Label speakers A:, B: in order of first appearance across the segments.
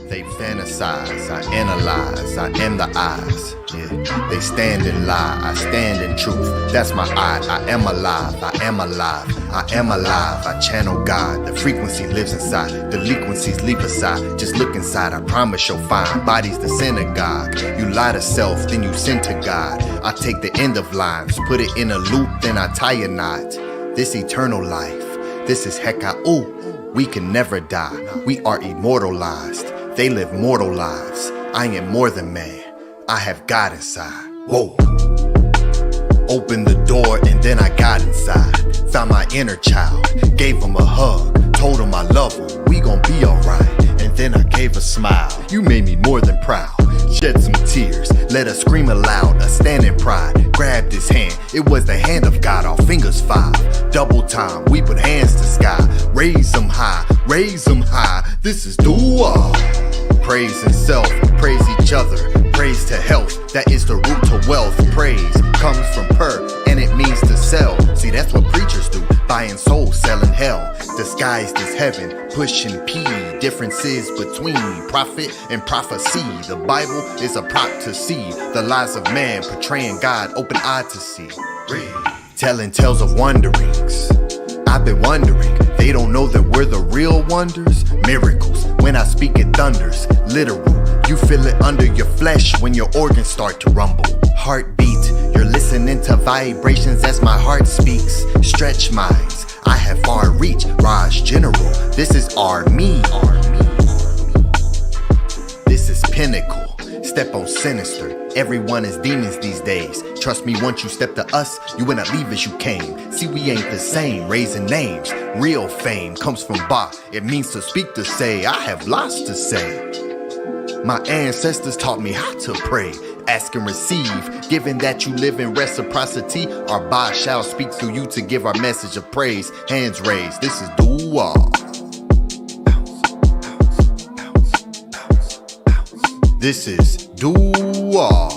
A: They fantasize, I analyze, I am the eyes. Yeah. They stand and lie, I stand in truth. That's my I am alive, I am alive, I am alive. I channel God, the frequency lives inside. Delinquencies leap aside, just look inside. I promise you'll find bodies the synagogue. You lie to self, then you sin to God. I take the end of lines, put it in a loop, then I tie a knot. This eternal life, this is Heka'u. We can never die, we are immortalized. They live mortal lives. I am more than man, I have God inside. Whoa. Opened the door and then I got inside. Found my inner child, gave him a hug, told him I love him, we gon' be alright. And then I gave a smile, you made me more than proud. Shed some tears, let us scream aloud, a stand in pride. Grabbed his hand, it was the hand of God, our fingers five. Double time, we put hands to sky. Raise them high, this is dua. Praise and self, praise each other, praise to health, that is the root to wealth. Praise comes from per, and it means to sell. See, that's what preachers do, buying souls, selling hell. Disguised as heaven, pushing P. Differences between prophet and prophecy. The Bible is a prop to see the lies of man, portraying God, open eye to see. Read. Telling tales of wanderings, I've been wondering, they don't know that we're the real wonders. Miracles, when I speak it thunders, literal. You feel it under your flesh when your organs start to rumble. Heartbeat, you're listening to vibrations as my heart speaks. Stretch minds, I have far reach. Raj General, this is me. This is pinnacle. Step on sinister. Everyone is demons these days. Trust me, once you step to us, you will not leave as you came. See, we ain't the same, raising names. Real fame comes from Ba. It means to speak, to say. I have lots to say. My ancestors taught me how to pray, ask and receive. Given that you live in reciprocity, our Ba shall speak through you to give our message of praise. Hands raised, this is dua. This is dua.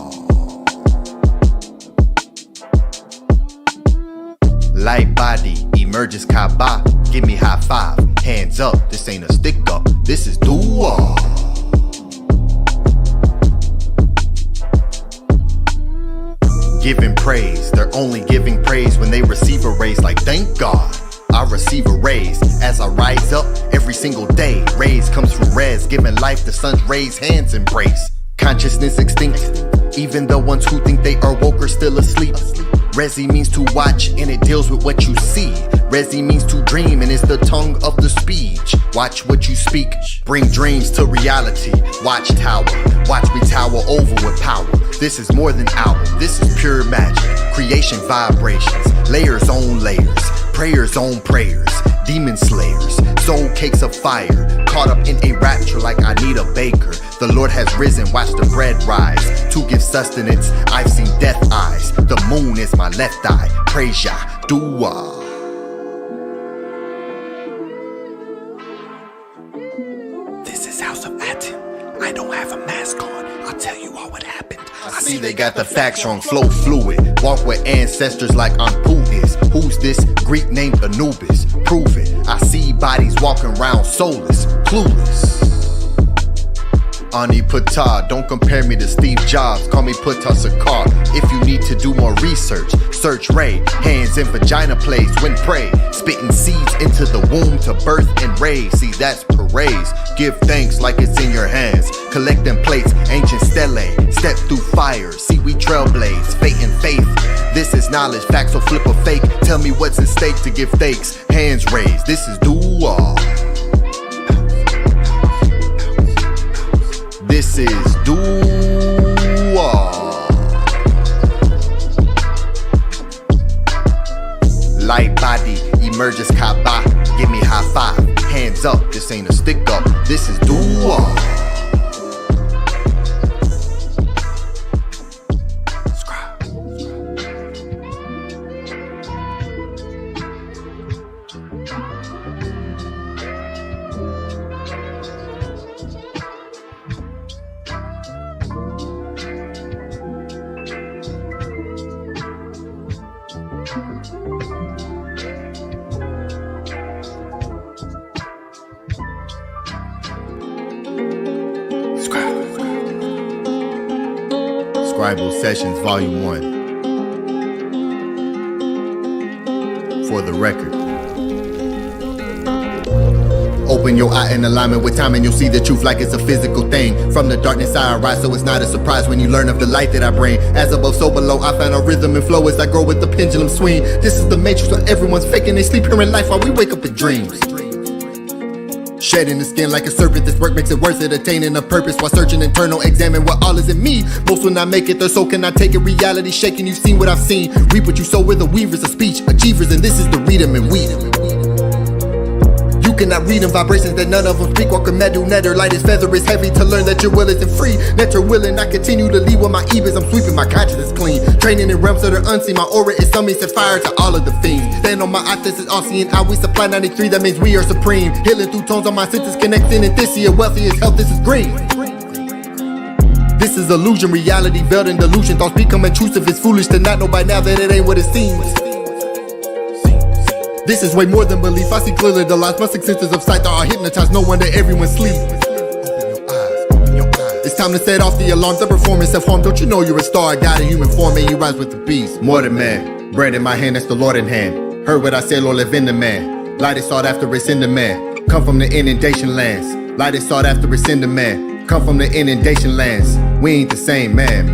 A: Light body emerges Kaaba. Give me high five. Hands up. This ain't a stick up. This is dua. Giving praise. They're only giving praise when they receive a raise. Like thank God. I receive a raise as I rise up every single day. Raise comes from res, giving life the sun's rays, hands embrace. Consciousness extinct, even the ones who think they are woke are still asleep. Resi means to watch and it deals with what you see. Resi means to dream and it's the tongue of the speech. Watch what you speak, bring dreams to reality. Watchtower, watch me tower over with power. This is more than album, this is pure magic. Creation vibrations, layers on layers. Prayers on prayers, demon slayers, soul cakes of fire, caught up in a rapture like I need a baker. The Lord has risen, watch the bread rise, to give sustenance. I've seen death eyes, the moon is my left eye. Praise Yah, dua. This is House of Aten. I don't have a mask on, I'll tell you all what happened. I see they got the facts wrong, flow fluid. Walk with ancestors like Anpu is. Who's this? Greek named Anubis. Prove it. I see bodies walking around soulless, clueless. Ani Pata, don't compare me to Steve Jobs. Call me Pata Sakar. If you need to do more research, search Ray. Hands in vagina plays when pray. Spitting seeds into the womb to birth and raise. See, that's parades. Give thanks like it's in your hands. Collect them plates, ancient stele. Step through fire, see we trailblaze. Fate and faith, this is knowledge. Facts will flip a fake. Tell me what's at stake to give thanks. Hands raised, this is dua. This is dua. Light body emerges Kaaba. Give me high five. Hands up. This ain't a stick up. This is dua.
B: Scribe.
A: SCRIBAL Sessions Volume 1. For the record. Open your eye in alignment with time and you'll see the truth like it's a physical thing. From the darkness I arise, so it's not a surprise when you learn of the light that I bring. As above, so below, I find a rhythm and flow as I grow with the pendulum swing. This is the matrix where everyone's faking they sleep here in life while we wake up in dreams. Shedding the skin like a serpent, this work makes it worth it. Attaining a purpose while searching internal, examine what all is in me. Most will not make it, their soul cannot take it. Reality shaking, you've seen what I've seen. Reap what you sow, with the weavers of speech, achievers, and this is the read 'em and weed 'em. You cannot read them, vibrations that none of them speak. Walk a MDWNTR, light is feather is heavy to learn that your will isn't free. Nectar willing, I continue to lead with my ebas. I'm sweeping my consciousness clean. Training in realms that are unseen, my aura is some set fire to all of the fiends. Stand on my this is all seeing. I we supply 93, that means we are supreme. Healing through tones on my senses, connecting and this year. Wealthy is health, this is green. This is illusion, reality veiled in delusion. Thoughts become intrusive, it's foolish to not know by now that it ain't what it seems. This is way more than belief. I see clearly the lies. My six senses of sight are hypnotized. No wonder everyone sleeps. Open your eyes. It's time to set off the alarm. The performance self-harm. Don't you know you're a star? God in human form and you rise with the beast. More than man. Bread in my hand, that's the Lord in hand. Heard what I said, Lord, live in the man. Light is sought after, it's in the man. Come from the inundation lands. Light is sought after, it's in the man. Come from the inundation lands. We ain't the same man.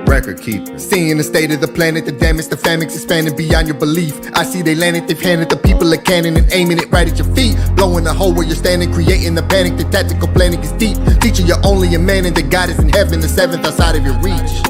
A: Record keeper. Seeing the state of the planet, the damage, the famine expanding beyond your belief. I see they landed, they've handed the people a cannon and aiming it right at your feet. Blowing a hole where you're standing, creating the panic. The tactical planning is deep. Teaching you're only a man and that God is in heaven, the seventh outside of your reach.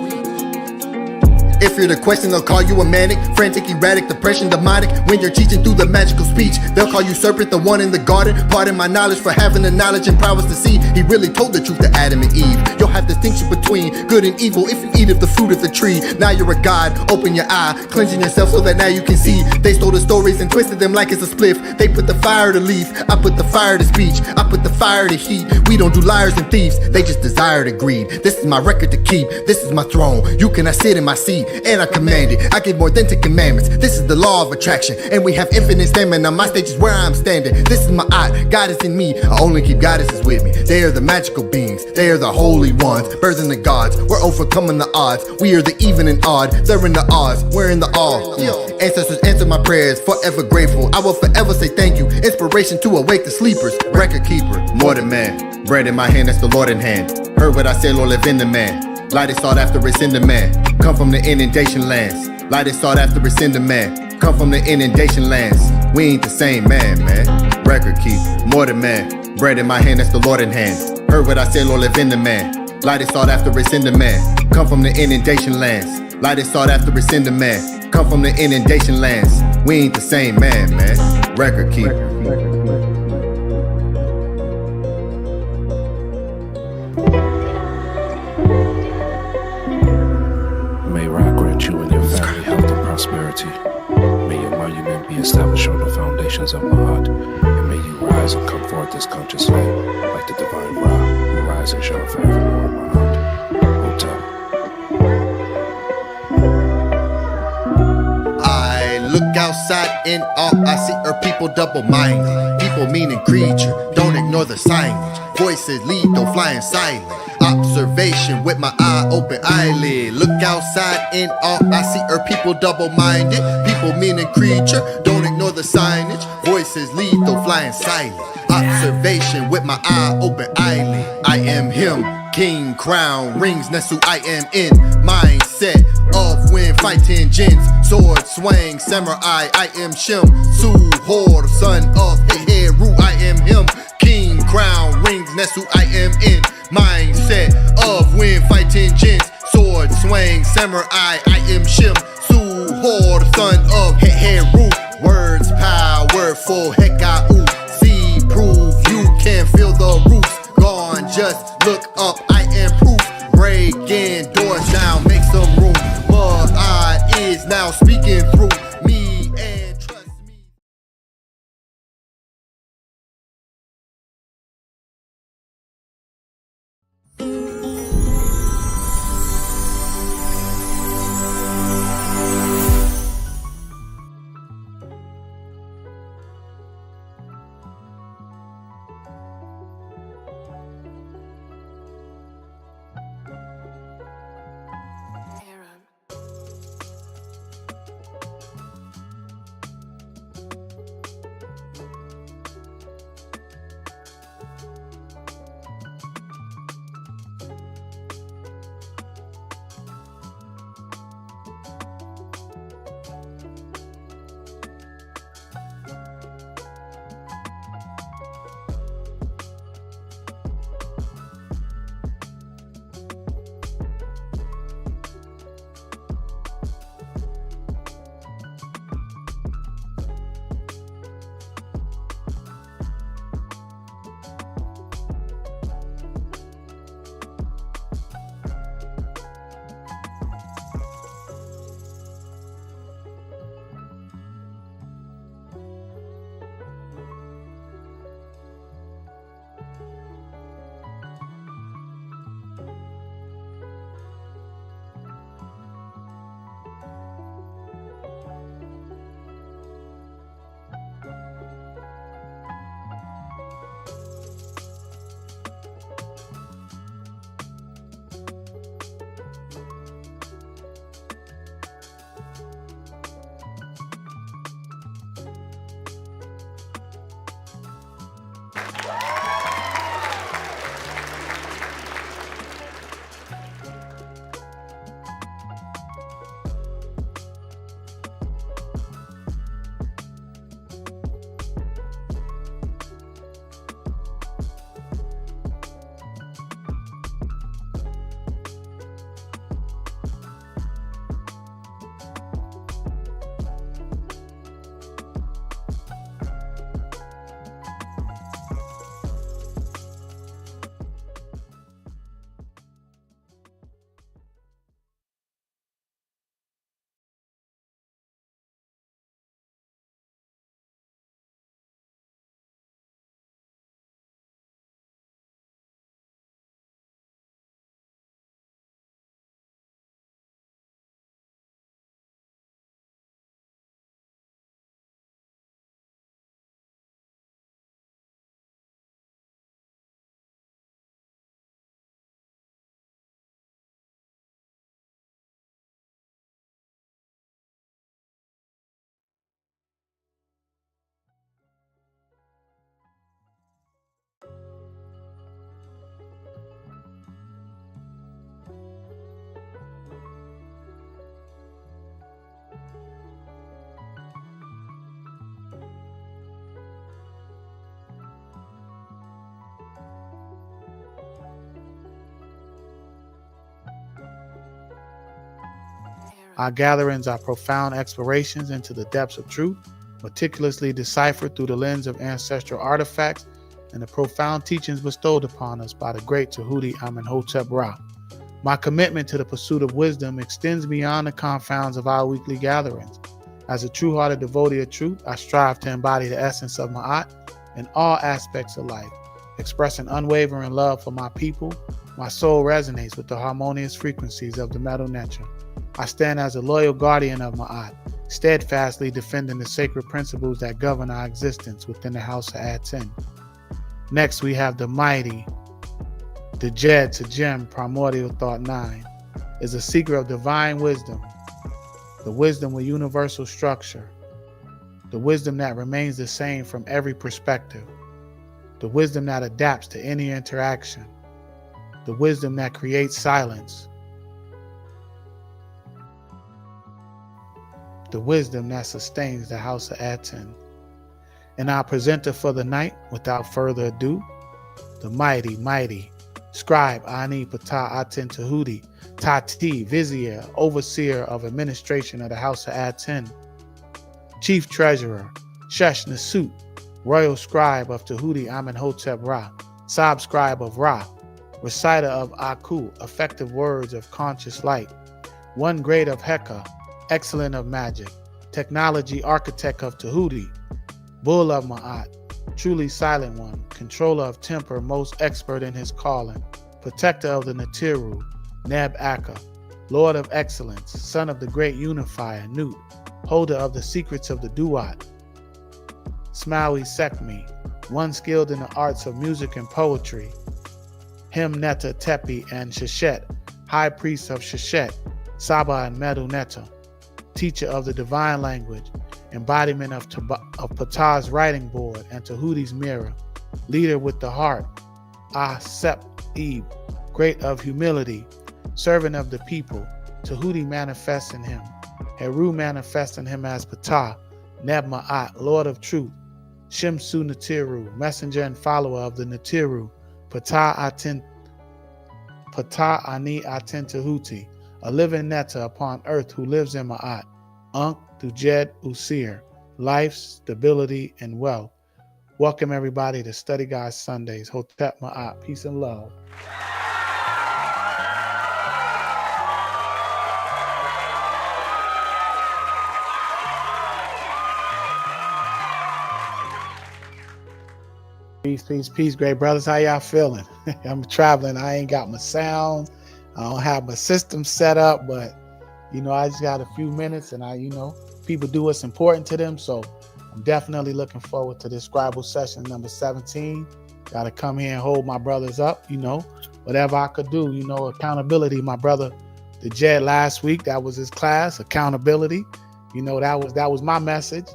A: If you're the question, they'll call you a manic, frantic, erratic, depression, demonic. When you're teaching through the magical speech, they'll call you serpent, the one in the garden. Pardon my knowledge for having the knowledge and prowess to see. He really told the truth to Adam and Eve. You'll have distinction between good and evil if you eat of the fruit of the tree. Now you're a god, open your eye, cleansing yourself so that now you can see. They stole the stories and twisted them like it's a spliff. They put the fire to leaf, I put the fire to speech. I put the fire to heat. We don't do liars and thieves, they just desire to greed. This is my record to keep, this is my throne. You cannot sit in my seat, and I command it. I give more than 10 commandments. This is the law of attraction, and we have infinite stamina. My stage is where I'm standing. This is my eye, God is in me. I only keep goddesses with me. They are the magical beings, they are the holy ones, birthing the gods. We're overcoming the odds. We are the even and odd. They're in the odds, we're in the all. Ancestors answer my prayers, forever grateful. I will forever say thank you. Inspiration to awake the sleepers. Record keeper, more than man. Bread in my hand, that's the Lord in hand. Heard what I said, Lord, live in the man. Light is sought after, it's in the man. Come from the inundation lands. Light is sought after, it's in the man. Come from the inundation lands. We ain't the same man. Record keeper, more than man. Bread in my hand, that's the Lord in hand. Heard what I said, Lord, live in the man. Light is sought after, it's in the man. Come from the inundation lands. Light is sought after, it's in the man. Come from the inundation lands. We ain't the same man. Record keeper.
B: You and your family health and prosperity. May your monument be established on the foundations of Ma'at, and may you rise and come forth as conscious light, like the divine Ra, who rise and shine forevermore, Ma'at. Hotel.
A: I look outside in all I see are people double-minded. People meaning creature, don't ignore the signage. Voices lead, though flying silent. Observation with my eye open eyelid. Look outside in all I see are people double-minded. People meaning creature, don't ignore the signage. Voices lead though flying silent. Observation with my eye open eyelid. I am him, king, crown, rings, Nesu. I am in mindset of when fighting jinns. Sword swang, samurai. I am Shem, Su, Hor, son of Heheru. I am him, king, crown, rings, Nesu. I am in mindset of when fighting jinns. Sword swang, samurai. I am Shem, Su, Hor, son of Heheru. Words powerful, Hekau. See proof, you can feel the roots. Gone, just look up, I am proof. Breaking doors down, make some room. But I is now speaking through me and trust me.
C: Our gatherings are profound explorations into the depths of truth, meticulously deciphered through the lens of ancestral artifacts and the profound teachings bestowed upon us by the great Tehuti Amenhotep Ra. My commitment to the pursuit of wisdom extends beyond the confines of our weekly gatherings. As a true-hearted devotee of truth, I strive to embody the essence of Ma'at in all aspects of life. Expressing unwavering love for my people, my soul resonates with the harmonious frequencies of the MDWNTR. I stand as a loyal guardian of Ma'at, steadfastly defending the sacred principles that govern our existence within the house of ATEN. Next, we have the mighty, the Jed to Gem Primordial Thought 9, is a seeker of divine wisdom, the wisdom with universal structure, the wisdom that remains the same from every perspective, the wisdom that adapts to any interaction, the wisdom that creates silence, the wisdom that sustains the house of ATEN. And our presenter for the night, without further ado, the mighty Scribe Ani Ptah ATEN TEHUTI, Tati, Vizier, Overseer of Administration of the House of ATEN, Chief Treasurer, Shesh Nasut, Royal Scribe of Tehuti Amenhotep Ra, Sab Scribe of Ra, Reciter of Aku, Effective Words of Conscious Light, One Great of Heka, Excellent of Magic, Technology Architect of Tehuti, Bull of Ma'at, Truly Silent One, Controller of Temper, Most Expert in His Calling, Protector of the Natiru, Neb Akka, Lord of Excellence, Son of the Great Unifier, Nut, Holder of the Secrets of the Duat, Smaui Sekmi, One skilled in the arts of music and poetry, Him Netta Tepi and Sheshet, High Priest of Sheshet, Saba and MDWNTR, Teacher of the Divine Language, Embodiment of Ptah's Writing Board and Tehuti's Mirror, Leader with the Heart, Sep-Eb, Great of Humility, Servant of the People, Tehuti manifests in him, Heru manifests in him as Ptah, Neb Ma'at, Lord of Truth, Shemsu Natiru, Messenger and Follower of the Natiru, Ptah Ani ATEN TEHUTI, a living Netta upon earth who lives in Ma'at, Ankh through Jed Usir, life, stability, and wealth. Welcome everybody to Study Guide Sundays. Hotep Ma'at, peace and love. Peace, great brothers. How y'all feeling? I'm traveling. I ain't got my sounds. I don't have my system set up, but I just got a few minutes, and people do what's important to them. So I'm definitely looking forward to this Scribal session number 17. Got to come here and hold my brothers up. Whatever I could do. Accountability. My brother, the Jed last week, that was his class. Accountability. That was my message.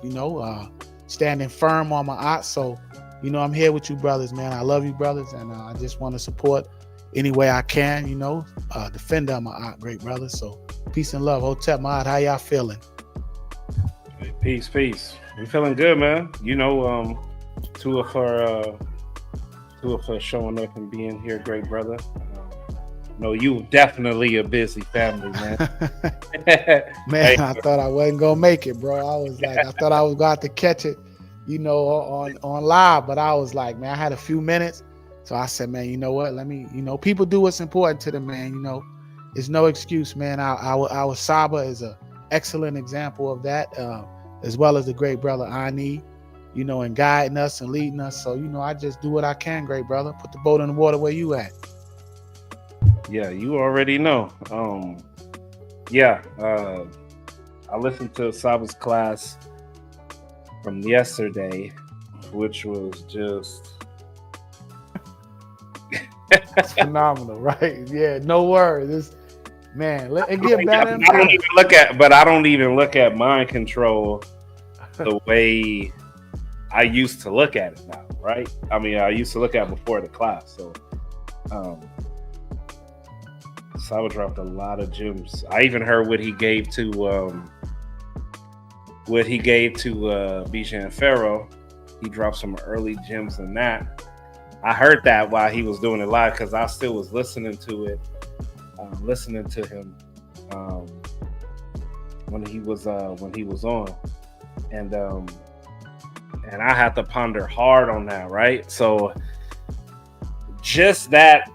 C: Standing firm on my odds. So. I'm here with you brothers, man. I love you brothers, and I just want to support any way I can, defender of my great brothers. So peace and love. Hotep Ma'at, how y'all feeling?
D: Hey, peace. We feeling good, man. Two of her showing up and being here, great brother. No, you definitely a busy family, man.
C: Man, I thought I wasn't gonna make it, bro. I was like, I thought I was going to catch it. On live, but I was like, man, I had a few minutes. So I said, man, you know what? Let me, people do what's important to them, man. It's no excuse, man. Our Saba is an excellent example of that, as well as the great brother Ani, and guiding us and leading us. So, I just do what I can, great brother. Put the boat in the water where you at.
D: Yeah, you already know. I listened to Saba's class from yesterday, which was just
C: it's phenomenal, right? Yeah, no worries. It get better.
D: I don't even look at mind control the way I used to look at it now, right? I used to look at it before the class. So Saba dropped a lot of gems. I even heard what he gave to Bijan Pharaoh. He dropped some early gems in that. I heard that while he was doing it live because I still was listening to it, listening to him when he was on, and I had to ponder hard on that, right? So just that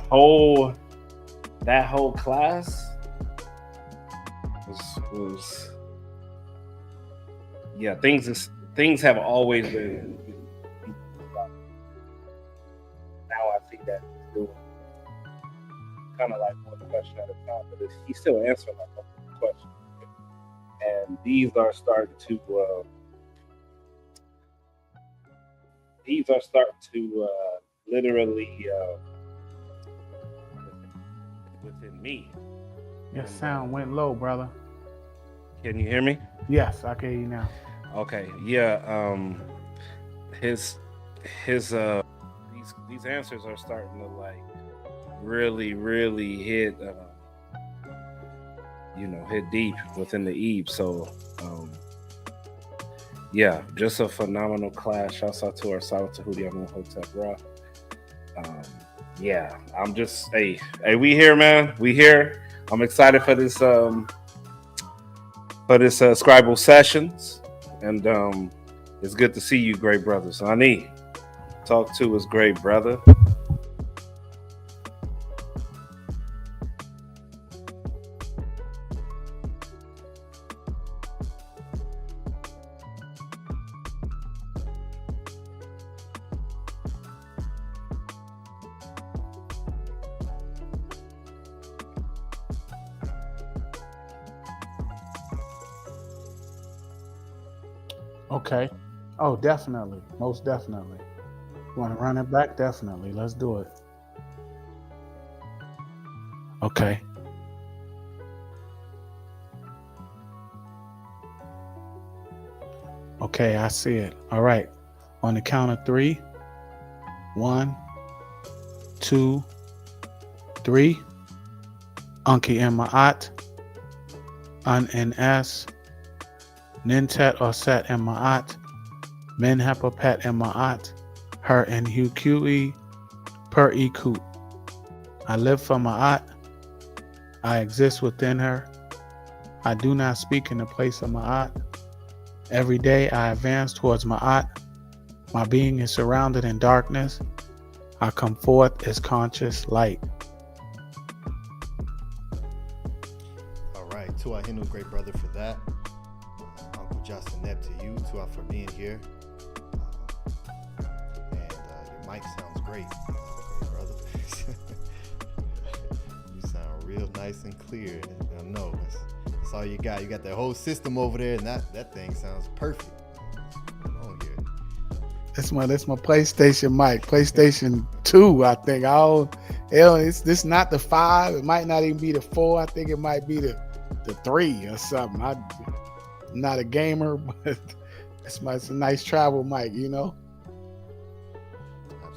D: whole class was yeah, things have always been. Now I see that he's doing kind of like one question at a time, but he's still answering like one question, and these are starting to literally within me.
C: Your sound went low, brother.
D: Can you hear me?
C: Yes, I can hear you now.
D: Okay, yeah. His these answers are starting to like really hit hit deep within the eve. So yeah, just a phenomenal class. Shouts out to our Silent Tehuti, Hotep Ra. Yeah, I'm just hey, we here, man. We here. I'm excited for this Scribal Sessions, and it's good to see you, great brothers. Ani, talk to us, great brother.
C: Okay. Oh, definitely. Most definitely. You want to run it back? Definitely. Let's do it. Okay. Okay, I see it. All right. On the count of 3. 1, 2, 3. Anki and Ma'at. An and S. Nintet or Set and Ma'at. Men Hepapet and Ma'at. Her and Huqe. Per Ikut. I live for Ma'at. I exist within her. I do not speak in the place of Ma'at. Every day I advance towards Ma'at. My being is surrounded in darkness. I come forth as conscious light.
A: All right, Tua Hinu, great brother, for that. Uncle Justin Neb to you, Tua, for being here. And your mic sounds great, great brother. You sound real nice and clear. I know that's all you got. You got that whole system over there, and that thing sounds perfect. What's going on here?
C: That's my PlayStation mic, PlayStation 2, I think. It's not the 5. It might not even be the 4. I think it might be the 3 or something. I'm not a gamer, but it's a nice travel mic, you know.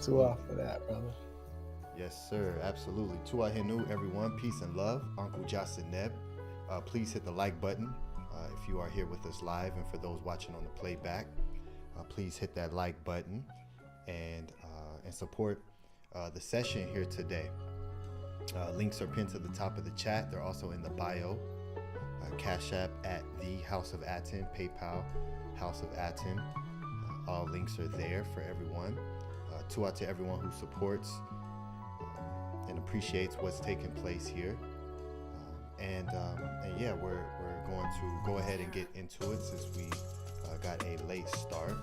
C: Tua for that, brother.
A: Yes, sir. Absolutely. Tua Hinu, everyone. Peace and love. Uncle Justin Neb. Please hit the like button if you are here with us live, and for those watching on the playback, please hit that like button and support the session here today. Links are pinned to the top of the chat. They're also in the bio. Cash App at the House of Aten, PayPal, House of Aten. All links are there for everyone. To everyone who supports and appreciates what's taking place here. And yeah, we're going to go ahead and get into it since we got a late start.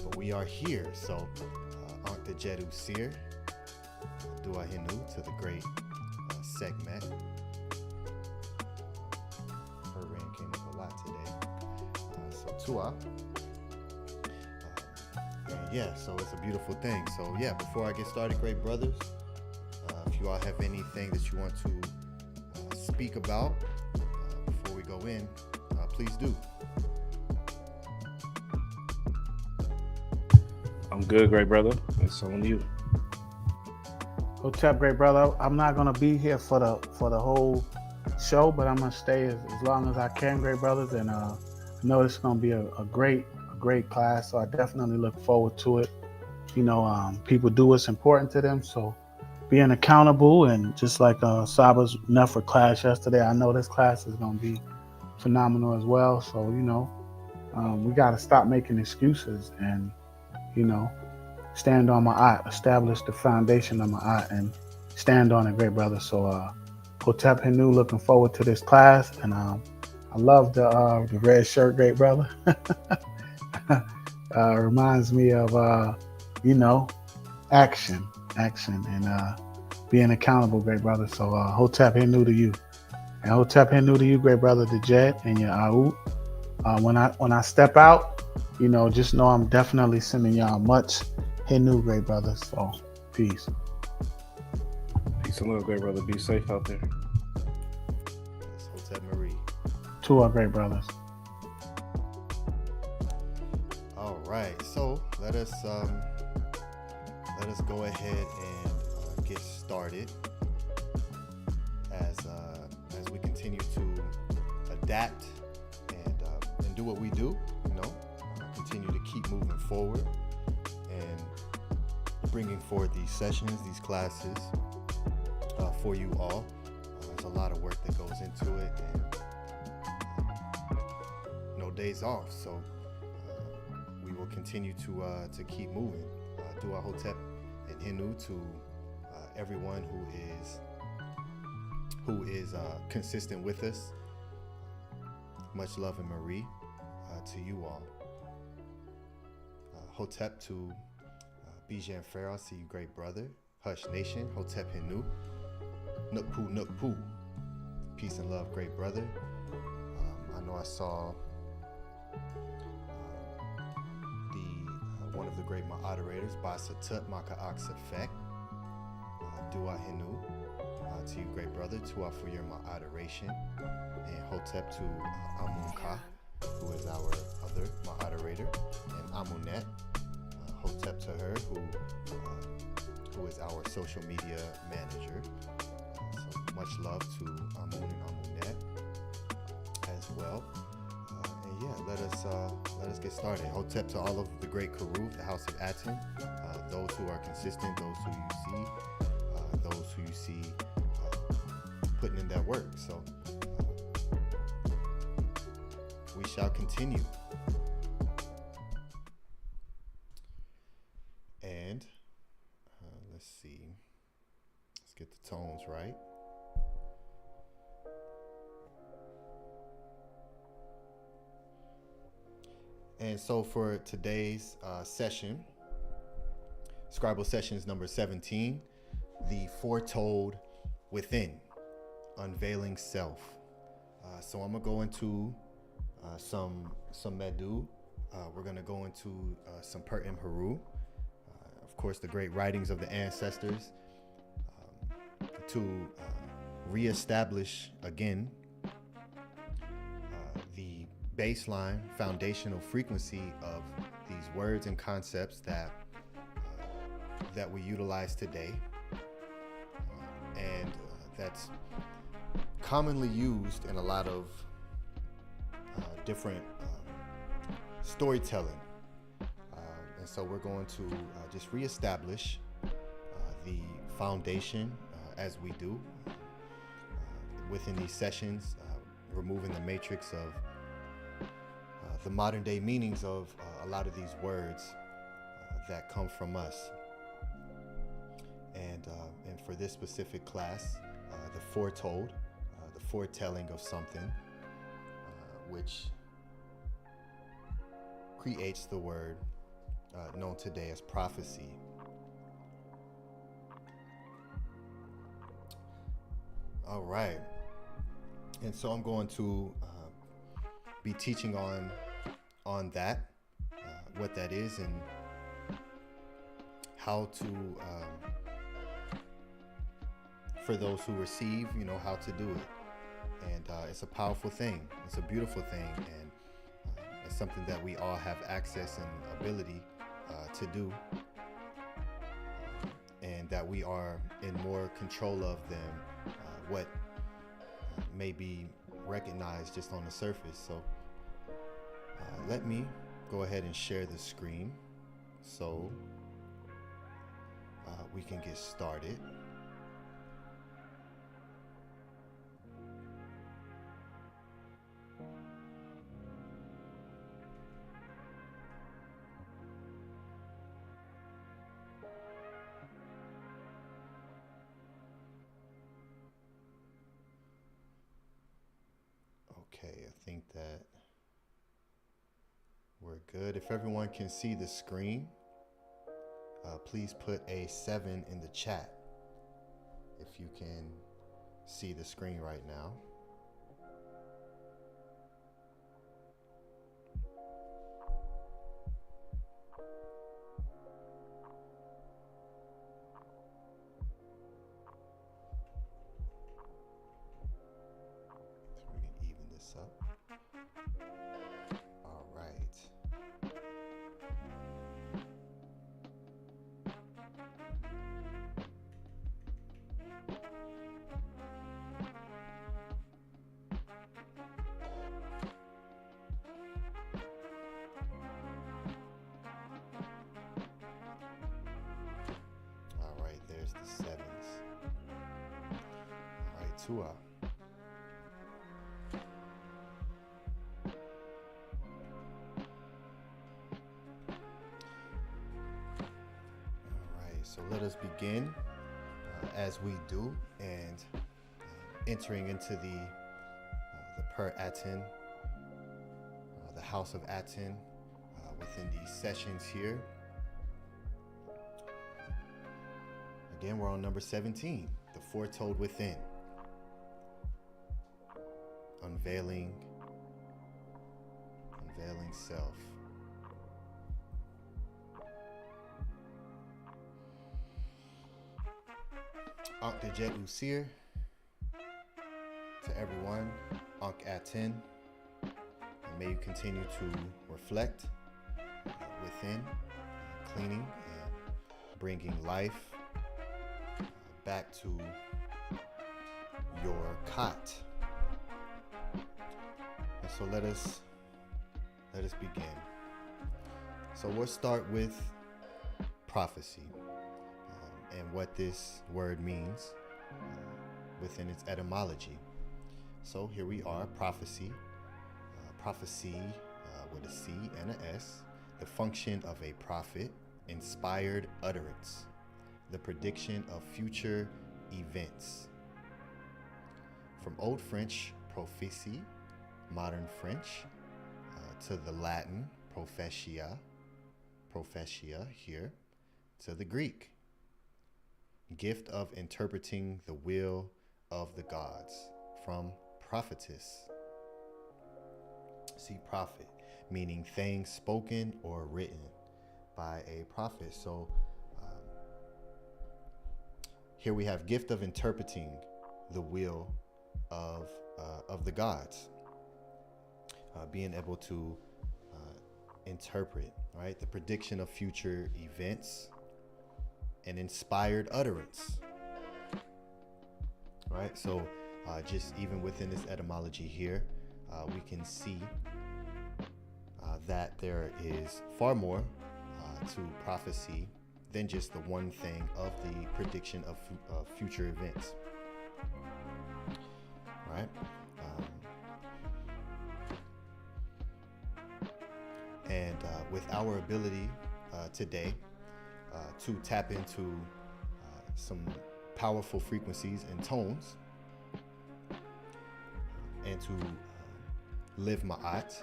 A: But we are here. So, Ankh Jedu Sir, Dua Hinu to the great segment. Her rain came up a lot today. So, Tua. Yeah, so it's a beautiful thing. So, yeah, before I get started, great brothers, if you all have anything that you want to speak about before we go in, please do.
D: I'm good, great brother. It's on you.
C: Hotep, great brother. I'm not gonna be here for the whole show, but I'm gonna stay as long as I can, great brothers. And I know it's gonna be a great class, so I definitely look forward to it. You know, people do what's important to them, so being accountable, and just like Saba's Nefer class yesterday, I know this class is going to be phenomenal as well. So, we got to stop making excuses and, stand on my art, establish the foundation of my art, and stand on it, great brother. So, Hotep Henu, looking forward to this class, and I love the red shirt, great brother. Reminds me of action, and being accountable, great brother. So, Hotep Henu to you, and Hotep Henu to you, great brother, the Jet and your Aout. When I step out, just know I'm definitely sending y'all much Henu, great brother. So, peace.
D: Peace and love, great brother. Be safe out there.
A: That's Hotep Marie.
C: To our great brothers.
A: All right, so let us go ahead and get started as we continue to adapt and do what we do. Continue to keep moving forward and bringing forward these sessions, these classes for you all. There's a lot of work that goes into it, and no days off. So we will continue to keep moving. Dua Hotep and Henu to everyone who is consistent with us. Much love and Marie to you all. Hotep to Bijan Farah, see you, great brother. Hush Nation, Hotep Henu. Nukpu. Peace and love, great brother. I know I saw one of the great moderators, Basatut Maka Aksafek. Dua Henu to you, great brother. Tua for your moderation. And Hotep to Amunka, who is our other moderator, and Amunet. Hotep to her, who is our social media manager. So much love to Amun and Amunet as well. And yeah, let us get started. Hotep to all of the great Karuf, the House of Aten, those who are consistent, those who you see putting in that work. So we shall continue. And let's see. Let's get the tones right. And so for today's session, Scribal Sessions number 17, the Foretold Within, Unveiling Self. So I'm gonna go into some Medu. We're gonna go into some Pertim Haru. Of course, the great writings of the ancestors, to reestablish again the baseline foundational frequency of these words and concepts that we utilize today, and that's commonly used in a lot of different storytelling. And so we're going to just reestablish the foundation as we do within these sessions, removing the matrix of the modern day meanings of a lot of these words that come from us. And for this specific class, the foretold, the foretelling of something, which creates the word known today as prophecy. All right, and so I'm going to be teaching on that, what that is, and how to, for those who receive, how to do it. And it's a powerful thing. It's a beautiful thing, and it's something that we all have access and ability to do, and that we are in more control of than what may be recognized just on the surface. So let me go ahead and share the screen so we can get started. Okay, I think that we're good. If everyone can see the screen, please put a 7 in the chat if you can see the screen right now. So we can even this up. All right. All right, there's the 7s. All right, Tua. So let us begin as we do, and entering into the per Aten, the house of Aten, within these sessions here. Again, we're on number 17, the Foretold Within, unveiling self. Ankh Dejet Usir, to everyone, Ankh Aten, and may you continue to reflect within, cleaning and bringing life back to your cot. And so let us begin. So we'll start with prophecy. And what this word means within its etymology. So here we are, prophecy. Prophecy with a C and a S. The function of a prophet, inspired utterance. The prediction of future events. From Old French, prophétie, modern French, to the Latin, prophetia here, to the Greek, gift of interpreting the will of the gods, from prophetess. See, prophet, meaning things spoken or written by a prophet. So here we have gift of interpreting the will of the gods, being able to interpret, right, the prediction of future events. An inspired utterance, right? So just even within this etymology here, we can see that there is far more to prophecy than just the one thing of the prediction of future events, right? And with our ability today to tap into some powerful frequencies and tones, and to live Ma'at,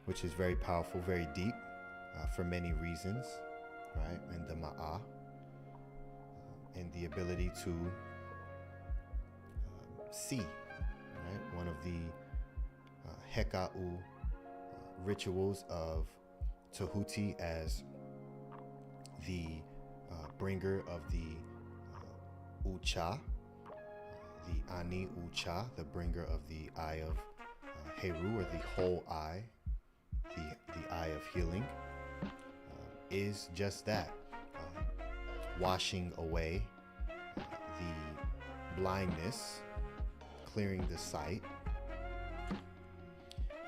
A: which is very powerful, very deep, for many reasons, right? And the Ma'ah, and the ability to see, right? One of the Heka'u rituals of Tehuti, as the bringer of the Ucha, the Ani Ucha, the bringer of the eye of Heru, or the whole eye, the eye of healing, is just that, washing away the blindness, clearing the sight,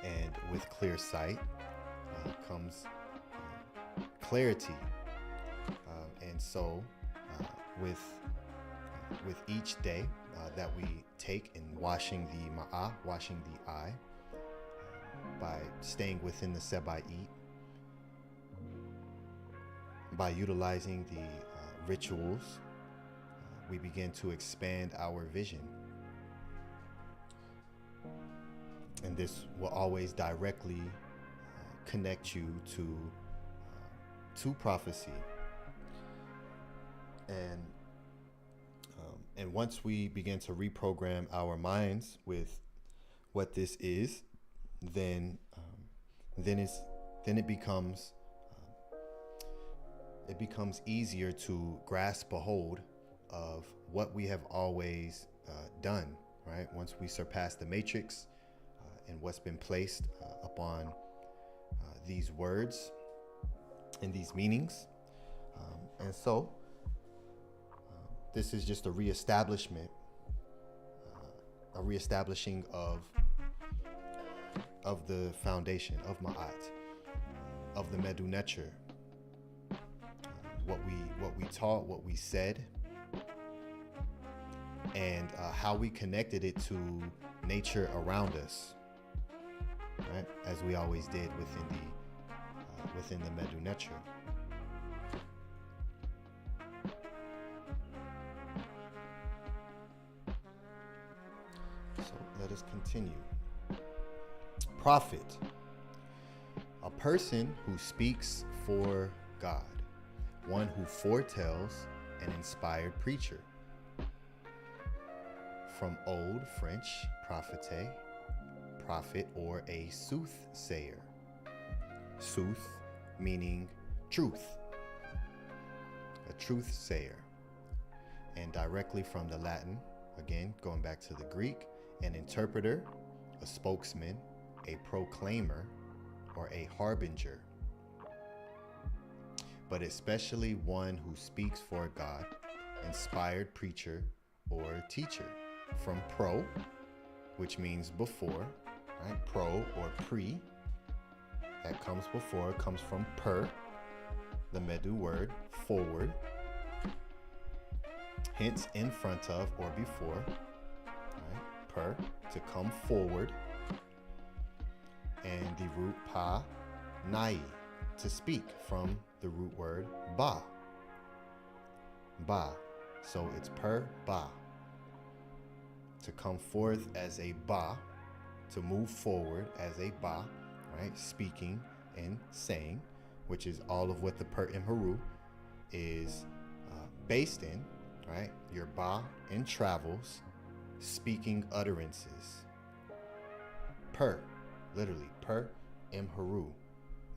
A: and with clear sight comes clarity, and so with each day that we take in washing the Ma'ah, washing the eye, by staying within the Seba'it, by utilizing the rituals, we begin to expand our vision, And this will always directly connect you to prophecy. And once we begin to reprogram our minds with what this is, then it becomes easier to grasp a hold of what we have always done, right? Once we surpass the matrix and what's been placed upon these words and these meanings. And so this is just a reestablishing of the foundation of Ma'at, of the Medu Neter, what we taught, what we said, and how we connected it to nature around us, right? As we always did within the Medu Neter. So let us continue. Prophet, a person who speaks for God, one who foretells, an inspired preacher. From Old French prophete, prophet, or a soothsayer. Sooth meaning truth, a truthsayer. And directly from the Latin, again, going back to the Greek, an interpreter, a spokesman, a proclaimer, or a harbinger. But especially one who speaks for God, inspired preacher or teacher. From pro, which means before, right? Pro or pre, that comes before, comes from per, the Medu word, forward. Hence in front of or before, right? Per, to come forward. And the root pa, nai, to speak, from the root word ba. Ba. So it's per ba. To come forth as a ba, to move forward as a ba, right? Speaking and saying, which is all of what the per imharu is based in, right? Your ba in travels, speaking utterances. Per, literally, per imharu,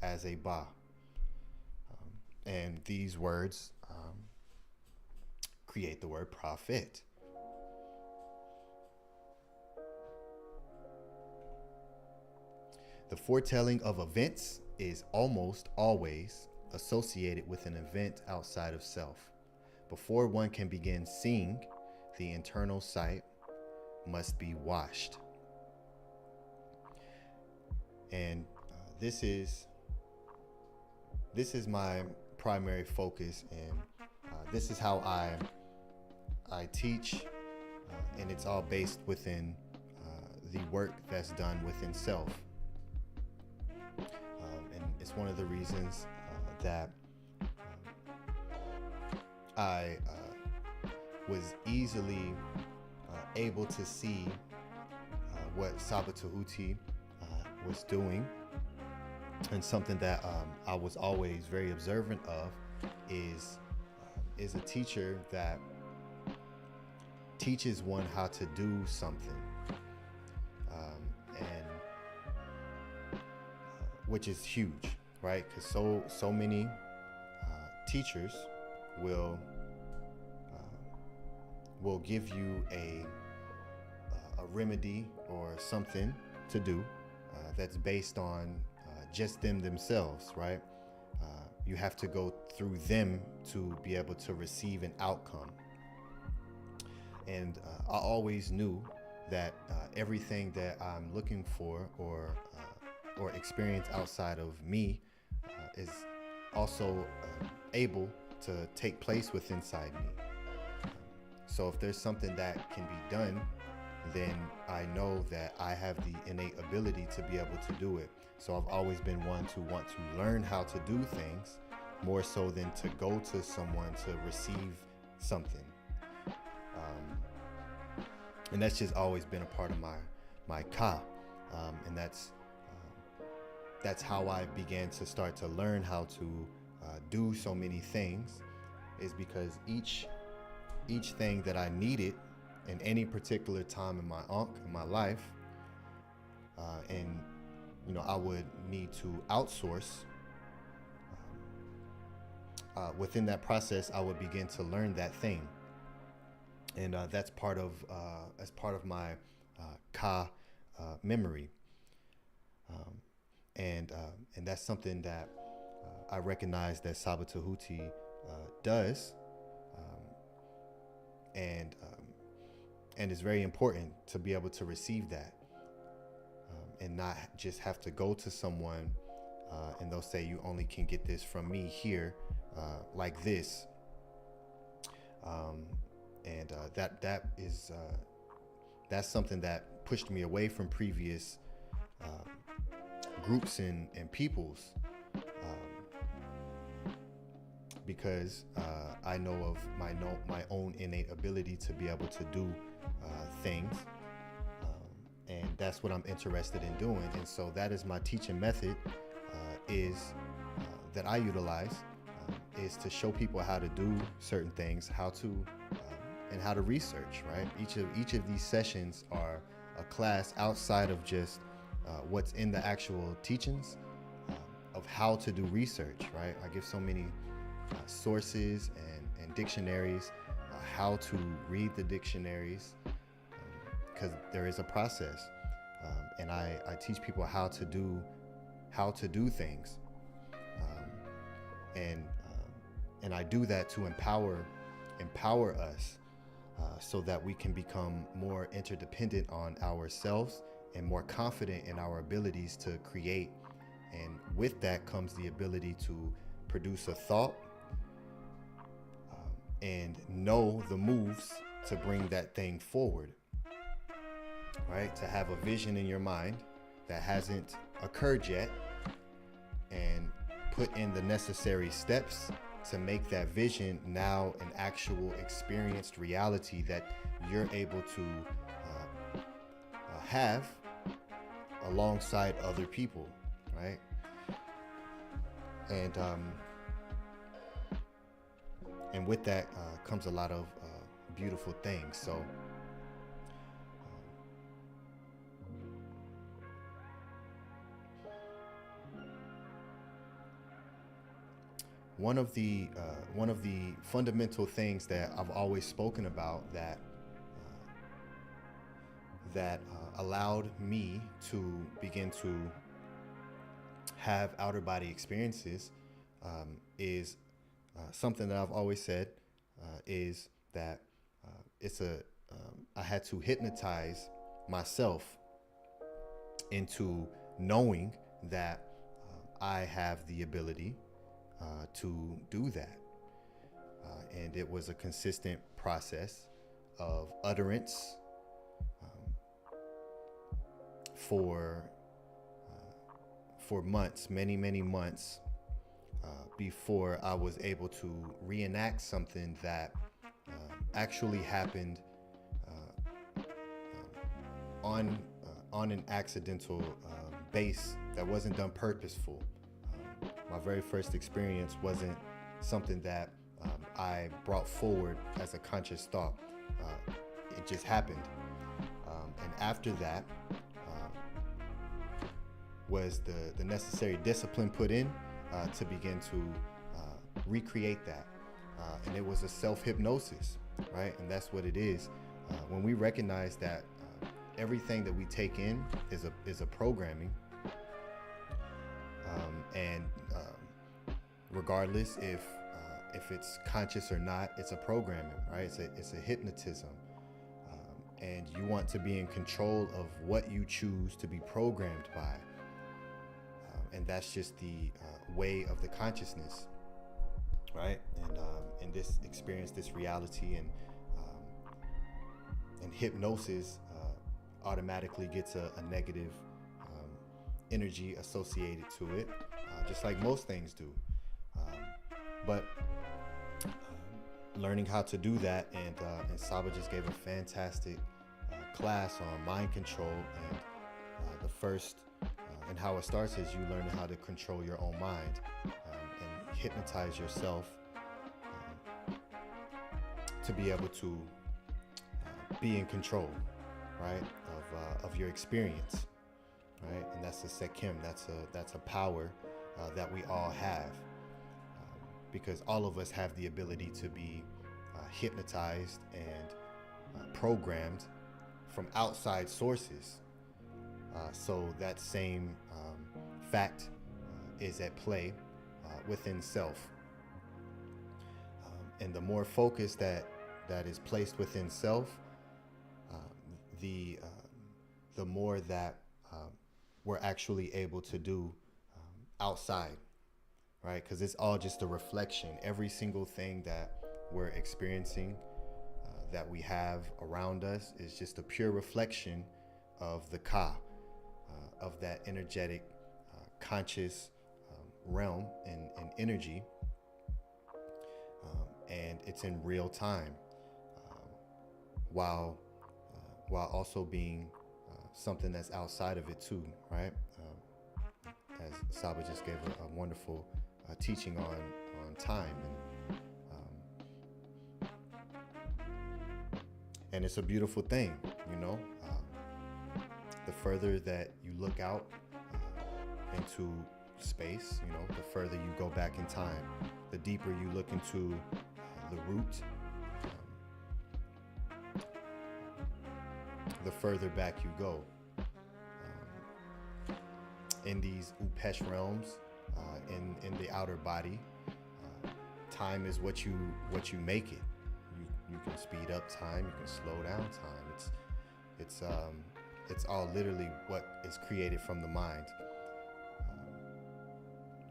A: as a ba. And these words create the word prophet. The foretelling of events is almost always associated with an event outside of self. Before one can begin seeing, the internal sight must be washed. And this is my primary focus, and this is how I teach, and it's all based within the work that's done within self. And it's one of the reasons that I was easily able to see what ATEN TEHUTI was doing. And something that I was always very observant of is a teacher that teaches one how to do something, and which is huge, right? Because so many teachers will give you a remedy or something to do that's based on just them themselves, right? You have to go through them to be able to receive an outcome. And I always knew that everything that I'm looking for or experience outside of me is also able to take place within inside me. So if there's something that can be done, then I know that I have the innate ability to be able to do it. So I've always been one to want to learn how to do things more so than to go to someone to receive something. And that's just always been a part of my ka. And that's how I began to start to learn how to do so many things, is because each thing that I needed in any particular time in my life, and I would need to outsource. Within that process, I would begin to learn that thing, and that's part of my ka memory, and that's something that I recognize that Saba Tehuti does, and it's very important to be able to receive that, and not just have to go to someone and they'll say, you only can get this from me here, like this, and that's something that pushed me away from previous groups and peoples, because I know of my own innate ability to be able to do things, and that's what I'm interested in doing. And so that is my teaching method, that I utilize, is to show people how to do certain things, and how to research. Right, each of these sessions are a class outside of just what's in the actual teachings, of how to do research. Right, I give so many sources and dictionaries, how to read the dictionaries, because there is a process, and I teach people how to do things, and I do that to empower us, so that we can become more interdependent on ourselves and more confident in our abilities to create. And with that comes the ability to produce a thought, and know the moves to bring that thing forward. Right? To have a vision in your mind that hasn't occurred yet, and put in the necessary steps to make that vision now an actual experienced reality that you're able to have alongside other people, right? And with that comes a lot of beautiful things. So one of the fundamental things that I've always spoken about that allowed me to begin to have outer body experiences, is something that I've always said, is that I had to hypnotize myself into knowing that I have the ability to do that, and it was a consistent process of utterance for months, many months, before I was able to reenact something that actually happened on an accidental base, that wasn't done purposeful. My very first experience wasn't something that I brought forward as a conscious thought. It just happened. And after that was the necessary discipline put in to begin to recreate that. And it was a self-hypnosis, right? And that's what it is. When we recognize that everything that we take in is a programming, and regardless if it's conscious or not, it's a programming, right? It's a hypnotism, and you want to be in control of what you choose to be programmed by, and that's just the way of the consciousness, right? And this experience, this reality, and hypnosis automatically gets a negative energy associated to it, just like most things do. But learning how to do that, and Saba just gave a fantastic class on mind control, The first and how it starts is you learn how to control your own mind and hypnotize yourself to be able to be in control, right, of your experience, right? And that's a sekim. That's a power that we all have, because all of us have the ability to be hypnotized and programmed from outside sources. So that same fact is at play within self. And the more focus that is placed within self, the more that we're actually able to do outside, right? Because it's all just a reflection. Every single thing that we're experiencing, that we have around us, is just a pure reflection of the Ka, of that energetic, conscious realm and energy. And it's in real time, while also being something that's outside of it too, right? As Saba just gave a wonderful teaching on time, and it's a beautiful thing, you know. The further that you look out into space, you know, the further you go back in time, the deeper you look into the root, the further back you go. In these Upesh realms, in the outer body, time is what you make it. You can speed up time, you can slow down time. It's all literally what is created from the mind,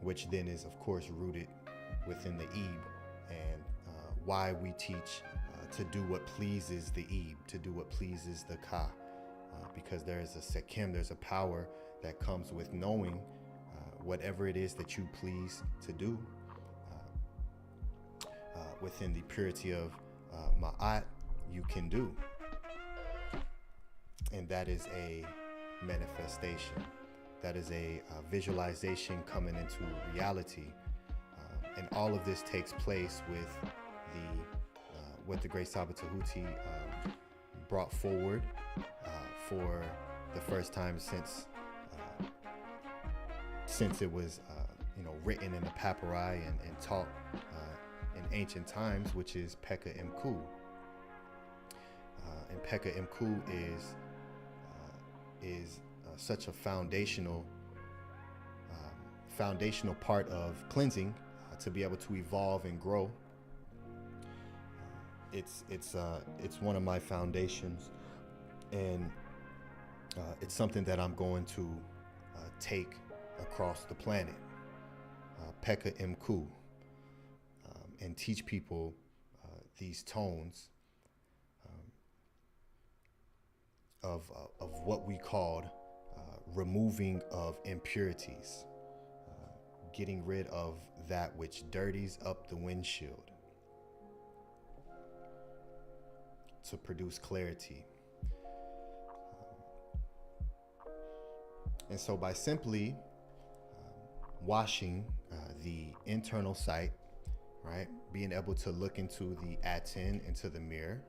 A: which then is, of course, rooted within the Ebe, and why we teach to do what pleases the Ebe, to do what pleases the Ka, because there is a sekim, there's a power that comes with knowing whatever it is that you please to do within the purity of Ma'at, you can do. And that is a manifestation. That is a visualization coming into reality. And all of this takes place with what the great Saba Tehuti brought forward for the first time since it was written in the papyri and taught in ancient times, which is Peka Imku. And Peka Imku is such a foundational part of cleansing to be able to evolve and grow. It's one of my foundations, and it's something that I'm going to take across the planet, Peka Imku, and teach people these tones of what we called removing of impurities, getting rid of that which dirties up the windshield to produce clarity. And so by simply washing the internal sight, right, being able to look into the Aten, into the mirror,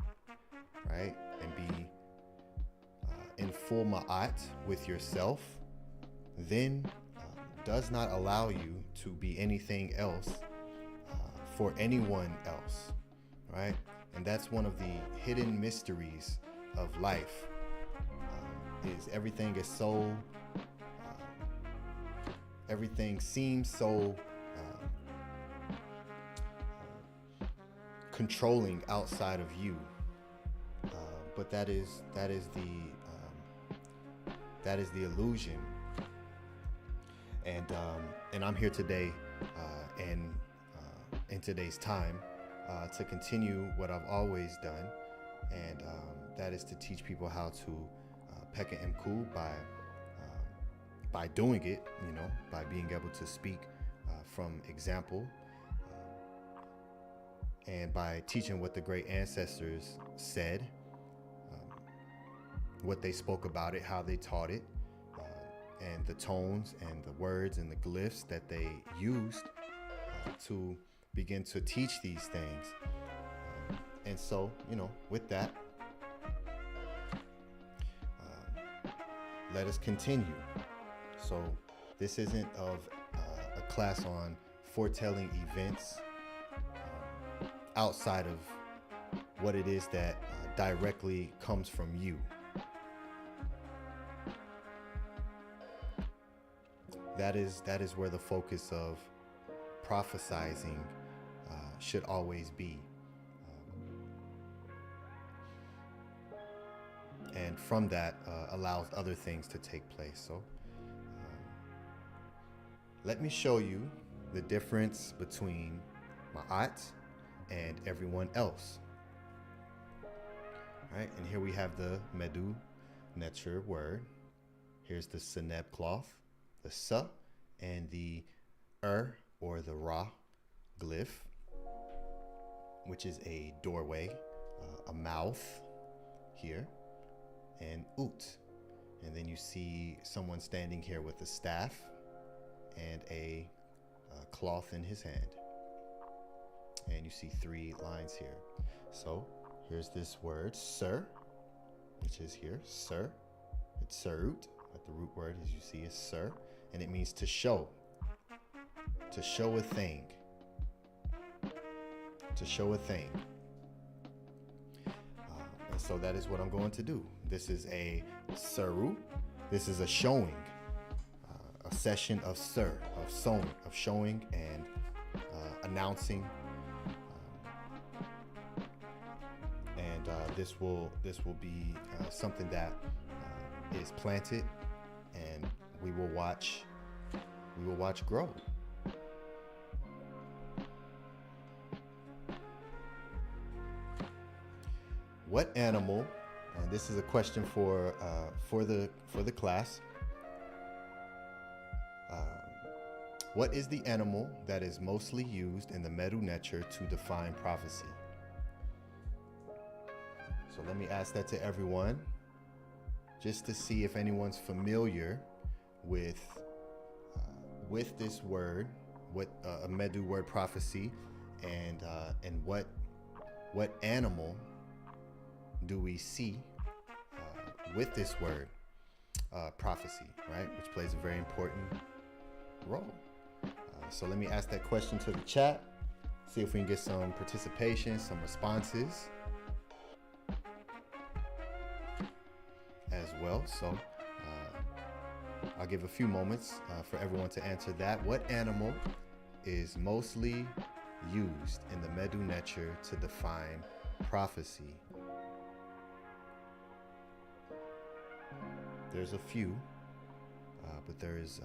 A: right, and be in full ma'at with yourself, then does not allow you to be anything else for anyone else, right? And that's one of the hidden mysteries of life, is everything is so, everything seems so controlling outside of you, but that is the illusion. And I'm here today in today's time to continue what I've always done, and that is to teach people how to Peka Imku by doing it, by being able to speak from example, and by teaching what the great ancestors said, what they spoke about it, how they taught it, and the tones and the words and the glyphs that they used to begin to teach these things. And so, with that, let us continue. So this isn't of a class on foretelling events outside of what it is that directly comes from you. That is where the focus of prophesizing should always be. And from that allows other things to take place. So let me show you the difference between Ma'at and everyone else. All right, and here we have the MDWNTR word. Here's the Seneb cloth, the Sa, and the or the Ra glyph, which is a doorway, a mouth here, and Ut. And then you see someone standing here with a staff and a cloth in his hand. And you see 3 lines here. So here's this word, sir, which is here, sir. It's serut, but the root word, as you see, is sir, and it means to show a thing, to show a thing. And so that is what I'm going to do. This is a seru. This is a showing, a session of sir, of showing and announcing. And this will be something that is planted, and we will watch grow. What animal, and this is a question for the class, what is the animal that is mostly used in the MDWNTR to define prophecy? So let me ask that to everyone, just to see if anyone's familiar with this word, what a MDW word prophecy, and what animal do we see with this word prophecy, right? Which plays a very important role. So let me ask that question to the chat, see if we can get some participation, some responses as well. So I'll give a few moments for everyone to answer that. What animal is mostly used in the MDWNTR to define prophecy? There's a few, but there is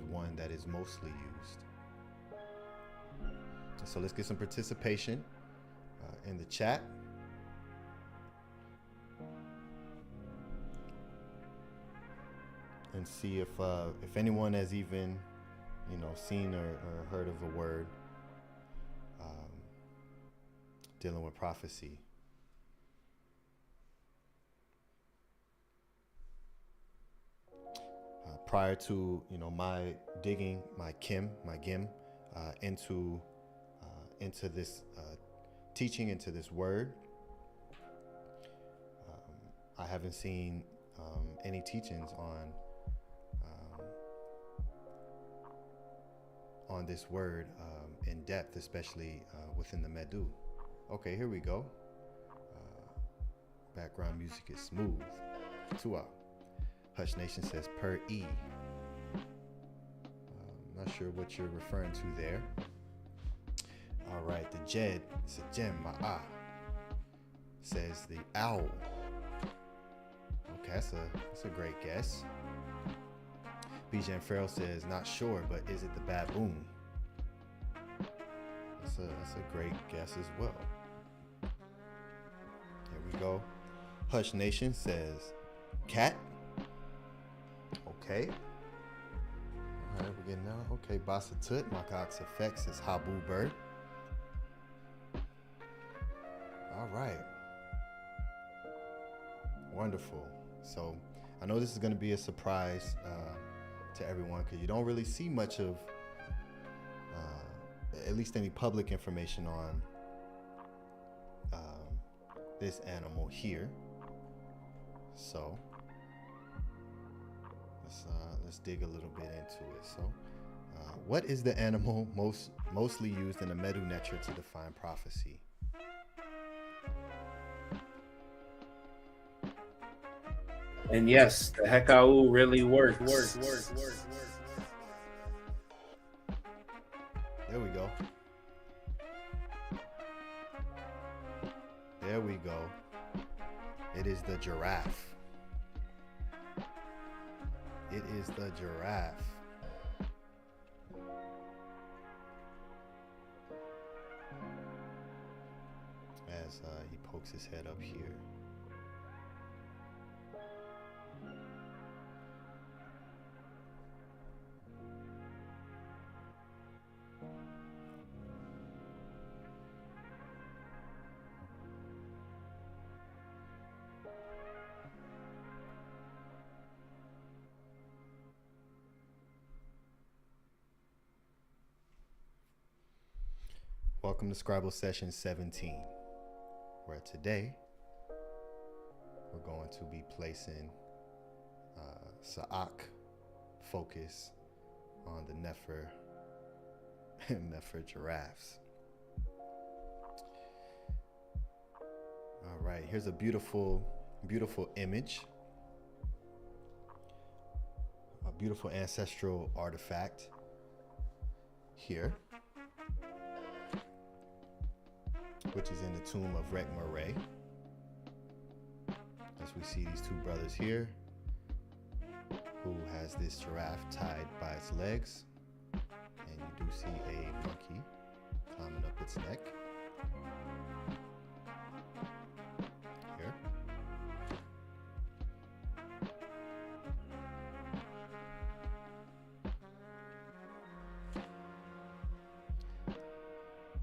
A: one that is mostly used. So let's get some participation in the chat. And see if anyone has even, seen or heard of a word dealing with prophecy. Prior to my digging, my gim into this teaching, into this word, I haven't seen any teachings on this word in depth, especially within the MDW. Okay, here we go. Background music is smooth. Tua. Hush Nation says per E. Not sure what you're referring to there. All right, the Jed, it's a gem, Ma'a, says the owl. Okay, that's a great guess. BJ and Farrell says not sure, but is it the baboon? That's a great guess as well. Here we go. Hush Nation says cat. Okay. All right, we're getting out. Okay, Basatut, Makax Effects is Habu Bird. All right. Wonderful. So I know this is going to be a surprise to everyone, because you don't really see much of at least any public information on this animal here. So let's dig a little bit into it. So what is the animal mostly used in the MDWNTR to define prophecy?
D: And yes, the Hekau really works.
A: There we go. There we go. It is the giraffe. It is the giraffe. As he pokes his head up here. Welcome to Scribal Session 17, where today we're going to be placing Sa'ak focus on the Nefer giraffes. All right, here's a beautiful image, a beautiful ancestral artifact here, which is in the tomb of Rek Murray. As we see these two brothers here, who has this giraffe tied by its legs, and you do see a monkey climbing up its neck here.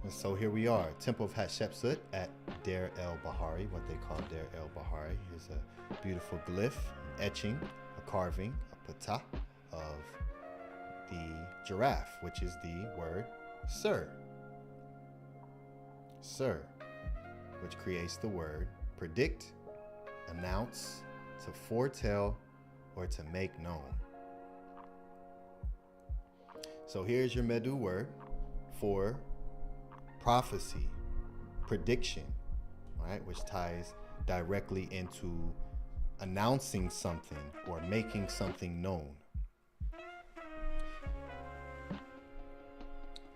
A: And so here we are, Temple of HATSHEPSUT at Deir el-Bahari, what they call Deir el-Bahari. Here's a beautiful glyph, etching, a carving, a PTAH of the giraffe, which is the word sir. Sir, which creates the word predict, announce, to foretell, or to make known. So here's your Medu word for prophecy, prediction, right, which ties directly into announcing something or making something known.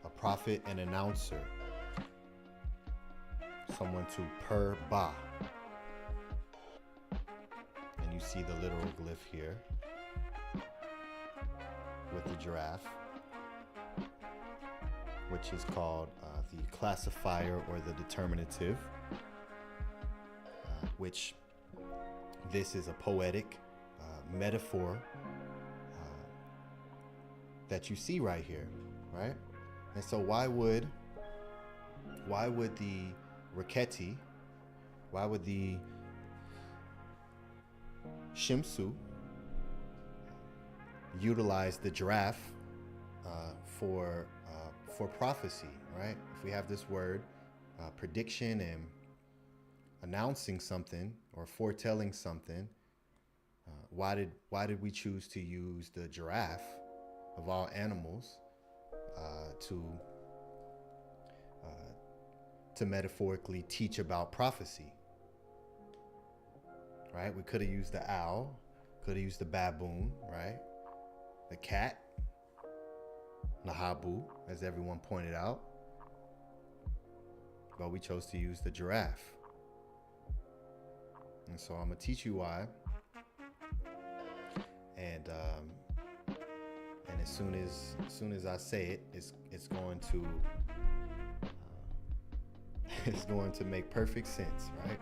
A: A prophet and announcer, someone to per-ba. And you see the literal glyph here with the giraffe, which is called the classifier or the determinative, which this is a poetic metaphor that you see right here, right? And so why would the Raketi, why would the Shimsu utilize the giraffe for prophecy, right? If we have this word prediction and announcing something or foretelling something, why did we choose to use the giraffe of all animals to metaphorically teach about prophecy, right? We could have used the owl, could have used the baboon, right? The cat, Nahabu, as everyone pointed out, but we chose to use the giraffe. And so I'm gonna teach you why, and as soon as I say it, it's going to it's going to make perfect sense, right?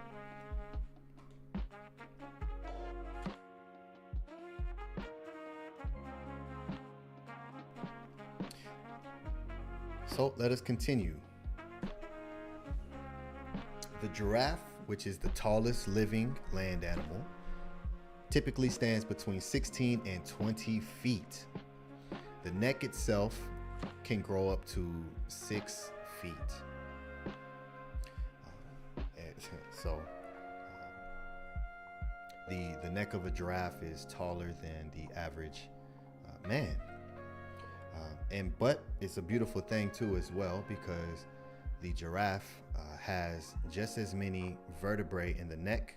A: So let us continue. The giraffe, which is the tallest living land animal, typically stands between 16 and 20 feet. The neck itself can grow up to 6 feet. The neck of a giraffe is taller than the average man. But it's a beautiful thing too as well, because the giraffe has just as many vertebrae in the neck,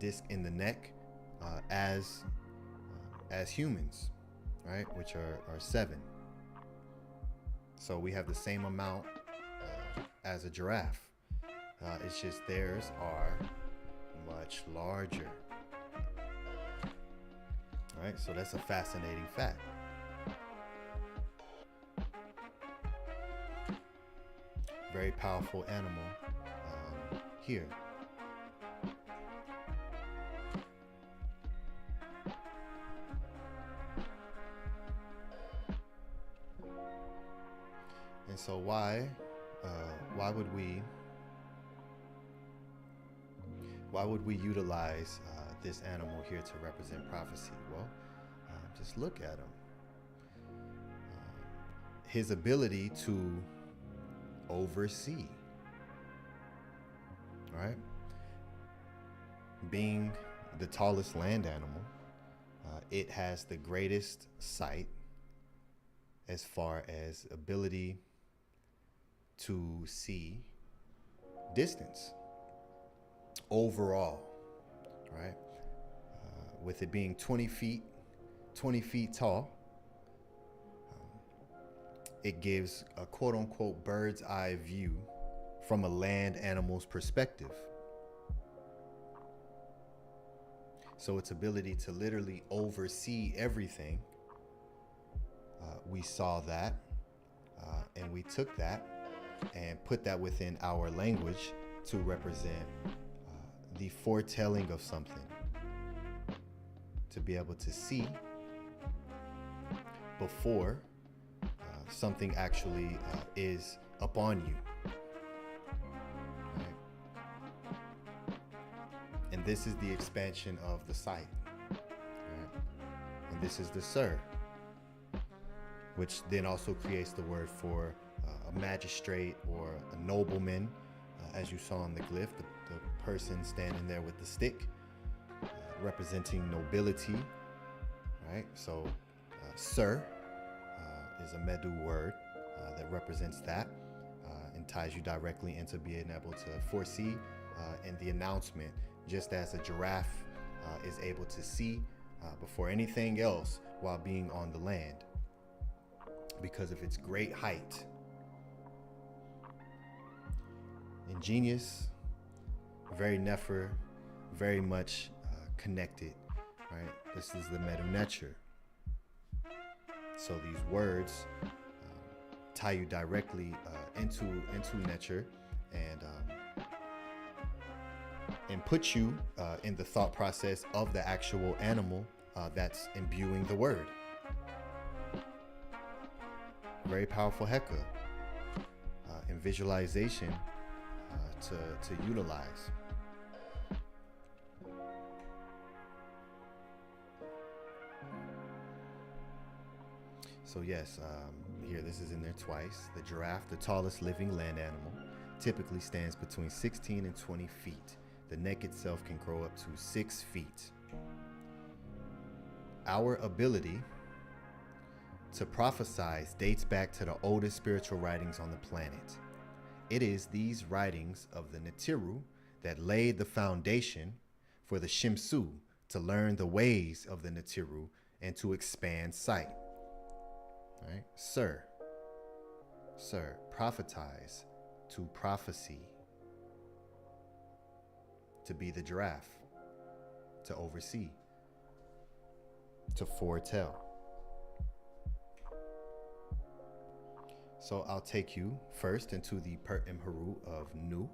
A: disc in the neck, as humans, right? Which are 7. So we have the same amount as a giraffe. It's just theirs are much larger. All right, so that's a fascinating fact. Very powerful animal here. And so why would we utilize this animal here to represent prophecy? Well, just look at him. His ability to oversee, right? Being the tallest land animal, it has the greatest sight as far as ability to see distance overall, right? With it being 20 feet tall, it gives a quote unquote bird's eye view from a land animal's perspective. So its ability to literally oversee everything, we saw that, and we took that and put that within our language to represent the foretelling of something, to be able to see before something actually is upon you, right? And this is the expansion of the sight, right? And this is the sir, which then also creates the word for a magistrate or a nobleman, as you saw in the glyph, the person standing there with the stick, representing nobility, right? So sir is a Medu word that represents that, and ties you directly into being able to foresee in the announcement, just as a giraffe is able to see before anything else while being on the land because of its great height. Ingenious, very Nefer, very much connected, right? This is the MDWNTR. So these words tie you directly into nature and put you in the thought process of the actual animal that's imbuing the word. Very powerful heka in visualization to utilize. So yes, here, this is in there twice. The giraffe, the tallest living land animal, typically stands between 16 and 20 feet. The neck itself can grow up to 6 feet. Our ability to prophesize dates back to the oldest spiritual writings on the planet. It is these writings of the Nitiru that laid the foundation for the Shemsu to learn the ways of the Nitiru and to expand sight. Right? Sir, prophetize, to prophecy, to be the giraffe, to oversee, to foretell. So I'll take you first into the Per Imheru of Nu,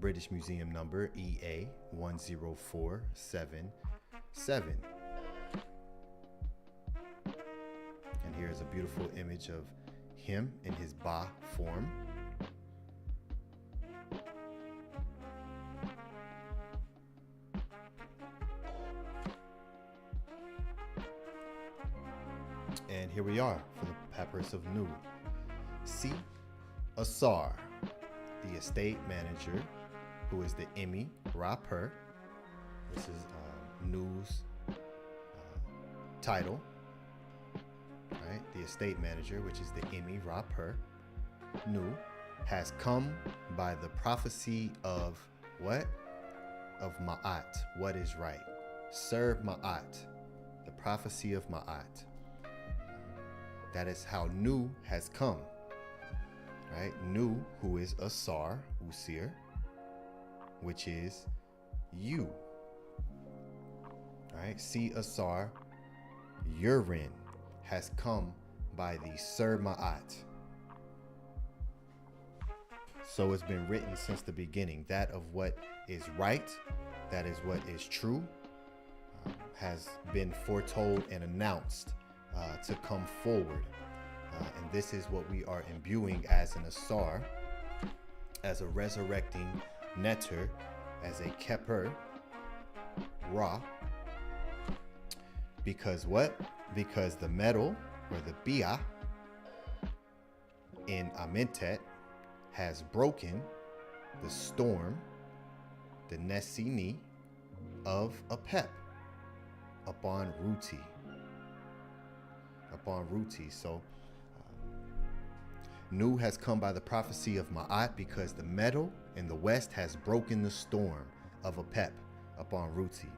A: British Museum number EA 10477. And here's a beautiful image of him in his Ba form. And here we are for the papyrus of Nu. See Asar, the estate manager, who is the Emi Ra-Per. This is Nu's title, right? The estate manager, which is the Emi Ra-Per. Nu has come by the prophecy of what? Of Ma'at, what is right. Serve Ma'at, the prophecy of Ma'at. That is how Nu has come, right? Nu, who is Asar, Usir, which is you, right? See Asar, Urin, has come by the Ser Ma'at. So it's been written since the beginning, that of what is right, that is what is true, has been foretold and announced to come forward. And this is what we are imbuing as an Asar, as a resurrecting Neter, as a Keper, Ra. Because what? Because the metal, or the Bia, in Amentet, has broken the storm, the Nesini, of Apep upon Ruti. Upon Ruti. So Nu has come by the prophecy of Ma'at because the metal in the west has broken the storm of Apep upon Ruti.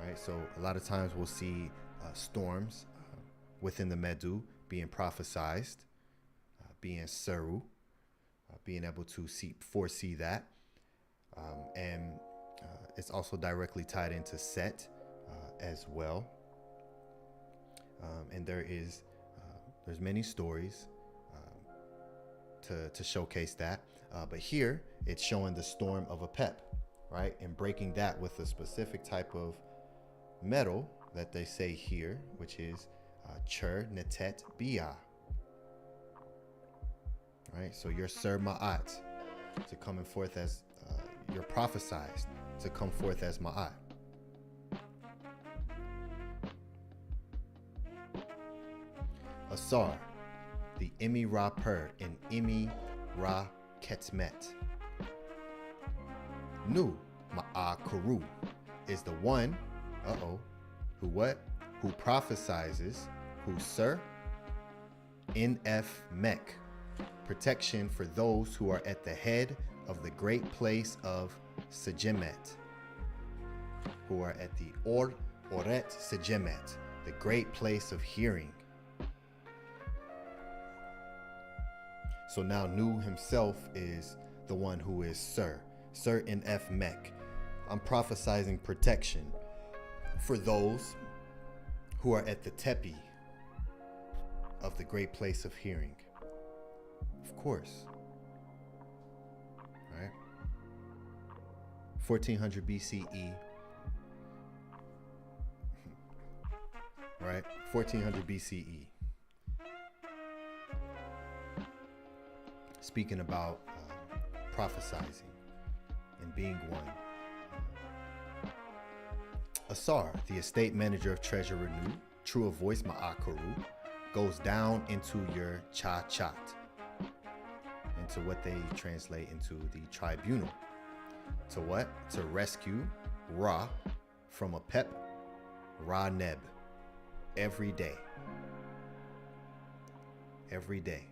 A: Right? So a lot of times we'll see storms within the Medu being prophesized, being Seru, being able to foresee that. And it's also directly tied into Set as well. And there's many stories to showcase that. But here it's showing the storm of Apep, right? And breaking that with a specific type of metal that they say here, which is Chur Netet Bia. Right? So your Ser Ma'at, to coming forth as you're prophesized to come forth as Ma'at. Asar, the Emi Ra-Per and Emi Ra Ketmet. Nu Ma'akuru is the one, who what? Who prophesizes, who Sir NF Mek, protection for those who are at the head of the great place of Sejemet, who are at the Oret Sejemet, the great place of hearing. So now Nu himself is the one who is Sir NF Mek. I'm prophesizing protection for those who are at the tepi of the great place of hearing. Of course. Right? 1400 BCE. Right? 1400 BCE. Speaking about prophesizing and being one. Asar, the estate manager of Treasure Renew, true of voice Ma'akaru, goes down into your Cha-Chat, into what they translate into the tribunal. To what? To rescue Ra from Apep, Ra-Neb, every day. Every day.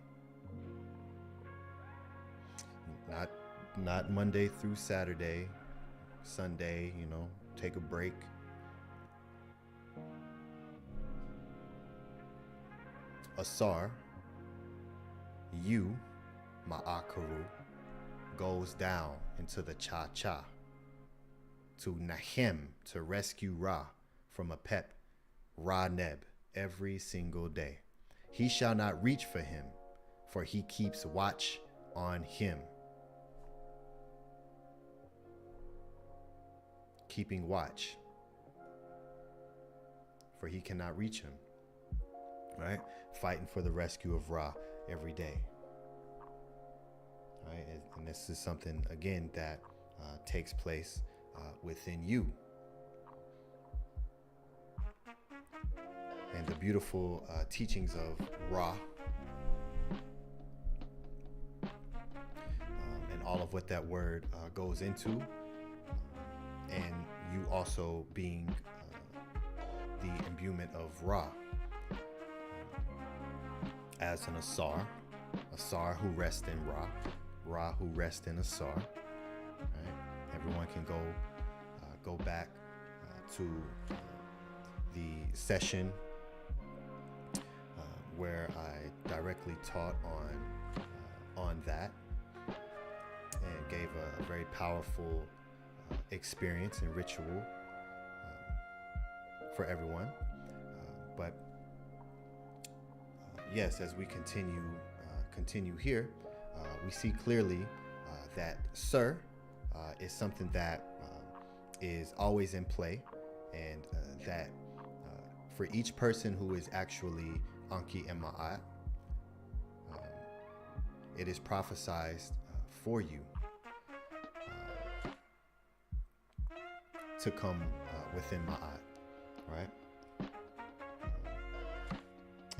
A: Not Monday through Saturday, Sunday, take a break. Asar, you, Ma'akaru, goes down into the Cha-Cha to Nahem to rescue Ra from Apep, Ra-Neb, every single day. He shall not reach for him, for he keeps watch on him. Keeping watch, for he cannot reach him. Right? Fighting for the rescue of Ra every day. Right? And this is something, again, that takes place within you. and the beautiful teachings of Ra, and all of what that word goes into, and you also being the imbuement of Ra as an Asar who rests in Ra, Ra who rests in Asar. Right? Everyone can go back to the session where I directly taught on that and gave a very powerful experience and ritual for everyone. But yes, as we continue here, we see clearly that Sir is something that is always in play, and that for each person who is actually Anki and Ma'at, it is prophesized for you to come within Ma'at, right?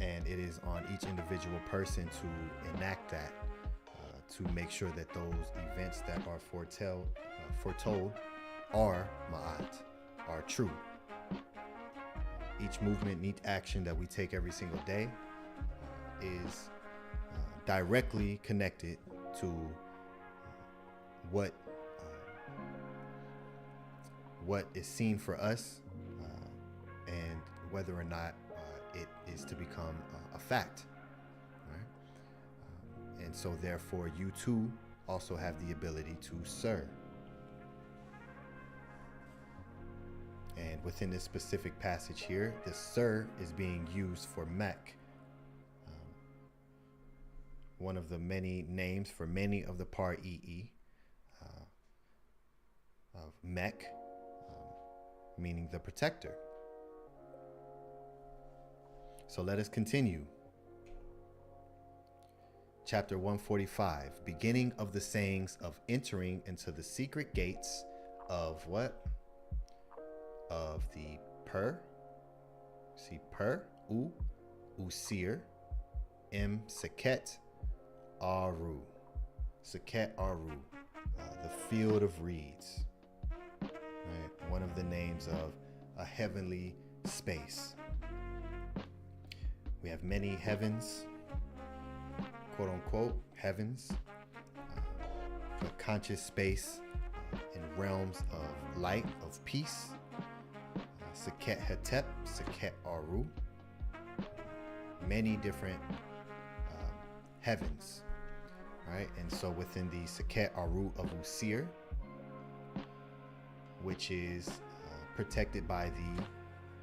A: And it is on each individual person to enact that, to make sure that those events that are foretold are Ma'at, are true. Each movement, each action that we take every single day is directly connected to what is seen for us, and whether or not it is to become a fact, right? And so therefore you too also have the ability to serve. And within this specific passage here, the Sir is being used for Mech, one of the many names for many of the Par-EE of Mech, meaning the protector. So let us continue. Chapter 145, beginning of the sayings of entering into the secret gates of what? Of the Usir, Seket Aru, Seket Aru, the field of reeds, right? One of the names of a heavenly space. We have many heavens, quote unquote heavens, a conscious space in realms of light, of peace. Seket Hetep, Seket Aru, many different heavens, right? And so within the Seket Aru of Usir, which is protected by the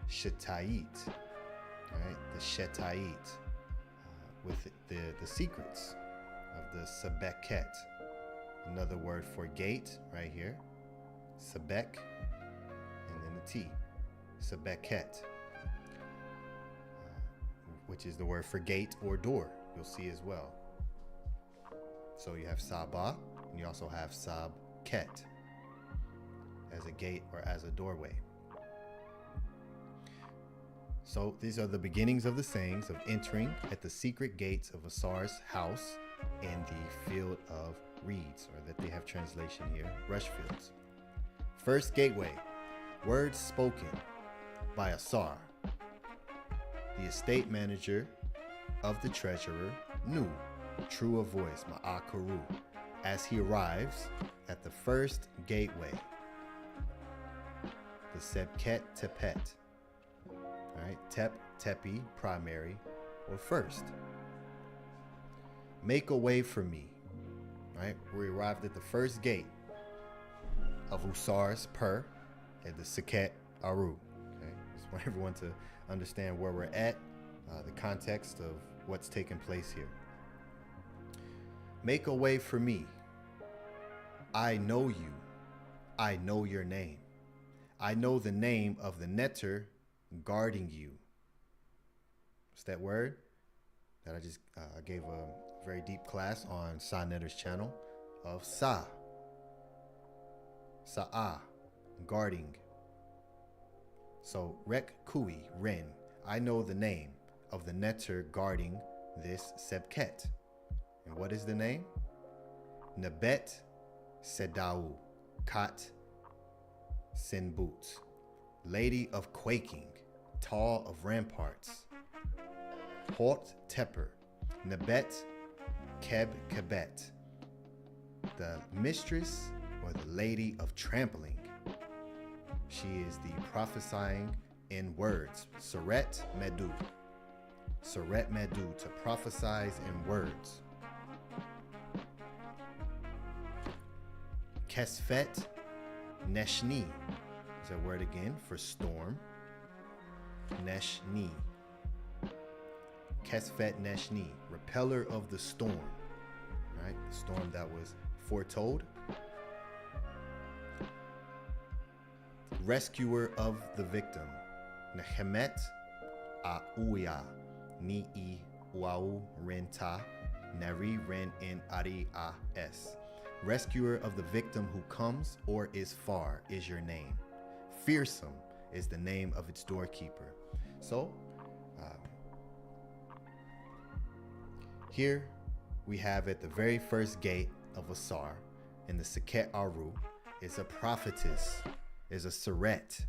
A: Shetait, right? The Shetait, with the secrets of the Sebeket, another word for gate right here, Sebek, and then the T. Sebeket, which is the word for gate or door, you'll see as well. So you have Sabah, and you also have Sabket as a gate or as a doorway. So these are the beginnings of the sayings of entering at the secret gates of Asar's house in the field of reeds, or that they have translation here, rush fields. First gateway, words spoken by Asar, the estate manager of the treasurer, Nu, true of voice, Ma'akaru, as he arrives at the first gateway, the Sebket Tepet, all right, Tep, Tepi, primary, or first. Make a way for me, right? We arrived at the first gate of Usar's at the Seket Aru. Okay, just want everyone to understand where we're at, the context of what's taking place here. Make a way for me. I know you. I know your name. I know the name of the netter guarding you. What's that word? That I just gave a very deep class on Sa Netter's channel of Sa. Sa'ah, guarding. So, Rek Kui, Ren. I know the name of the netter guarding this sebket. And what is the name? Nebet Sedau Kat Sinbut, Lady of Quaking, Tall of Ramparts, Hort Tepper, Nebet Keb Kebet, the mistress or the lady of trampling. She is the prophesying in words, Seret Medu. Seret Medu, to prophesize in words. Kesfet Neshni is a word again for storm. Neshni. Kesfet Neshni, repeller of the storm. Right? The storm that was foretold. Rescuer of the victim. Nehemet Auya Ni Uau Renta Nari Ren in Ari S. Rescuer of the victim who comes or is far is your name. Fearsome is the name of its doorkeeper. So, here we have at the very first gate of Asar in the Seket Aru is a prophetess, is a Seret.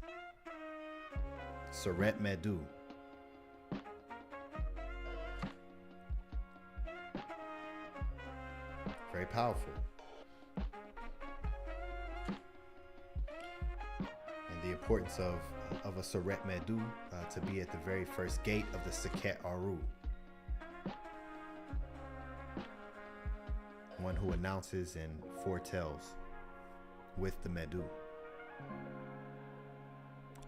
A: Seret Medu. Very powerful. And the importance of a Seret Medu to be at the very first gate of the Seket Aru. One who announces and foretells with the Medu.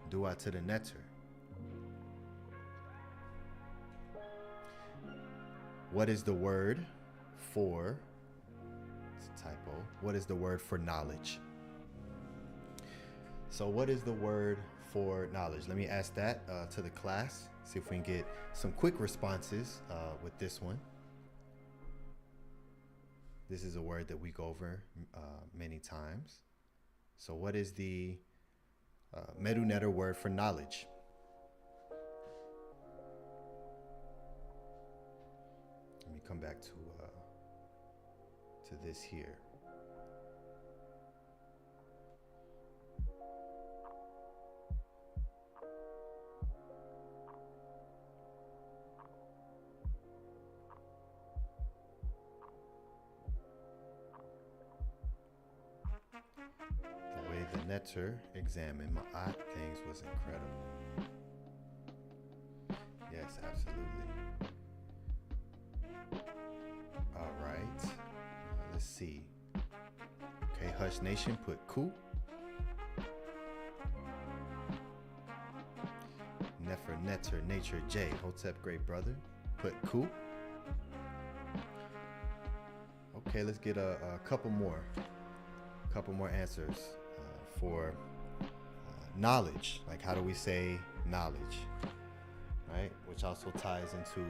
A: Dua to the netter. What is the word for, it's a typo, what is the word for knowledge? So what is the word for knowledge? Let me ask that to the class, see if we can get some quick responses with this one. This is a word that we go over many times. So what is the Medu netter word for knowledge? Let me come back to this here. The way the netter examined Ma'at things was incredible. Yes, absolutely. All right, let's see. Okay, Hush Nation put Ku. Nefer Netter Nature J, Hotep Great Brother, put Ku. Okay, let's get a couple more answers for knowledge. Like, how do we say knowledge, right? Which also ties into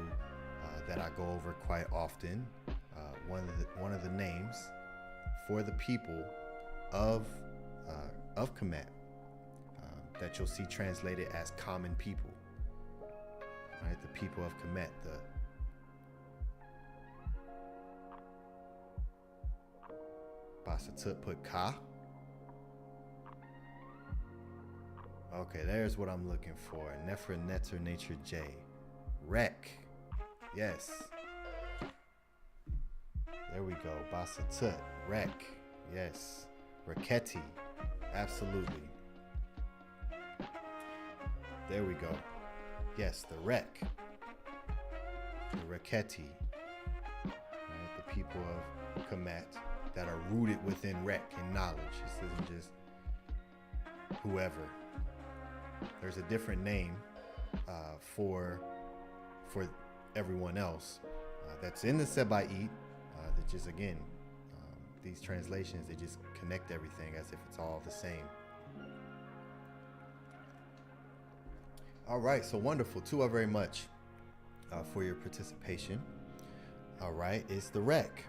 A: that I go over quite often. One of the names for the people of Kemet that you'll see translated as common people, right? The people of Kemet. The Basatut put Ka. Okay, there's what I'm looking for. Nefer Netter Nature J. Rek. Yes. There we go. Basatut. Rek. Yes. Reketi. Absolutely. There we go. Yes, the Rek. The Reketi. Right, the people of Kemet that are rooted within Rek and knowledge. This isn't just whoever. There's a different name for everyone else that's in the Seba'it. That just, again, these translations, they just connect everything as if it's all the same. All right, so wonderful. Tua very much for your participation. All right, it's the Rek.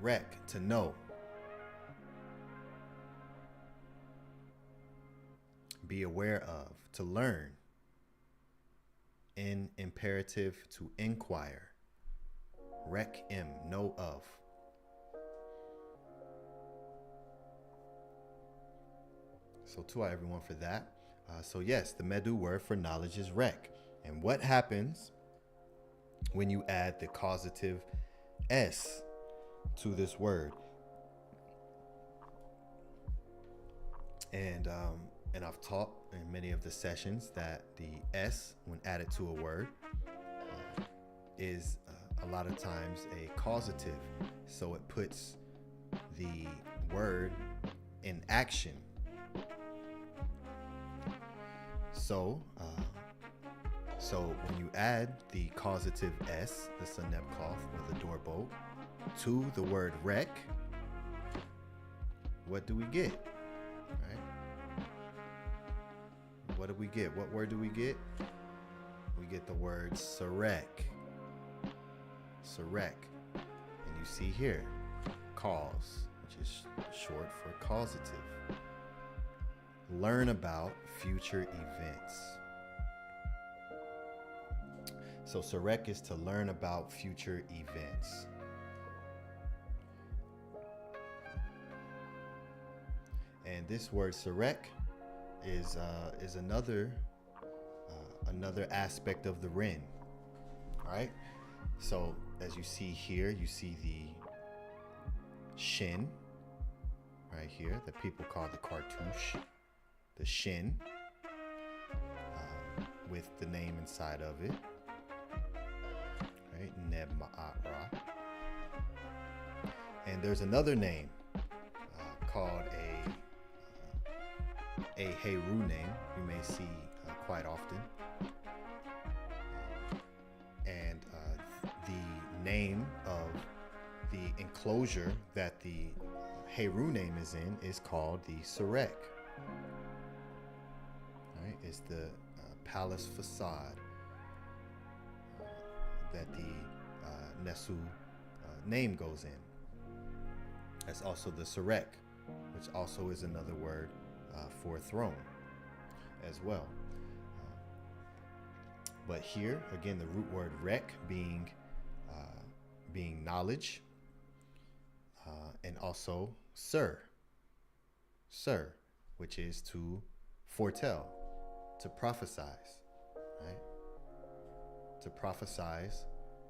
A: Rek, to know. Be aware of, to learn, in imperative to inquire. Rek im, know of. So to everyone for that. So yes, the Medu word for knowledge is rek. And what happens when you add the causative S to this word? And I've taught in many of the sessions that the S, when added to a word, is a lot of times a causative. So it puts the word in action. So when you add the causative S, the sunep cloth or the doorbolt, to the word rek, what do we get? Right? What do we get? What word do we get? We get the word sarek. Sarek. And you see here, cause, which is short for causative. Learn about future events. So sarek is to learn about future events. And this word sarek is another aspect of the rin. Right? So as you see here, you see the shin right here that people call the cartouche. The shin with the name inside of it, right? Neb Ma'at Ra. And there's another name called a Heru name you may see quite often. And the name of the enclosure that the Heru name is in is called the Sarek. Is the palace facade that the Nesu name goes in. That's also the Sarek, which also is another word for throne as well. But here, again, the root word rek being knowledge, and also sir, which is to foretell. To prophesize, right? To prophesize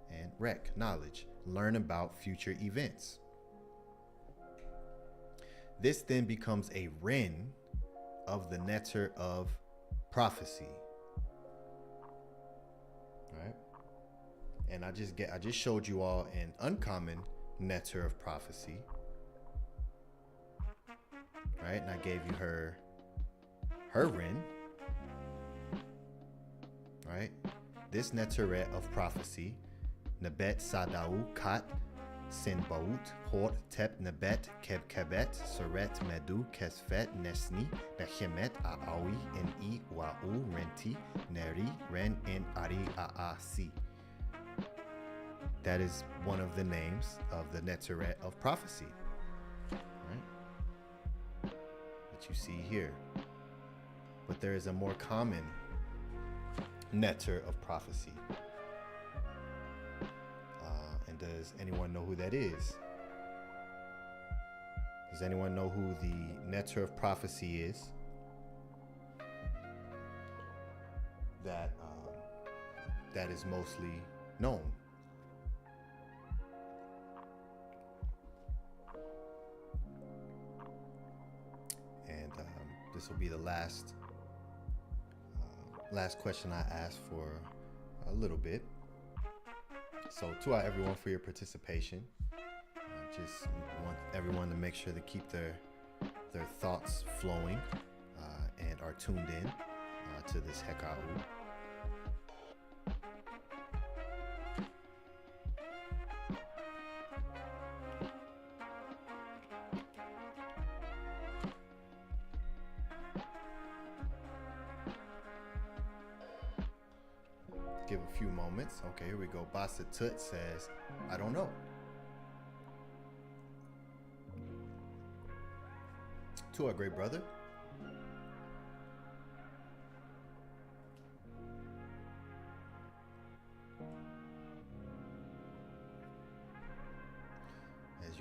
A: and rek, knowledge, learn about future events. This then becomes a rin of the netter of prophecy, right? And I just showed you all an uncommon netter of prophecy, right? And I gave you her rin. Right? This neteret of prophecy, Nebet Sadau Kat Sin Baut Hort Tep Nebet Keb Kebet Seret Medu Kesfet Nesni Behemet Aawi En I Wau Renti Neri Ren En Ari Aasi. That is one of the names of the neteret of prophecy. Right? That you see here. But there is a more common netter of prophecy. And does anyone know who that is? Does anyone know who the netter of prophecy is? That is mostly known. And this will be the last question I asked for a little bit. So to everyone for your participation. Just want everyone to make sure to keep their thoughts flowing and are tuned in to this Heka'u. Give a few moments. Okay, here we go. Basatut says, I don't know. To our great brother.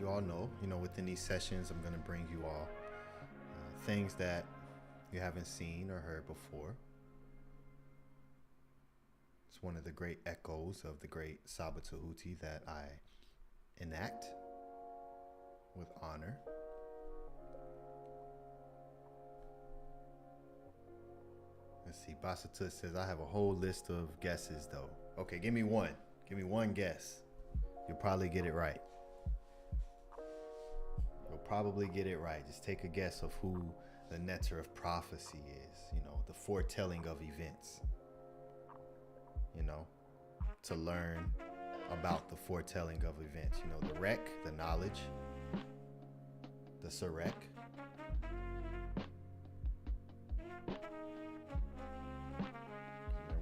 A: you all know, within these sessions, I'm going to bring you all things that you haven't seen or heard before. It's one of the great echoes of the great Saba Tehuti that I enact with honor. Let's see, Basatut says, I have a whole list of guesses though. Okay, give me one. Give me one guess. You'll probably get it right. You'll probably get it right. Just take a guess of who the Netter of Prophecy is, the foretelling of events. To learn about the foretelling of events. The Rek, the knowledge, the Sarek.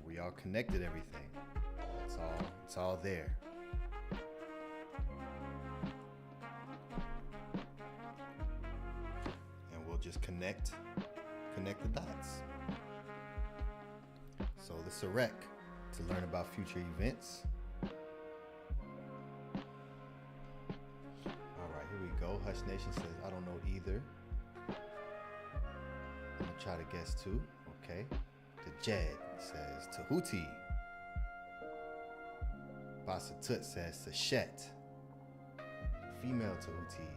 A: We all connected everything. It's all there. And we'll just connect the dots. So the Sarek, to learn about future events. All right, here we go. Hush Nation says, I don't know either. I'm gonna try to guess too. Okay. The Jed says Tehuti. Basatut says Seshet. Female Tehuti.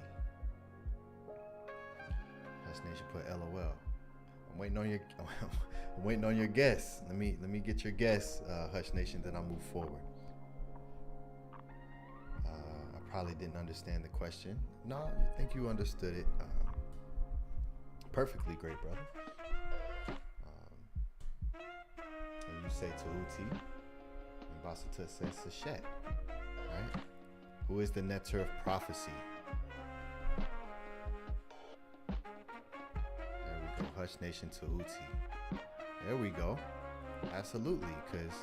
A: Hush Nation put LOL. I'm waiting on your guess. Let me get your guess, Hush Nation, then I'll move forward. I probably didn't understand the question. No, I think you understood it perfectly, great brother. And you say Tehuti, and Basatut says Seshet, right? Who is the Netter of Prophecy? Hush Nation Tehuti. There we go. Absolutely, because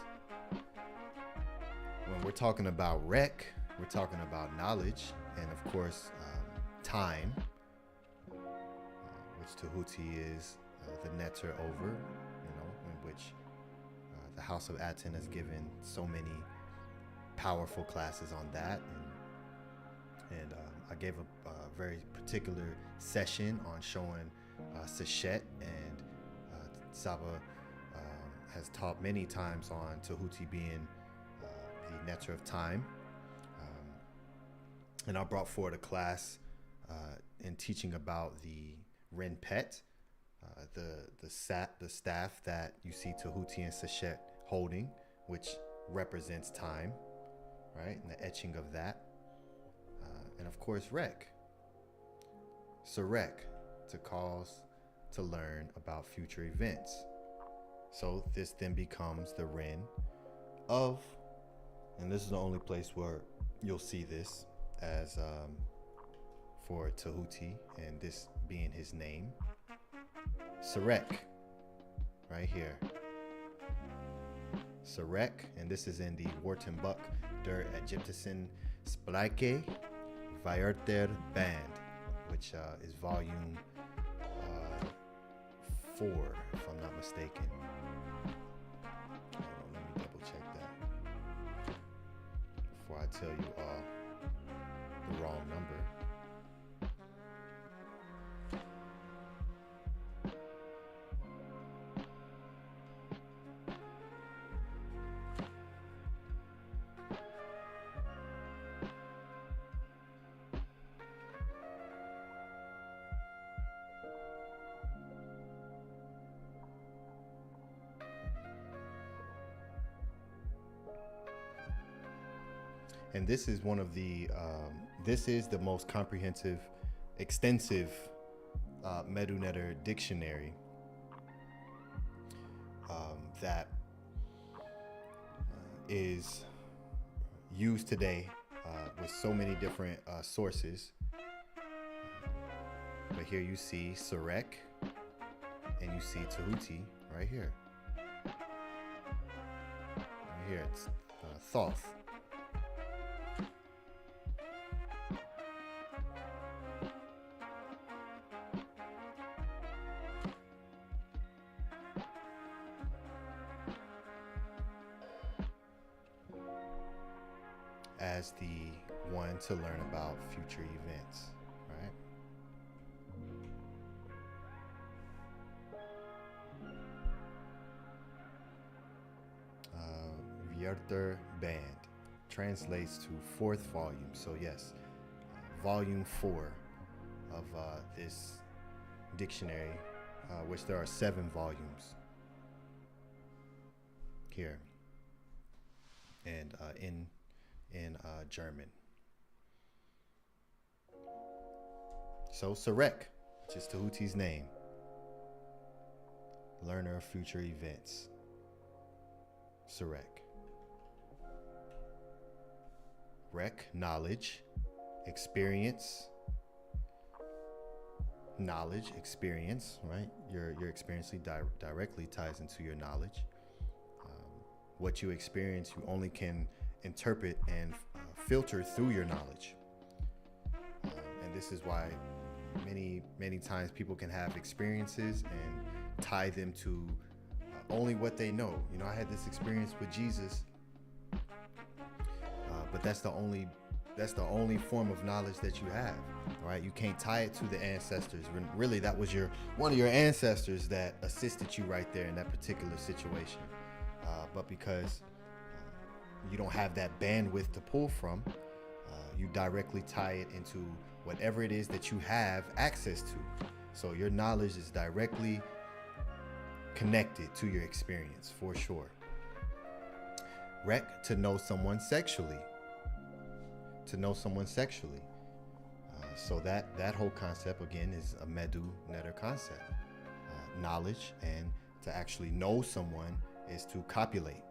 A: when we're talking about Rek, we're talking about knowledge, and of course, time, which Tehuti is the Netter over, in which the House of Aten has given so many powerful classes on that, and I gave a very particular session on showing Seshet, and Saba has taught many times on Tehuti being the Netter of time. And I brought forward a class in teaching about the Renpet, the staff that you see Tehuti and Seshet holding, which represents time, right? And the etching of that. And of course, Rek. Sarek, to cause to learn about future events. So this then becomes the Ren of, and this is the only place where you'll see this as for Tehuti, and this being his name, Sarek, right here. Sarek, and this is in the Wartenbuck der Egyptischen Sprache Vierter Band, which is volume 4, if I'm not mistaken. Hold on, let me double check that before I tell you the wrong number. And this is one of the, this is the most comprehensive, extensive MDWNTR dictionary that is used today with so many different sources. But here you see Sarek and you see Tehuti right here. Right here it's Thoth. as the one to learn about future events, right? Vierter Band translates to 4th volume. So yes, volume 4 of this dictionary, which there are 7 volumes here, and in German. So Sarek, which is Tehuti's name, learner of future events. Sarek. Rek, knowledge, experience. Knowledge, experience, right? Your experience directly ties into your knowledge. What you experience, you only can interpret and filter through your knowledge. And this is why many times people can have experiences and tie them to only what they know. You know, I had this experience with Jesus, but that's the only form of knowledge that you have, right? You can't tie it to the ancestors. When really that was one of your ancestors that assisted you right there in that particular situation. But because you don't have that bandwidth to pull from, you directly tie it into whatever it is that you have access to. So your knowledge is directly connected to your experience, for sure. Rek, to know someone sexually. To know someone sexually. So that whole concept, again, is a MDWNTR concept. Knowledge, and to actually know someone is to copulate.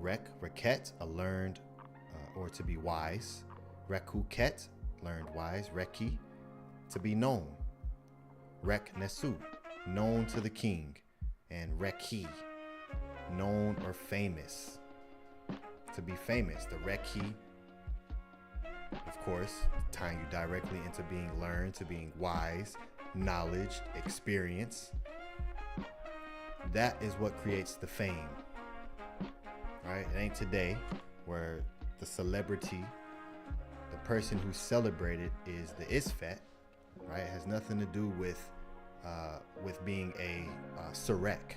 A: Reket, a learned or to be wise. Rekuket, learned wise. Reki, to be known. Rek Nesu, known to the king. And Reki, known or famous. To be famous. The Reki, of course, tying you directly into being learned, to being wise, knowledge, experience. That is what creates the fame, right? It ain't today where the celebrity, the person who's celebrated is the Isfet, right? It has nothing to do with being a Sarek,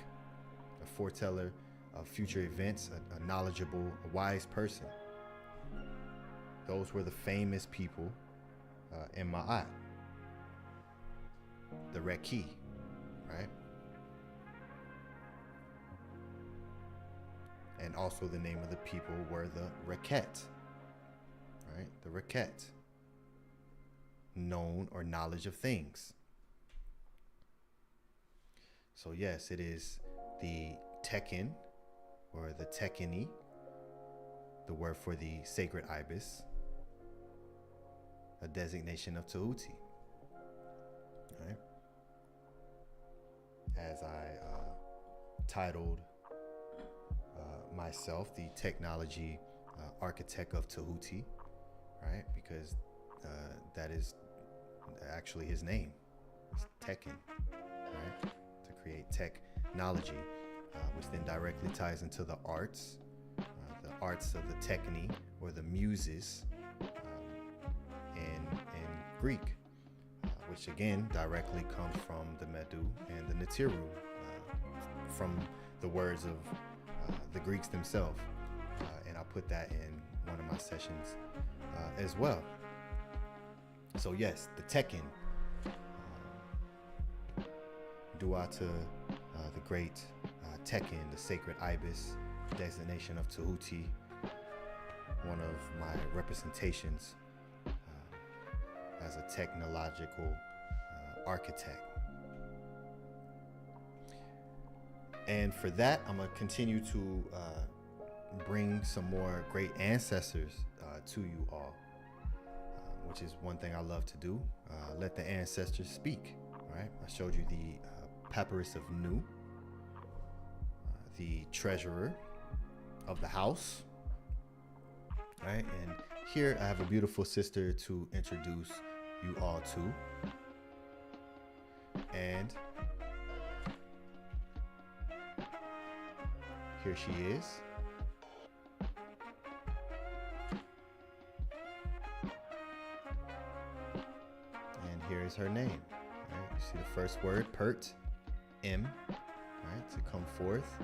A: a foreteller of future events, a knowledgeable, a wise person. Those were the famous people in Ma'at. The Reki, right? And also the name of the people were the Reket, right? The Reket, known or knowledge of things. So yes, it is the Tekken or the Tekeni, the word for the sacred ibis, a designation of Tehuti, right? As I titled myself, the technology architect of Tehuti, right? Because that is actually his name. It's Tekken, right? To create technology, which then directly ties into the arts of the Tekeni, or the muses in Greek, which again directly comes from the Medu and the Natiru, from the words of the Greeks themselves, and I put that in one of my sessions as well. So yes, the Tekken, dua to the great Tekken, the sacred ibis, designation of Tehuti, one of my representations as a technological architect. And for that, I'm gonna continue to bring some more great ancestors to you all, which is one thing I love to do. Let the ancestors speak, right? I showed you the papyrus of Nu, the treasurer of the house, right? And here I have a beautiful sister to introduce you all to. And here she is. here's her name. Right? You see the first word, pert, M, right, to come forth.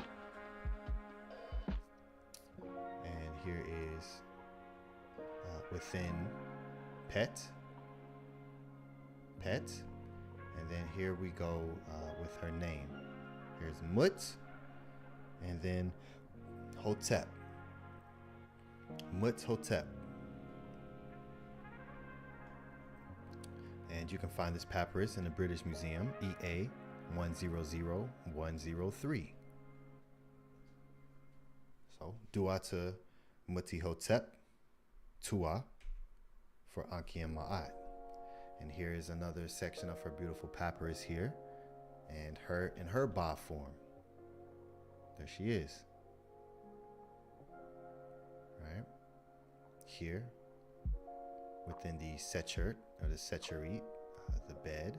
A: And here is within pet, and then here we go with her name. Here's Mut, and then Hotep. Mut Hotep. And you can find this papyrus in the British Museum, EA 100103. So, Dua to Muti Hotep, Tua for Anki and Ma'at. And here is another section of her beautiful papyrus here, and her in her Ba form. There she is. Right here, within the Setchert or the Setcherit, the bed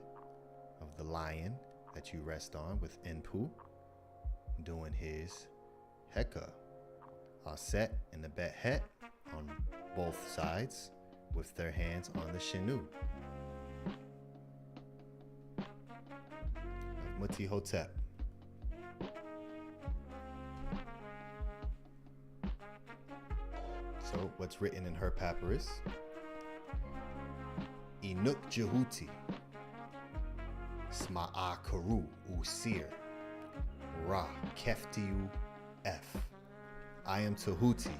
A: of the lion that you rest on with Enpu, doing his Heka. Set in the Bet Het on both sides with their hands on the Shinu. Muti Hotep. So what's written in her papyrus? Inuk Jehuti, Sma'a Karu Usir, Ra Keftiu F. I am Tehuti,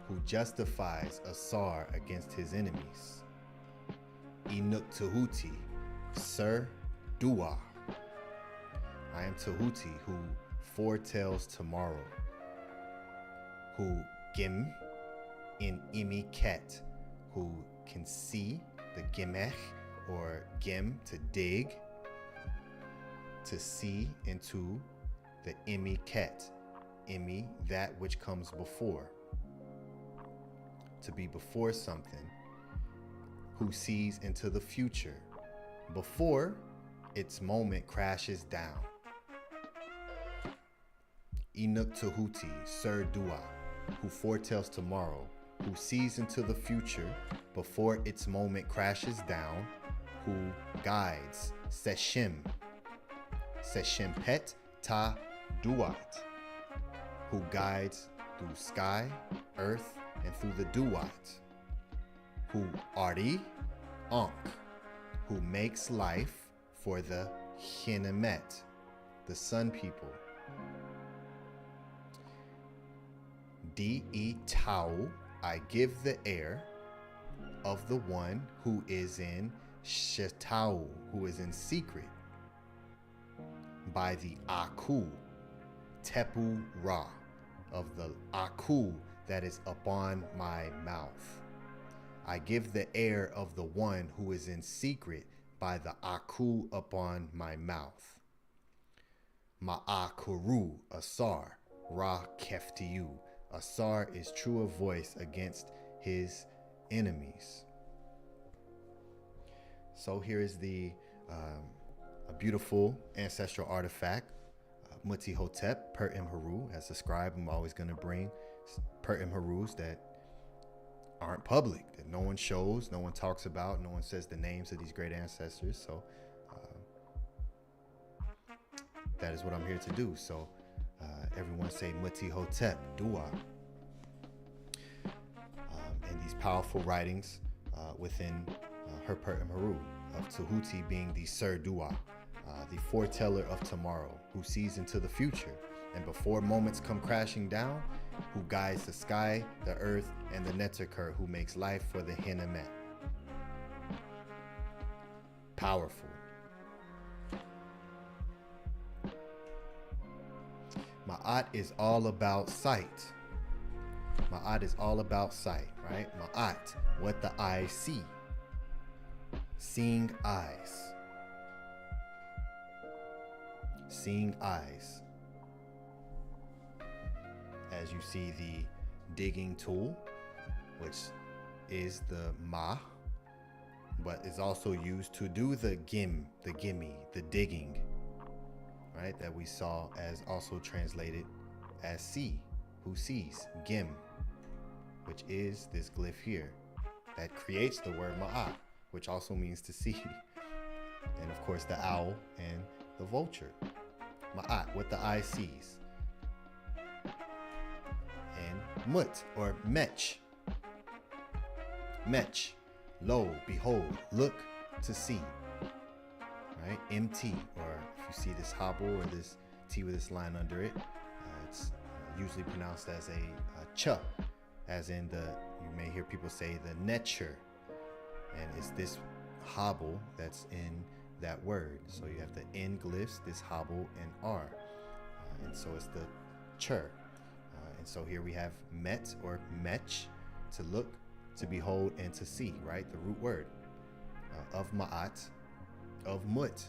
A: who justifies Asar against his enemies. Inuk Tehuti, Sir Dua. I am Tehuti, who foretells tomorrow. Who Gim in Imi Ket, who can see the Gimech or Gim to dig, to see into the Imi Ket. Imi, that which comes before. To be before something. Who sees into the future before its moment crashes down. Inuk Tehuti, Sir Dua, who foretells tomorrow, who sees into the future before its moment crashes down, who guides Seshim Pet Ta Duat, who guides through sky, earth, and through the Duat, who Ari Ankh, who makes life for the Hinemet, the sun people. D.E. Tau, I give the air of the one who is in Shetau, who is in secret, by the Aku, Tepu Ra, of the Aku that is upon my mouth. I give the air of the one who is in secret by the Aku upon my mouth. Ma'akuru, Asar, Ra Keftiu. Asar is true of voice against his enemies. So here is a beautiful ancestral artifact, Muti Hotep, Per Imheru. As a scribe, I'm always going to bring Per Imherus that aren't public, that no one shows, no one talks about, no one says the names of these great ancestors. So that is what I'm here to do. So everyone say Muti Hotep, Dua. And these powerful writings within her Per Imheru of Tehuti being the Sir Dua, the foreteller of tomorrow, who sees into the future, and before moments come crashing down, who guides the sky, the earth, and the Neterker, who makes life for the Hinemet. Powerful. Ma'at is all about sight. Ma'at is all about sight, right? Ma'at, what the eyes see. Seeing eyes. Seeing eyes. As you see the digging tool, which is the ma, but is also used to do the gim, the gimme, the digging, right? That we saw as also translated as see, who sees, gim, which is this glyph here that creates the word ma'at, which also means to see. And of course the owl and the vulture. Ma'at, what the eye sees. And mut, or mech. Mech, lo, behold, look, to see. Right? MT, or if you see this hobble or this T with this line under it, it's usually pronounced as a ch, as in you may hear people say the nature. And it's this hobble that's in that word. So you have the N glyphs, this hobble, and R. And so it's the chur. And so here we have met or mech, to look, to behold, and to see, right? The root word of ma'at, of mut.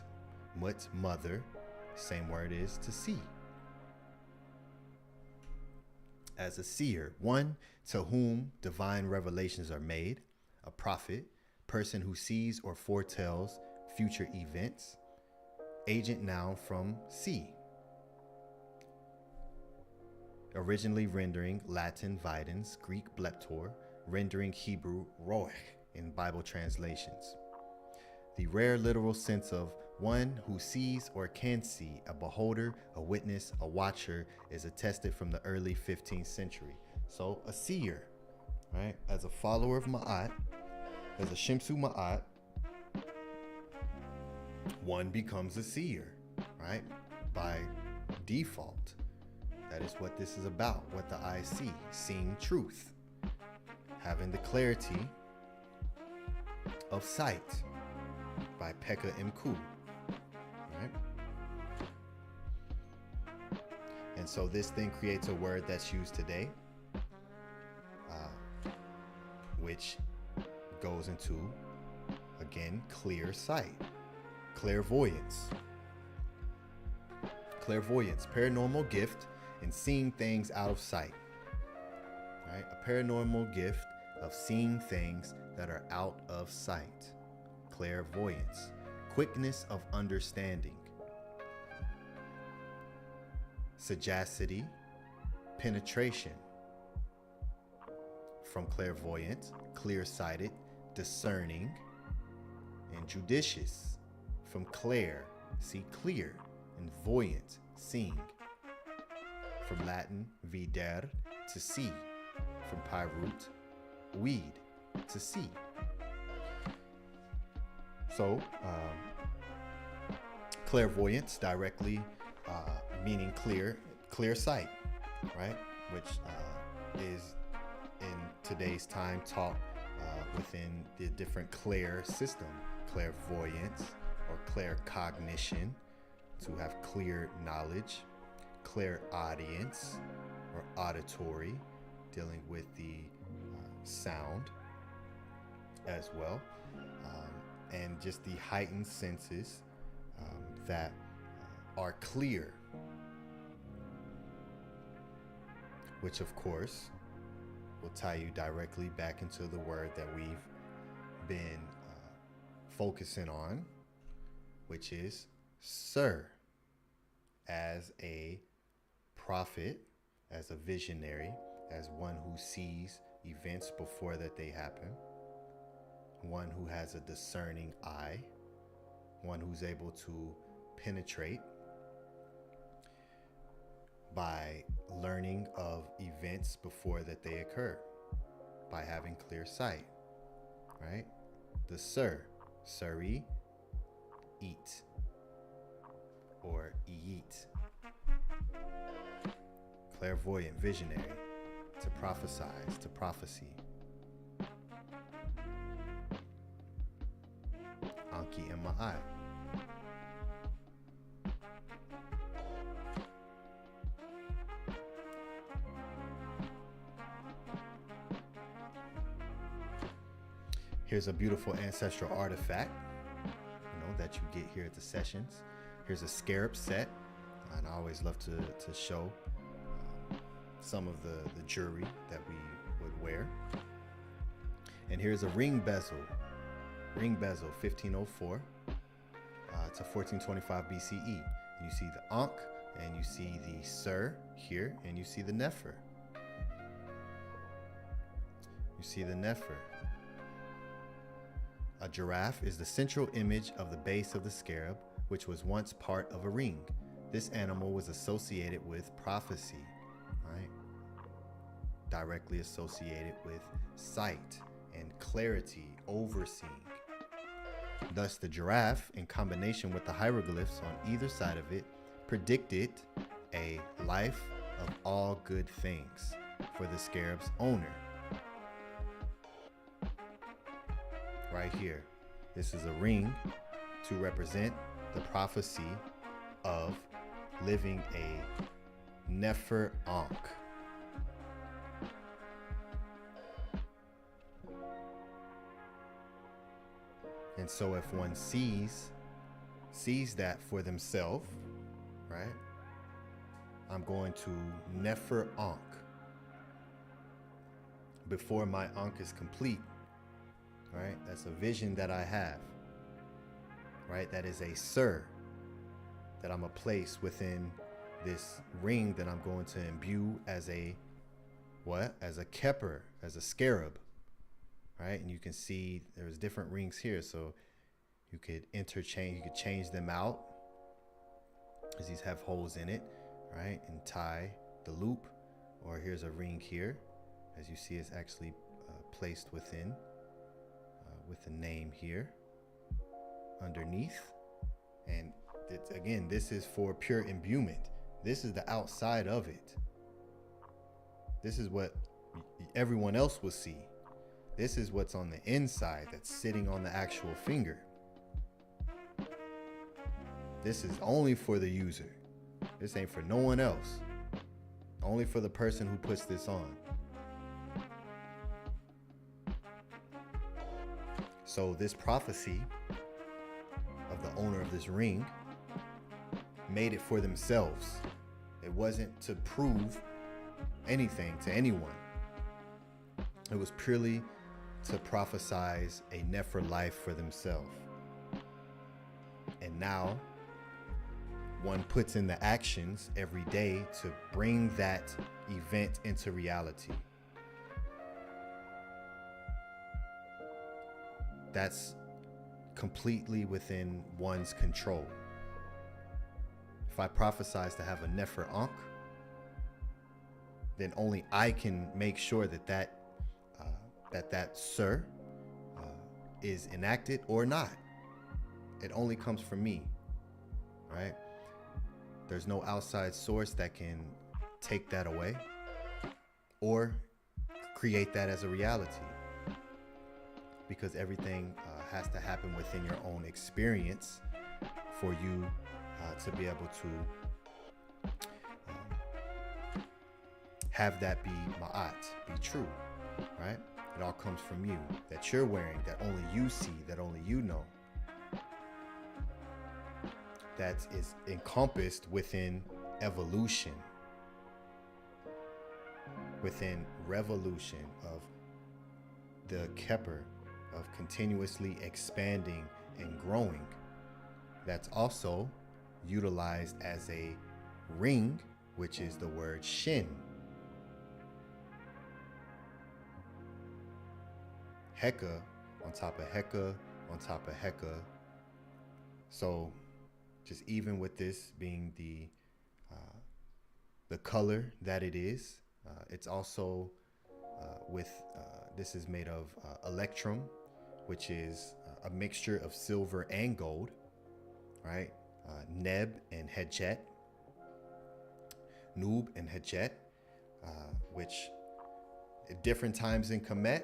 A: Mut, mother, same word is to see. As a seer, one to whom divine revelations are made, a prophet, person who sees or foretells future events, agent noun from see. Originally rendering Latin videns, Greek bleptor, rendering Hebrew roch in Bible translations. The rare literal sense of one who sees or can see, a beholder, a witness, a watcher, is attested from the early 15th century. So a seer, right? As a follower of Ma'at, as a Shemsu Ma'at, one becomes a seer, right? By default. That is what this is about, what the eye see, seeing truth, having the clarity of sight by Pekka Mku, right? And so this then creates a word that's used today, which goes into, again, clear sight, clairvoyance. Clairvoyance, paranormal gift in seeing things out of sight, right? A paranormal gift of seeing things that are out of sight. Clairvoyance, quickness of understanding. Sagacity, penetration. From clairvoyant, clear-sighted, discerning, and judicious. From clair, see clear, and voyant, seeing. From Latin, vider, to see. From Pyrute, weed, to see. So, clairvoyance directly meaning clear sight, right? Which is in today's time taught within the different clair system, clairvoyance or claircognition, to have clear knowledge, clairaudience or auditory, dealing with the sound as well, and just the heightened senses that are clear, which of course will tie you directly back into the word that we've been focusing on, which is sir, as a prophet, as a visionary, as one who sees events before that they happen, one who has a discerning eye, one who's able to penetrate by learning of events before that they occur, by having clear sight, right? The sir, suri, eat, or eat. Clairvoyant, visionary, to prophesize, to prophecy. Anki in my eye. Here's a beautiful ancestral artifact, that you get here at the sessions. Here's a scarab set, and I always love to show some of the jewelry that we would wear. And here's a ring bezel, 1504 to 1425 BCE. And you see the Ankh, and you see the Sir here, and you see the Nefer. You see the Nefer. A giraffe is the central image of the base of the scarab, which was once part of a ring. This animal was associated with prophecy, right? Directly associated with sight and clarity, overseeing. Thus, the giraffe, in combination with the hieroglyphs on either side of it, predicted a life of all good things for the scarab's owner. Right here, this is a ring to represent the prophecy of living a Nefer Ankh. And so if one sees that for themselves, right? I'm going to Nefer Ankh before my Ankh is complete, right? That's a vision that I have, right? That is a Sir that I'm gonna place within this ring that I'm going to imbue as a what? As a Keper, as a scarab, right? And you can see there's different rings here, so you could interchange, you could change them out as these have holes in it, right? And tie the loop. Or here's a ring here, as you see it's actually placed within with the name here underneath. And again, this is for pure imbuement. This is the outside of it. This is what everyone else will see. This is what's on the inside that's sitting on the actual finger. This is only for the user. This ain't for no one else. Only for the person who puts this on. So this prophecy of the owner of this ring made it for themselves. It wasn't to prove anything to anyone. It was purely to prophesize a Nefer life for themselves. And now one puts in the actions every day to bring that event into reality. That's completely within one's control. If I prophesize to have a Nefer Ankh, then only I can make sure that that Sir is enacted or not. It only comes from me, right? There's no outside source that can take that away or create that as a reality, because everything has to happen within your own experience for you to be able to have that be ma'at, be true, right? It all comes from you, that you're wearing, that only you see, that only you know. That is encompassed within evolution, within revolution of the Keper, of continuously expanding and growing. That's also utilized as a ring, which is the word Shin. Heka on top of Heka on top of Heka. So just even with this being the color that it is, it's also this is made of electrum, which is a mixture of silver and gold, right? Neb and Hedjet, Noob and Hedjet, which at different times in Kemet,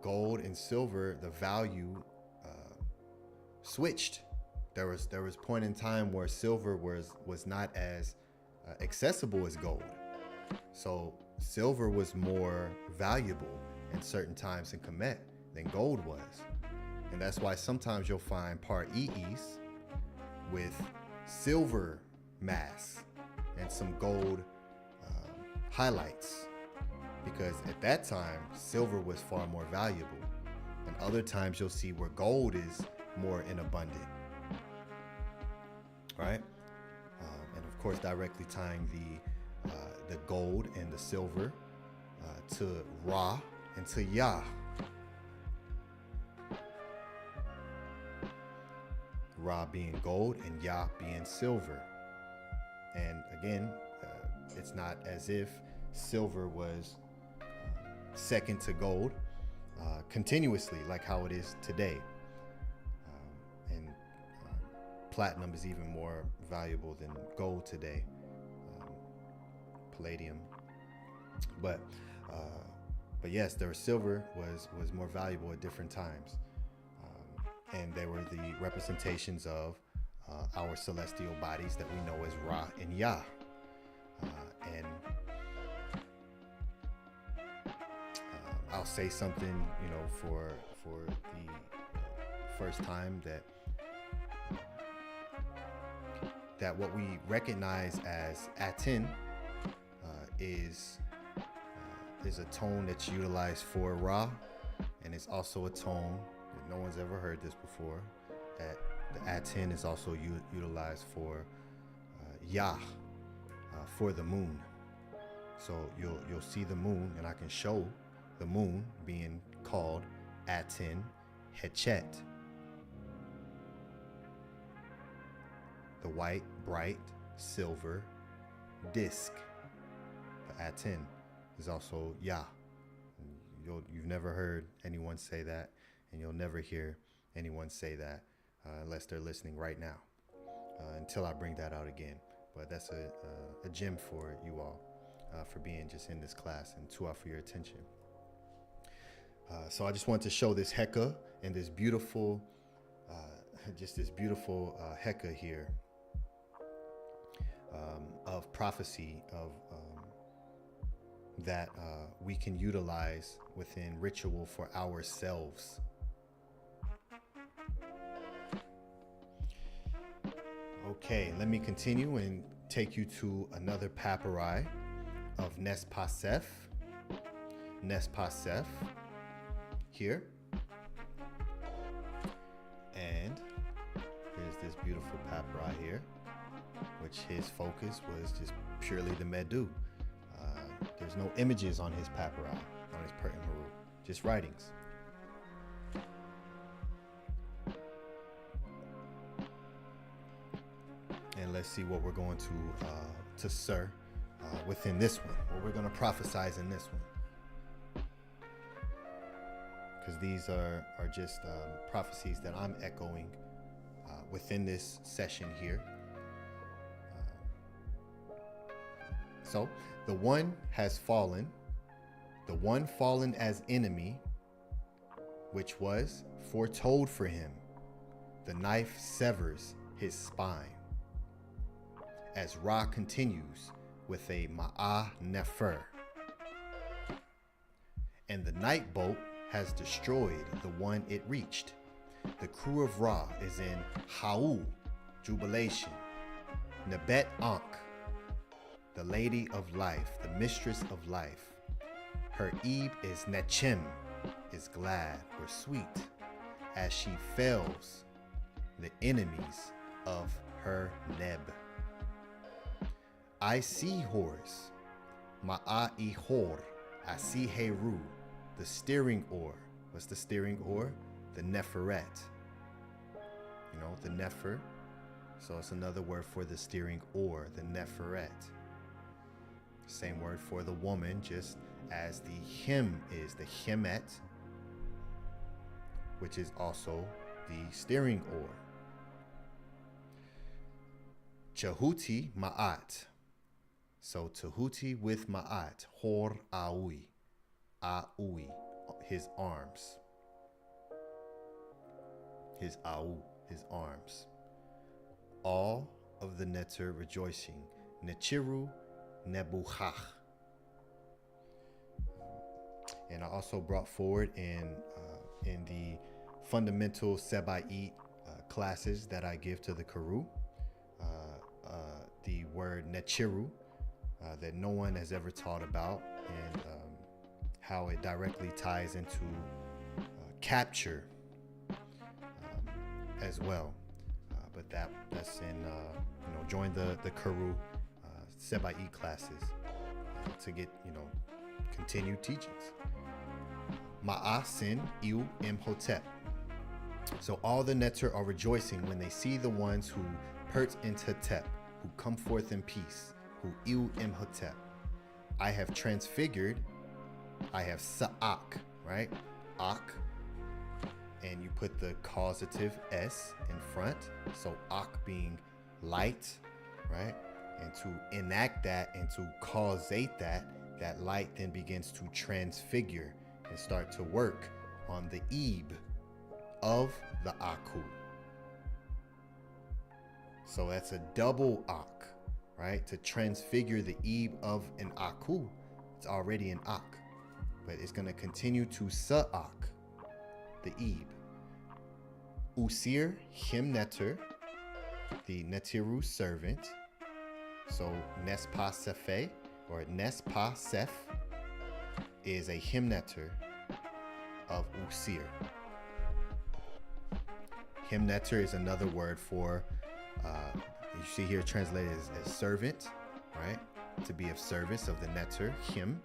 A: gold and silver, the value switched. There was point in time where silver was not as accessible as gold. So silver was more valuable in certain times in Kemet than gold was. And that's why sometimes you'll find part EEs with silver mass and some gold highlights, because at that time silver was far more valuable. And other times you'll see where gold is more in abundant, right? And of course directly tying the gold and the silver to Ra and to Yah. Ra being gold and Yah being silver. And again, it's not as if silver was second to gold continuously like how it is today. And platinum is even more valuable than gold today, palladium. But yes, their silver was more valuable at different times, and they were the representations of our celestial bodies that we know as Ra and Yah. And I'll say something, you know, for the first time, that what we recognize as Aten is a tone that's utilized for Ra, and it's also a tone that no one's ever heard this before, that the Aten is also utilized for Yah, for the moon. So you'll see the moon, and I can show the moon being called Aten Hechet, the white, bright, silver disc. The Aten is also Yah. You've never heard anyone say that, and you'll never hear anyone say that unless they're listening right now, until I bring that out again. But that's a gem for you all, for being just in this class, and to offer your attention. So I just want to show this Heka and this beautiful, Heka here of prophecy of that we can utilize within ritual for ourselves. Okay, let me continue and take you to another papyri of Nespasef. Nespasef here. And here's this beautiful papyri here, which his focus was just purely the Medu. There's no images on his papyri, on his Pertin Maru, just writings. And let's see what we're going to sir within this one, what we're going to prophesize in this one. Because these are just prophecies that I'm echoing within this session here. So the one has fallen, the one fallen as enemy, which was foretold for him. The knife severs his spine. As Ra continues with a Ma'ah Nefer. And the night boat has destroyed the one it reached. The crew of Ra is in Ha'u, jubilation. Nebet Ankh, the lady of life, the mistress of life. Her Eve is Nechem, is glad or sweet, as she fells the enemies of her Neb. I see Horus, Ma'i Hor, I see Heru, the steering oar. What's the steering oar? The Neferet. You know, the Nefer. So it's another word for the steering oar, the Neferet. Same word for the woman, just as the him is the Hemet, which is also the steering oar. Tehuti Ma'at. So Tehuti with Ma'at, Hor Aui, Aui, his arms. His Au, his arms. All of the Neter rejoicing. Nechiru Nebuchach. And I also brought forward in the fundamental Seba'it classes that I give to the Karu, the word Nechiru, that no one has ever taught about, and how it directly ties into capture as well. But that's in join the Karu Seba'it classes to get continued teachings. Ma'asin Iu Imhotep. So all the Neter are rejoicing when they see the ones who pert Intotep, who come forth in peace, who iu imhotep. I have transfigured, I have sa'ak, right? Ak. And you put the causative S in front. So ak being light, right? And to enact that and to causate that, that light then begins to transfigure and start to work on the ebe of the aku. So that's a double ak, right? To transfigure the ebe of an aku, it's already an ak, but it's going to continue to sa'ak, the ebe. Usir him neter, the netiru servant. So nespa sefe or nespa sef is a him neter of usir. Him neter is another word for, you see here translated as servant, right? To be of service of the neter, him.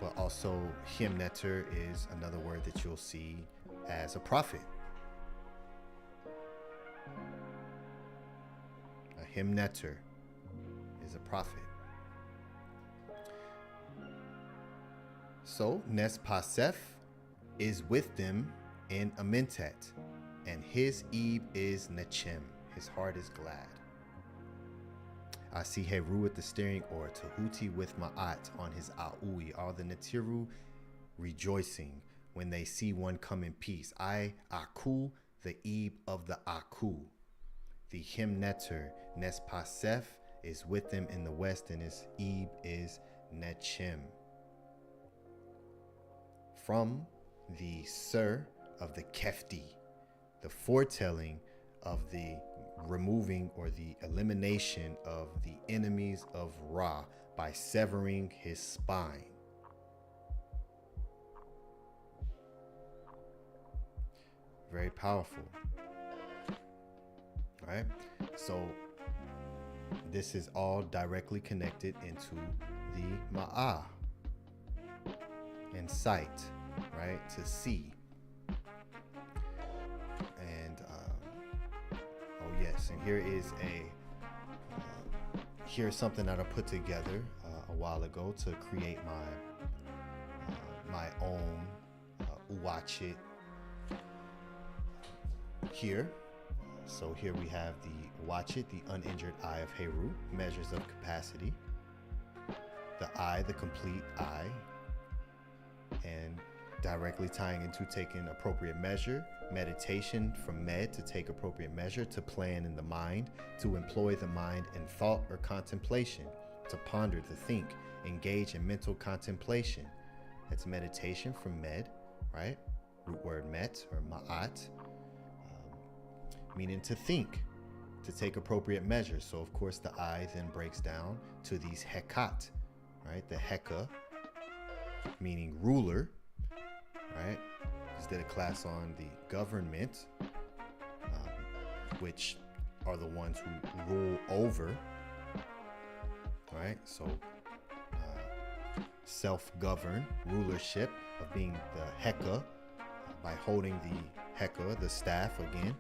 A: But also him neter is another word that you'll see as a prophet. A him neter is a prophet. So Nespasef is with them in Amentet, and his ebe is Nechem. His heart is glad. I see Heru at the steering oar, Tehuti with Ma'at on his Aui, all the Netiru rejoicing when they see one come in peace. I, Aku, the ebe of the Aku. The him neter, Nespasef, is with them in the west, and his ebe is Nechem. From the Sir of the Kefti, the foretelling of the removing or the elimination of the enemies of Ra by severing his spine. Very powerful. All right, so this is all directly connected into the Ma'ah and sight, right? To see. And oh yes, and here is here's something that I put together a while ago to create my own Uwachit here. So here we have the Uwachit, the uninjured eye of Heru, measures of capacity. The eye, the complete eye, and directly tying into taking appropriate measure, meditation from med to take appropriate measure, to plan in the mind, to employ the mind in thought or contemplation, to ponder, to think, engage in mental contemplation. That's meditation from med, right? Root word met or ma'at, meaning to think, to take appropriate measures. So of course the eye then breaks down to these hekat, right? The heka, meaning ruler, right? Just did a class on the government, which are the ones who rule over, right? So self-govern, rulership of being the heka, by holding the heka, the staff again,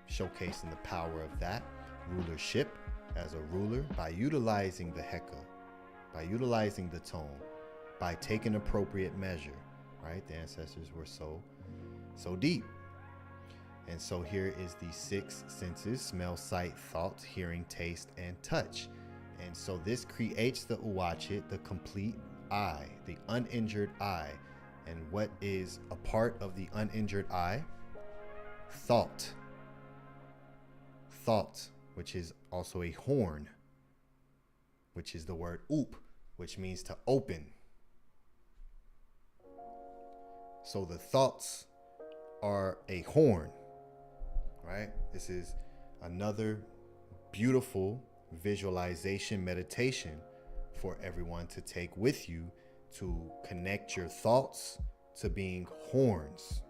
A: showcasing the power of that rulership as a ruler by utilizing the heka, by utilizing the tone, by taking appropriate measure, right? The ancestors were so deep. And so here is the 6 senses: smell, sight, thought, hearing, taste, and touch. And so this creates the Uwachit, the complete eye, the uninjured eye. And what is a part of the uninjured eye? Thought. Thought, which is also a horn, which is the word up, which means to open. So the thoughts are a horn, right? This is another beautiful visualization meditation for everyone to take with you, to connect your thoughts to being horns.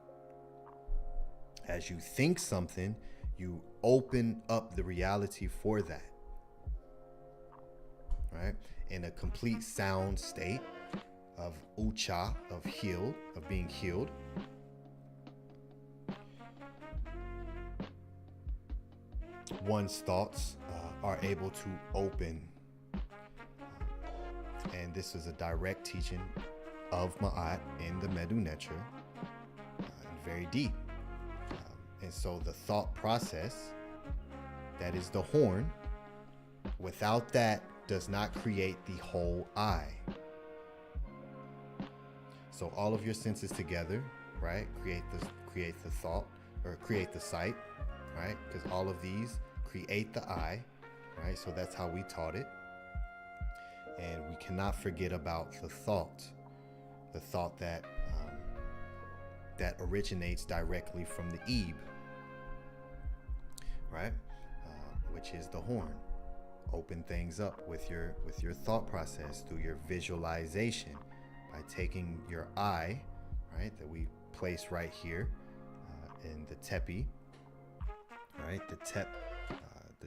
A: As you think something, you open up the reality for that, right? In a complete sound state of ucha, of healed, of being healed. one's thoughts are able to open. And this is a direct teaching of Ma'at in the MDWNTR, and very deep. And so the thought process, that is the horn, without that does not create the whole I. So all of your senses together, right, create the thought, or create the sight, right? Because all of these create the I, right? So that's how we taught it. And we cannot forget about the thought that that originates directly from the Ebe, right? Which is the horn. Open things up with your thought process through your visualization by taking your I, right, that we place right here in the tepi, right, the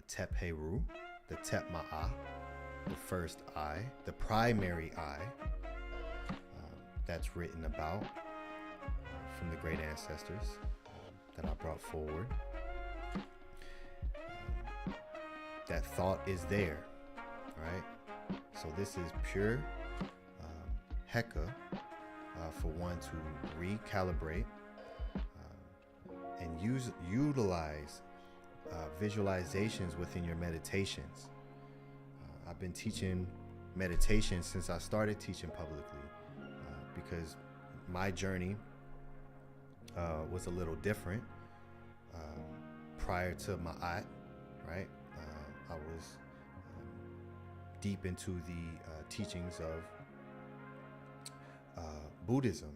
A: tep heru, the tep ma'a, the first I, the primary I, that's written about from the great ancestors that I brought forward. That thought is there, right? So this is pure heka for one to recalibrate and utilize visualizations within your meditations. I've been teaching meditation since I started teaching publicly because my journey was a little different prior to Ma'at, right? I was deep into the teachings of Buddhism,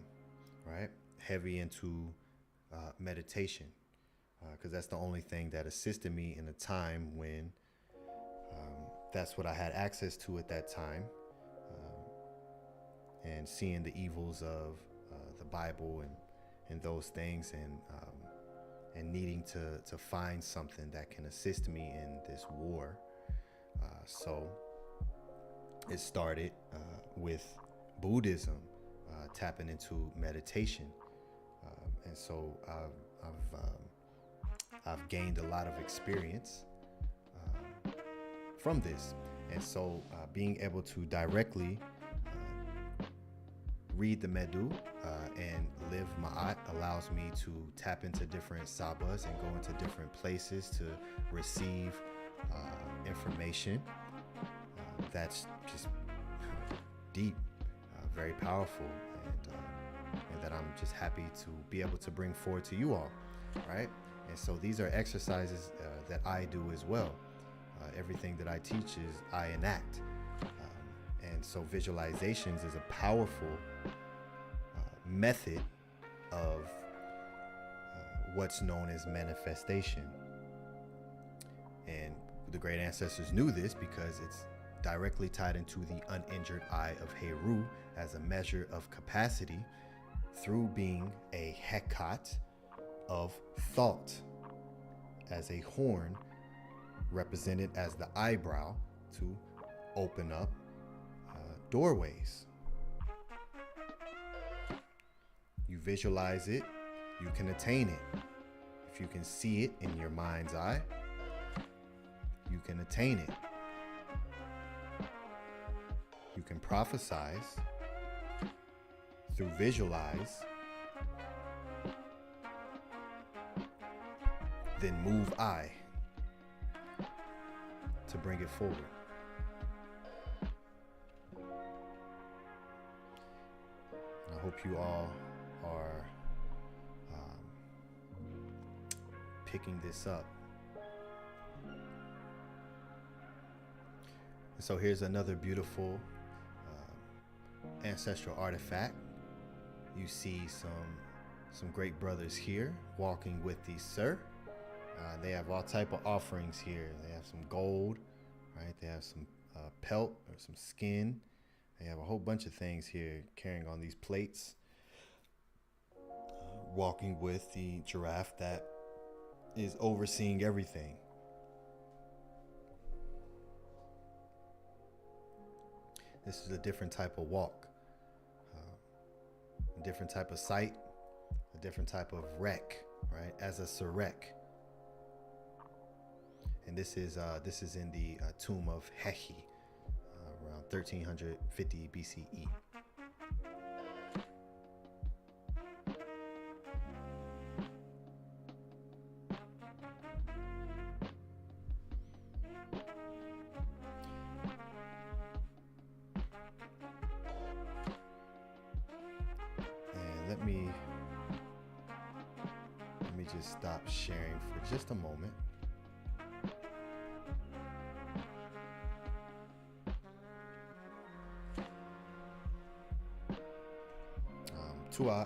A: right? Heavy into meditation, because that's the only thing that assisted me in a time when that's what I had access to at that time, and seeing the evils of the Bible and those things, and needing to find something that can assist me in this war. So it started with Buddhism, tapping into meditation, and so I've gained a lot of experience from this, and so being able to directly read the Medu and live Ma'at allows me to tap into different sabbas and go into different places to receive information that's just deep, very powerful, and that I'm just happy to be able to bring forward to you all, right? And so these are exercises that I do as well. Everything that I teach is I enact. And so visualizations is a powerful method of what's known as manifestation. And the great ancestors knew this because it's directly tied into the uninjured eye of Heru as a measure of capacity through being a hekat of thought, as a horn represented as the eyebrow to open up doorways. You visualize it, you can attain it. If you can see it in your mind's eye, you can attain it. You can prophesize through visualize, then move I to bring it forward. And I hope you all are picking this up. And so here's another beautiful ancestral artifact. You see some great brothers here walking with the Sir. They have all type of offerings here. They have some gold, right? They have some pelt or some skin. They have a whole bunch of things here carrying on these plates. Walking with the giraffe that is overseeing everything. This is a different type of walk, a different type of sight, a different type of wreck, right? As a Surek. And this is in the tomb of Hehi, around 1350 BCE. And let me just stop sharing for just a moment.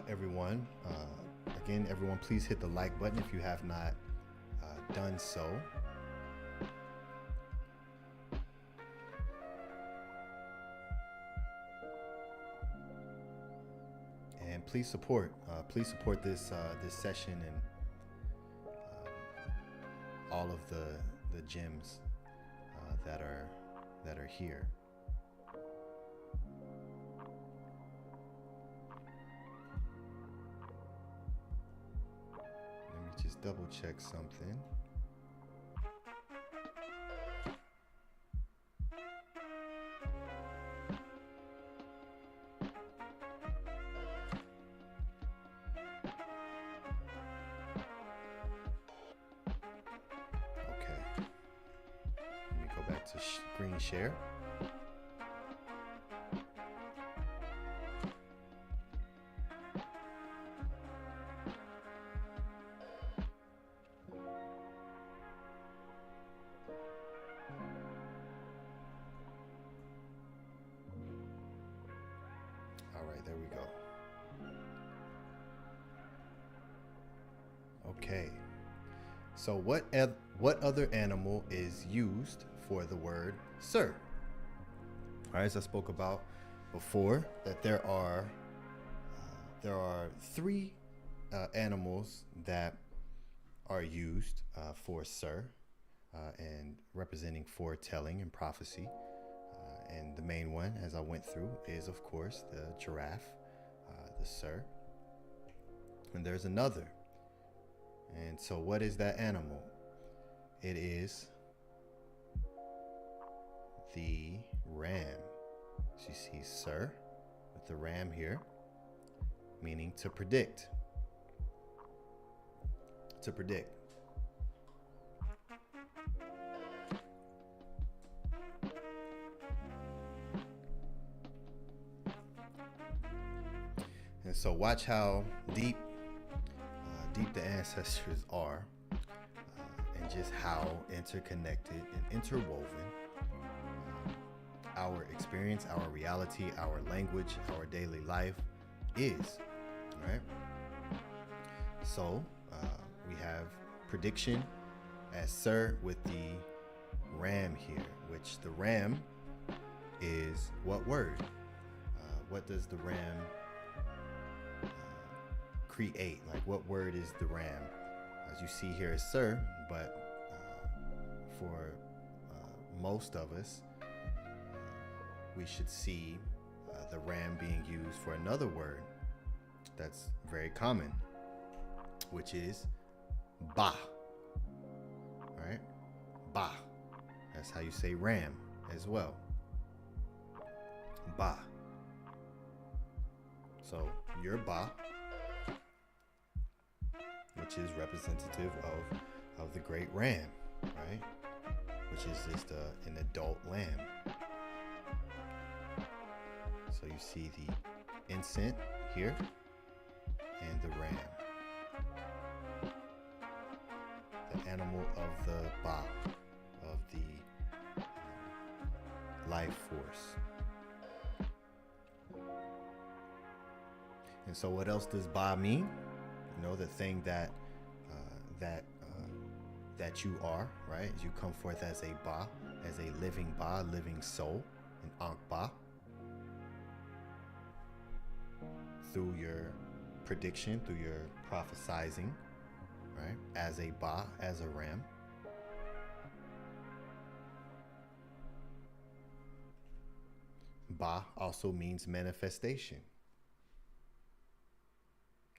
A: Everyone, again, everyone, please hit the like button if you have not done so. And please support this this session and all of the gems that are here. Just double check something. Okay. Let me go back to screen share. All right, there we go. Okay. So what other animal is used for the word sir? All right, as I spoke about before, that there are three animals that are used for sir, and representing foretelling and prophecy. And the main one, as I went through, is of course the giraffe, the sir. And there's another. And so what is that animal? It is the ram. So you see sir with the ram here, meaning to predict. To predict. And so watch how deep the ancestors are, and just how interconnected and interwoven our experience, our reality, our language, our daily life is, right? So we have prediction as sir with the ram here, which the ram is what word? What does the ram create? Like, what word is the ram? As you see here is sir, but for most of us, we should see the ram being used for another word that's very common, which is ba. Right? Ba. That's how you say ram as well. Ba. So your ba, which is representative of the great ram, right? Which is just an adult lamb. So you see the ensign here and the ram, the animal of the ba, of the life force. And so what else does ba mean? You know, the thing that you are, right? You come forth as a ba, as a living ba, living soul, an ankh ba. Through your prediction, through your prophesizing, right? As a ba, as a ram. Ba also means manifestation.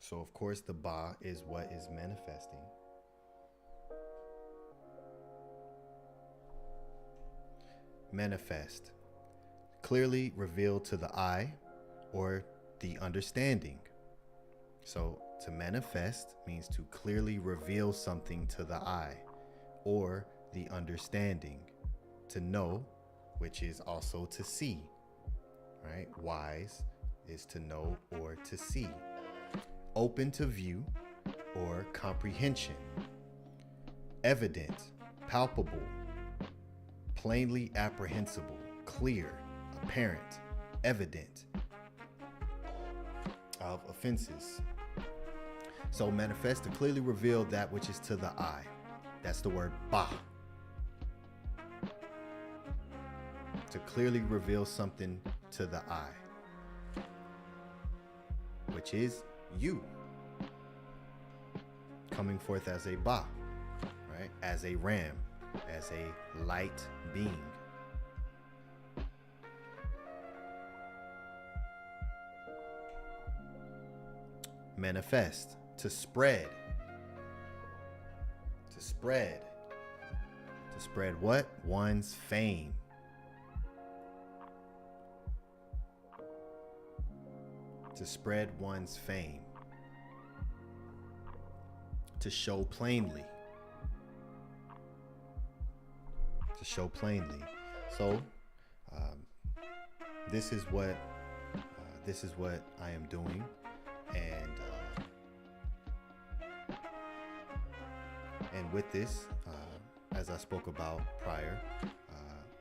A: So of course the ba is what is manifesting. manifest, clearly revealed to the eye or the understanding. So to manifest means to clearly reveal something to the eye or the understanding. To know, which is also to see, right? Wise is to know or to see. Open to view or comprehension. Evident, palpable, plainly apprehensible, clear, apparent, evident of offenses. So manifest to clearly reveal that which is to the eye. That's the word ba. To clearly reveal something to the eye, which is you, coming forth as a ba, right? As a ram, as a light being. Manifest, to spread. To spread. To spread what? One's fame. To spread one's fame. To show plainly. To show plainly. So, this is what I am doing, and with this, as I spoke about prior,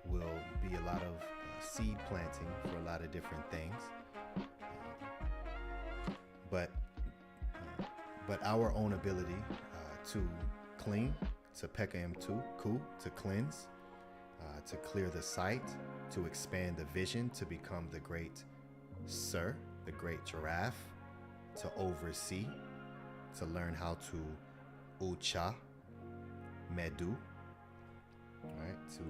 A: will be a lot of seed planting for a lot of different things. But our own ability to clean, to pekam ku, to cleanse, to clear the sight, to expand the vision, to become the great sir, the great giraffe, to oversee, to learn how to ucha, medu, right, to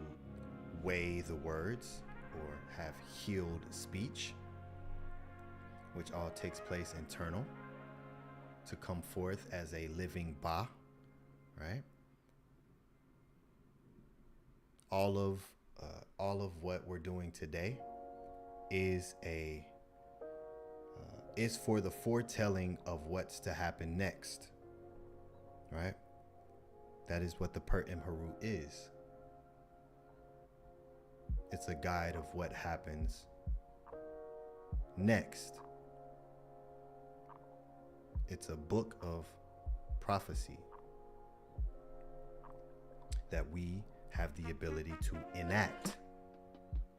A: weigh the words or have healed speech, which all takes place internal, to come forth as a living ba, right? All of what we're doing today is for the foretelling of what's to happen next, right? That is what the Pert Imharu is. It's a guide of what happens next. It's a book of prophecy that we have the ability to enact,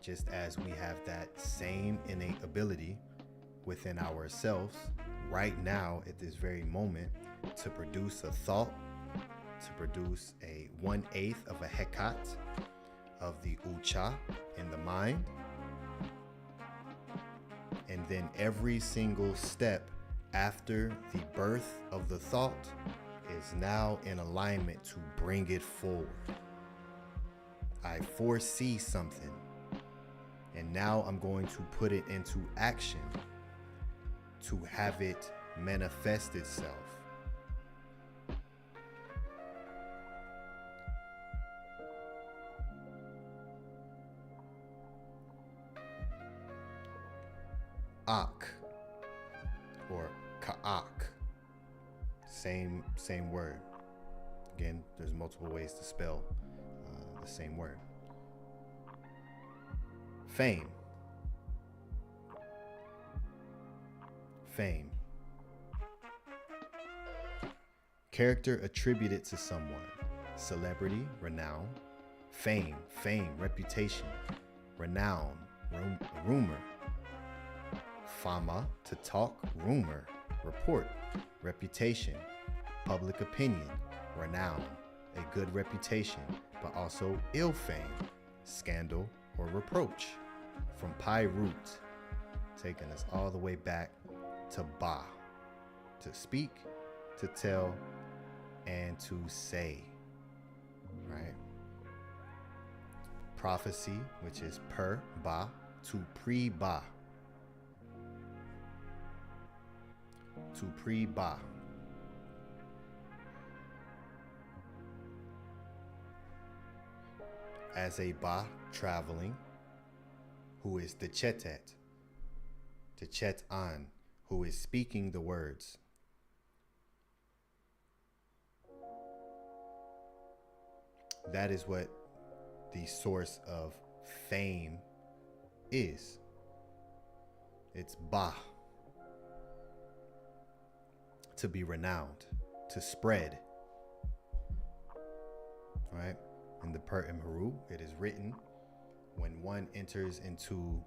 A: just as we have that same innate ability within ourselves right now at this very moment to produce a thought, to produce a 1/8 of a hekat of the ucha in the mind, and then every single step after the birth of the thought is now in alignment to bring it forward. I foresee something, and now I'm going to put it into action to have it manifest itself. Ak or ka'ak, same word. Again, there's multiple ways to spell the same word. Fame. Fame. Character attributed to someone. Celebrity, renown. Fame, reputation. Renown, rumor. Fama, to talk. Rumor, report. Reputation, public opinion. Renown, a good reputation, but also ill fame, scandal, or reproach. From Pi root, taking us all the way back to Ba, to speak, to tell, and to say, right? Prophecy, which is per Ba, to pre-Ba. To pre-Ba. as a Ba traveling, who is the Chetet, to Chet An, who is speaking the words. That is what the source of fame is. It's Ba, to be renowned, to spread. Right? In the Pertim Haru, it is written, when one enters into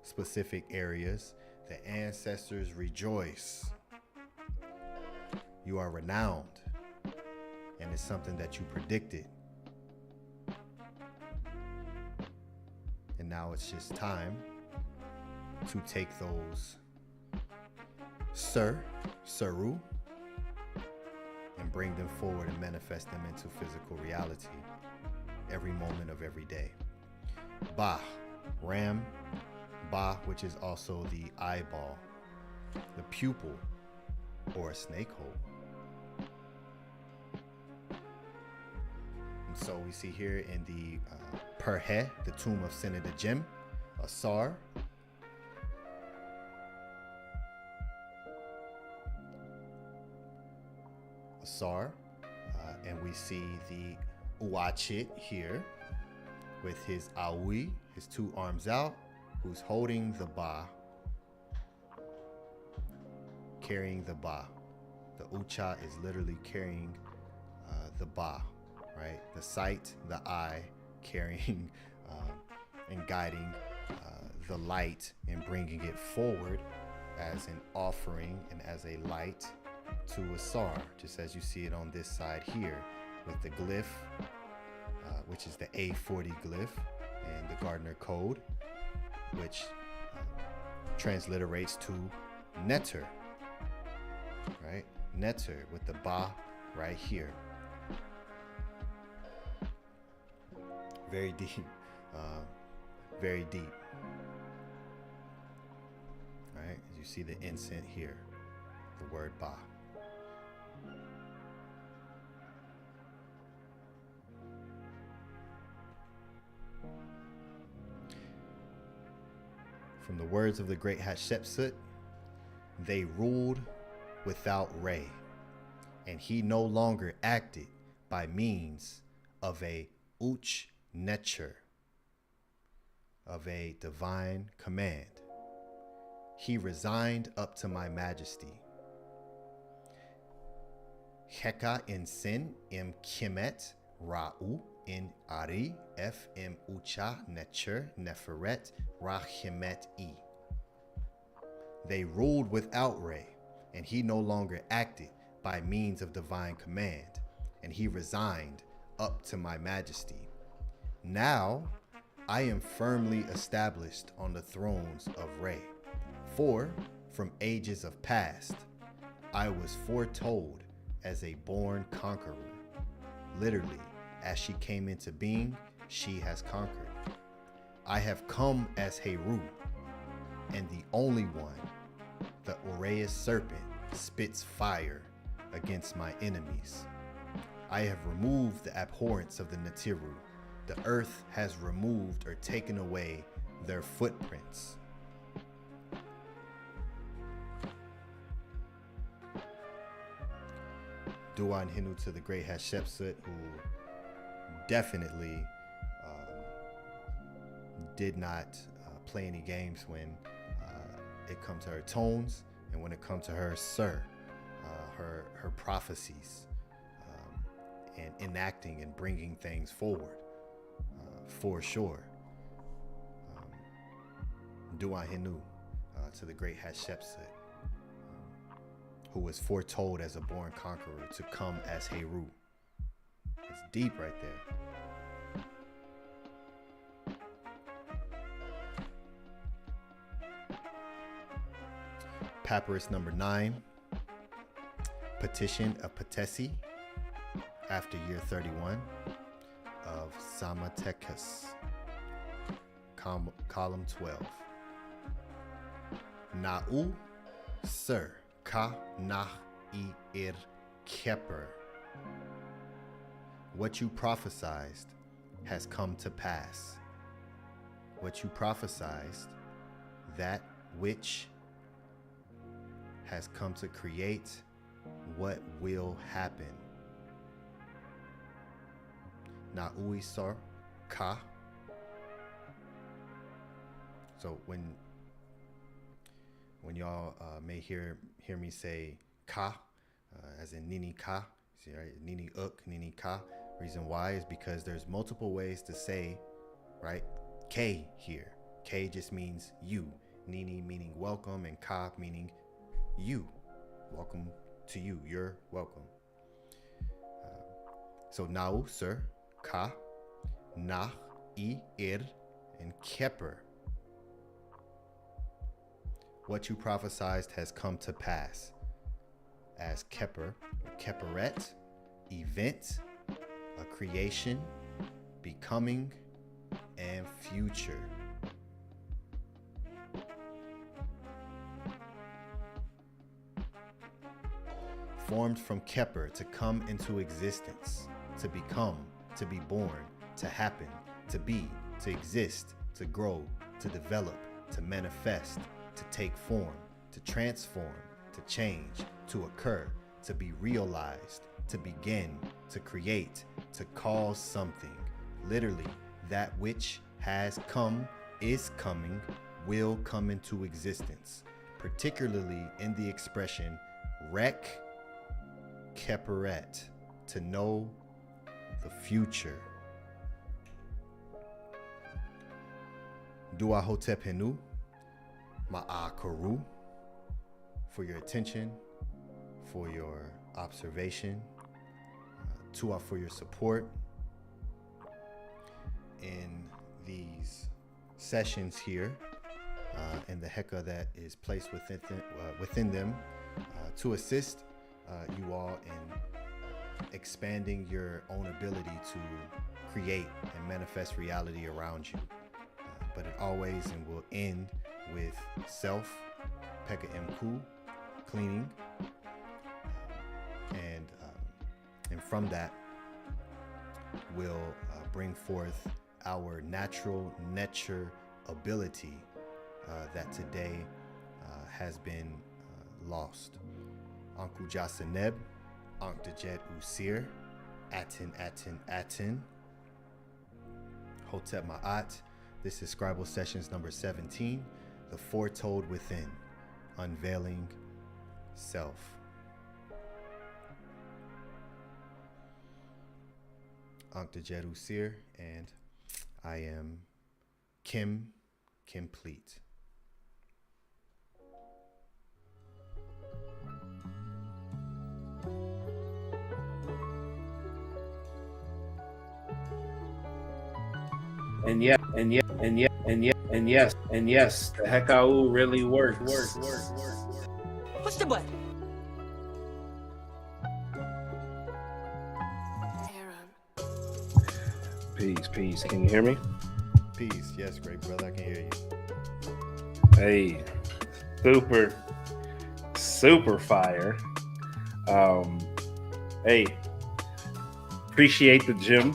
A: specific areas, the ancestors rejoice. You are renowned, and it's something that you predicted. And now it's just time to take those Saru, and bring them forward and manifest them into physical reality every moment of every day. Ba, ram, Ba, which is also the eyeball, the pupil, or a snake hole. And so we see here in the Perhe, the tomb of Senator Jim, Asar, and we see the Uachit here with his Awi, his two arms out, who's holding the Ba, carrying the Ba. The Ucha is literally carrying the Ba, right? The sight, the eye, carrying and guiding the light and bringing it forward as an offering and as a light to Asar, just as you see it on this side here with the glyph, which is the A40 glyph, and the Gardner code, which transliterates to netter, right? Netter with the Ba right here. Very deep, very deep. All right, as you see the incense here, the word Ba. From the words of the great HATSHEPSUT, they ruled without Re, and he no longer acted by means of a Uch Netcher, of a divine command. He resigned up to my majesty. Heka in sin im kimet ra'u in ari fm ucha netcher neferet rahimet e. They ruled without Re, and he no longer acted by means of divine command, and he resigned up to my majesty. Now I am firmly established on the thrones of Re, for from ages of past I was foretold as a born conqueror. Literally, as she came into being, she has conquered. I have come as Heru, and the only one, the Ureus serpent, spits fire against my enemies. I have removed the abhorrence of the Natiru. The earth has removed or taken away their footprints. Duan Hinu to the great HATSHEPSUT, who definitely did not play any games when it comes to her tones and when it comes to her her prophecies and enacting and bringing things forward, for sure. Duan Hinu to the great HATSHEPSUT, who was foretold as a born conqueror to come as Heru. It's deep right there. Papyrus number 9, petition of Patesi, after year 31 of Samatekas, column 12. Na'u Sir Ka Nah Ir Keper. What you prophesied has come to pass. What you prophesied, that which has come to create what will happen. Na'ui sar ka. So when y'all may hear me say ka, as in nini ka, see, right? Nini uk, nini ka. Reason why is because there's multiple ways to say, right? K here. K just means you. Nini meaning welcome, and ka meaning you. Welcome to you. You're welcome. So nau, sir, ka, na, I, ir, and keper. What you prophesied has come to pass. As keper, keperet, event, a creation, becoming, and future. Formed from keper, to come into existence, to become, to be born, to happen, to be, to exist, to grow, to develop, to manifest, to take form, to transform, to change, to occur, to be realized, to begin, to create, to cause something. Literally, that which has come, is coming, will come into existence. Particularly in the expression rek keperet, to know the future. Dua hotep henu, ma'a karu, for your attention, for your observation, Tua for your support in these sessions here, and the heka that is placed within them to assist you all in expanding your own ability to create and manifest reality around you. But it always and will end with self, peka mku, cleaning, and from that will bring forth our natural nature ability that today has been lost. Anku Jasaneb, Ankh Dejet Usir, Aten, Hotep Ma'at. This is Scribal Sessions number 17, The Foretold Within, Unveiling Self. Ankh Dejet Usir, and I am Kim Complete.
D: And yes, the Hekau really works.
E: What's the word?
D: Peace. Can you hear me?
A: Peace. Yes, great brother. I can hear you.
D: Hey, super fire. Hey, appreciate the gym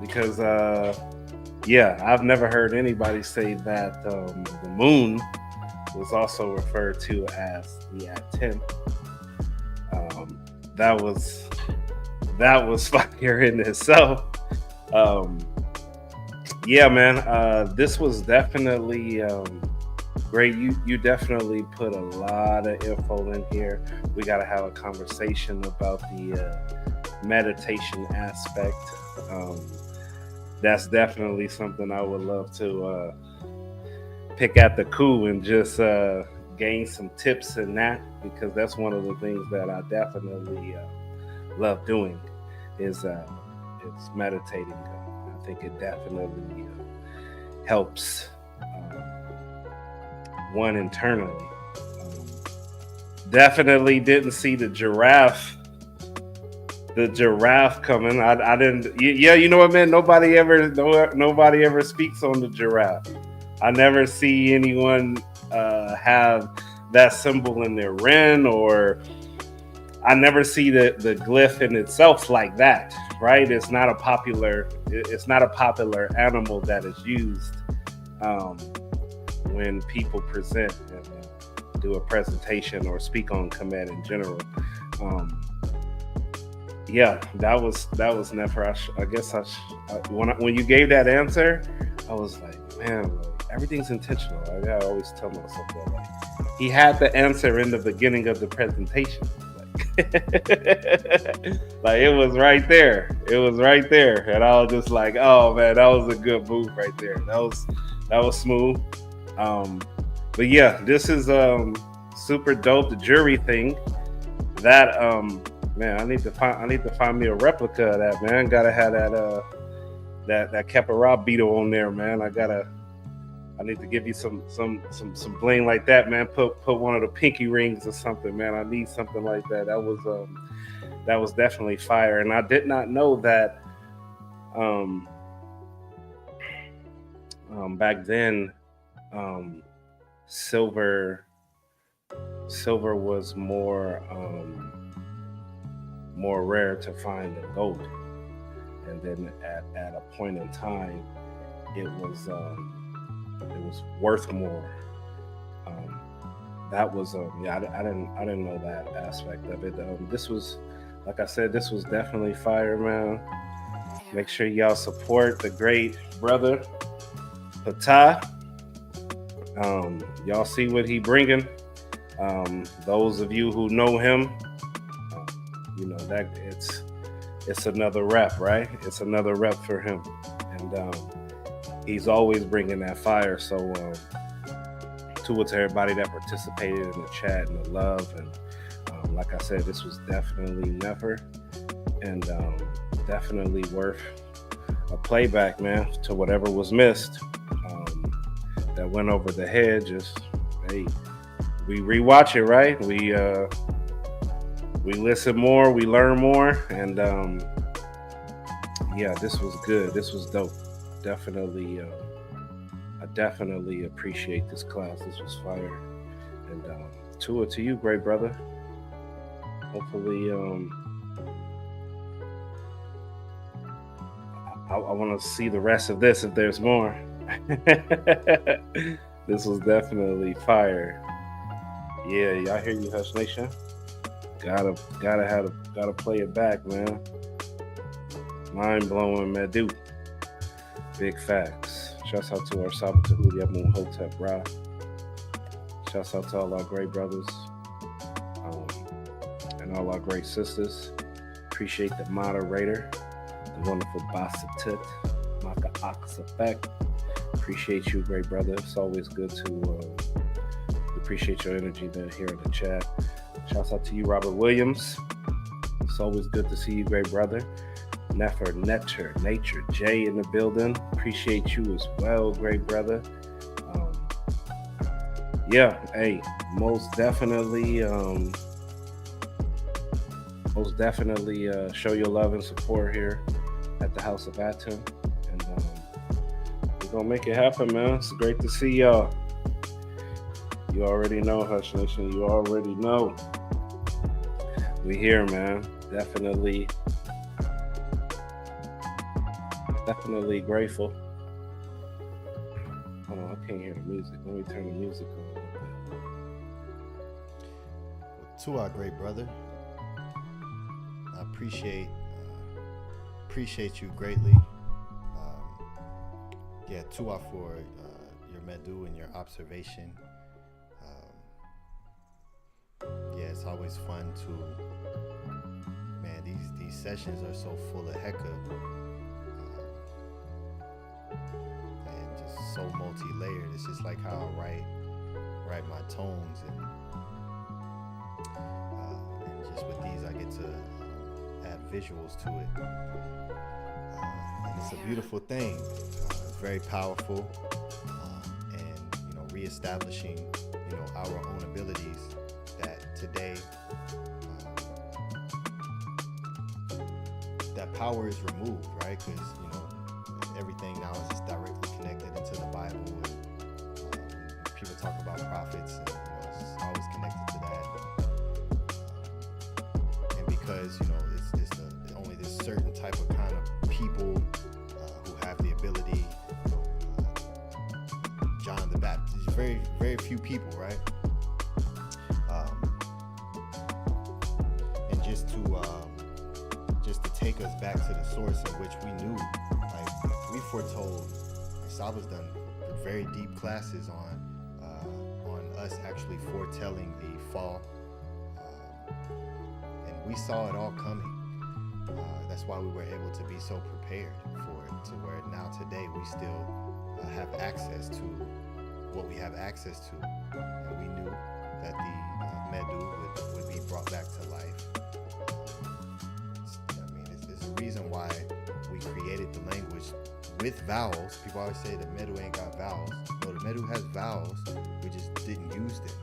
D: because I've never heard anybody say that the moon was also referred to as the Aten. That was fire in itself. This was definitely great. You definitely put a lot of info in here. We got to have a conversation about the meditation aspect. That's definitely something I would love to pick at the coup and just gain some tips in that, because that's one of the things that I definitely love doing is meditating. I think it definitely helps one internally. Definitely didn't see the giraffe coming. I didn't. Yeah, you know what, man? Nobody ever speaks on the giraffe. I never see anyone have that symbol in their ren, or I never see the glyph in itself like that. right? It's not a popular animal that is used when people present and do a presentation or speak on Kemet in general. Yeah, that was never. When you gave that answer, I was like, man, everything's intentional. Like, I always tell myself that. Like, he had the answer in the beginning of the presentation. Like it was right there. It was right there, and I was just like, oh man, that was a good move right there. That was smooth. But yeah, this is super dope. The jury thing. That man, I need to find me a replica of that, man. Gotta have that Kepara beetle on there, man. I need to give you some bling like that, man. Put one of the pinky rings or something, man. I need something like that. That was definitely fire. And I did not know that back then silver was more rare to find than gold. And then at a point in time, it was worth more. That was I didn't know that aspect of it. This was, like I said, this was definitely fire, man. Make sure y'all support the great brother PTAH. Y'all see what he bringing. Those of you who know him, you know that it's another rep, right? It's another rep for him, and he's always bringing that fire. So to everybody that participated in the chat and the love, and like I said, this was definitely never, and definitely worth a playback, man, to whatever was missed. That went over the head. Just hey, we rewatch it, right? We listen more, we learn more, and yeah, this was good. This was dope. Definitely, I definitely appreciate this class. This was fire. And to you, great brother. Hopefully, I want to see the rest of this if there's more. This was definitely fire. Yeah, y'all hear you, Hush Nation? Gotta play it back, man. Mind blowing, Medu. Big facts. Shouts out to our ATEN TEHUTI, Amun Hotep Ra. Shouts out to all our great brothers and all our great sisters. Appreciate the moderator, the wonderful Basatut, Maka Ox Effect. Appreciate you, great brother. It's always good to appreciate your energy there here in the chat. Shouts out to you, Robert Williams. It's always good to see you, great brother. Nature, Jay in the building. Appreciate you as well, great brother. Yeah, hey, most definitely show your love and support here at the House of ATEN, and we're gonna make it happen, man. It's great to see y'all. You already know, Hush Nation. You already know. We here, man. Definitely grateful. Hold on, I can't hear the music. Let me turn the music on.
F: To our great brother, I appreciate you greatly. Yeah, Tua for your medu and your observation. Yeah, it's always fun to, man, these sessions are so full of hecka and just so multi-layered. It's just like how I write my tones, and just with these I get to add visuals to it, and it's a beautiful thing. It's very powerful, and reestablishing our own abilities that today that power is removed, right? Because everything now is just directly connected into the Bible, and people talk about prophets, and it's always connected to that, and because it's only this certain type of Baptist, very, very few people, right? And just to take us back to the source in which we knew, like we foretold, Saba's done very deep classes on us actually foretelling the fall, and we saw it all coming. That's why we were able to be so prepared for it, to where now today we still have access to what we have access to, and we knew that the Medu would be brought back to life. I mean, it's the reason why we created the language with vowels. People always say that Medu ain't got vowels. No, the Medu has vowels. We just didn't use them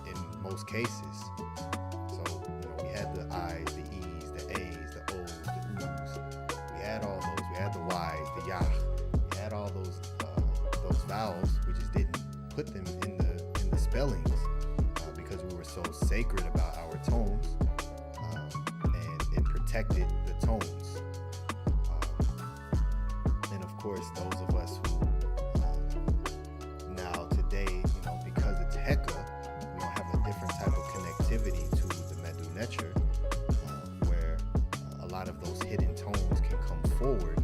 F: in most cases. So, you know, we had the I's, the E's, the A's, the O's, the U's. We had all those. We had the Y's, the Yah. We had all those vowels. We just didn't put them in the spellings because we were so sacred about our tones, and it protected the tones. And of course, those of us who now today, you know, because it's Heka, we don't have a different type of connectivity to the MDWNTR, where a lot of those hidden tones can come forward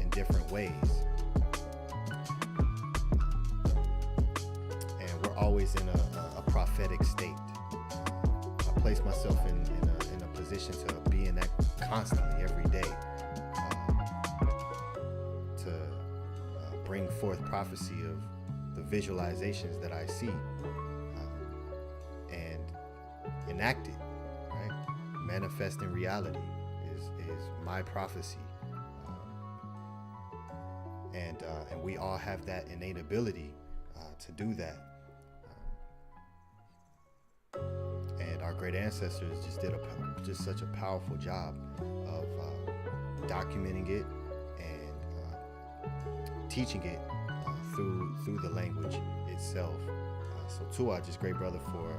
F: in different ways. And we're always in a prophetic state. I place myself in a position to be in that constantly every day. Bring forth prophecy of the visualizations that I see, and enact it, right? Manifest in reality is my prophecy, and we all have that innate ability to do that. And our great ancestors just did just such a powerful job of documenting it and teaching it through the language itself. So Tua, just great brother for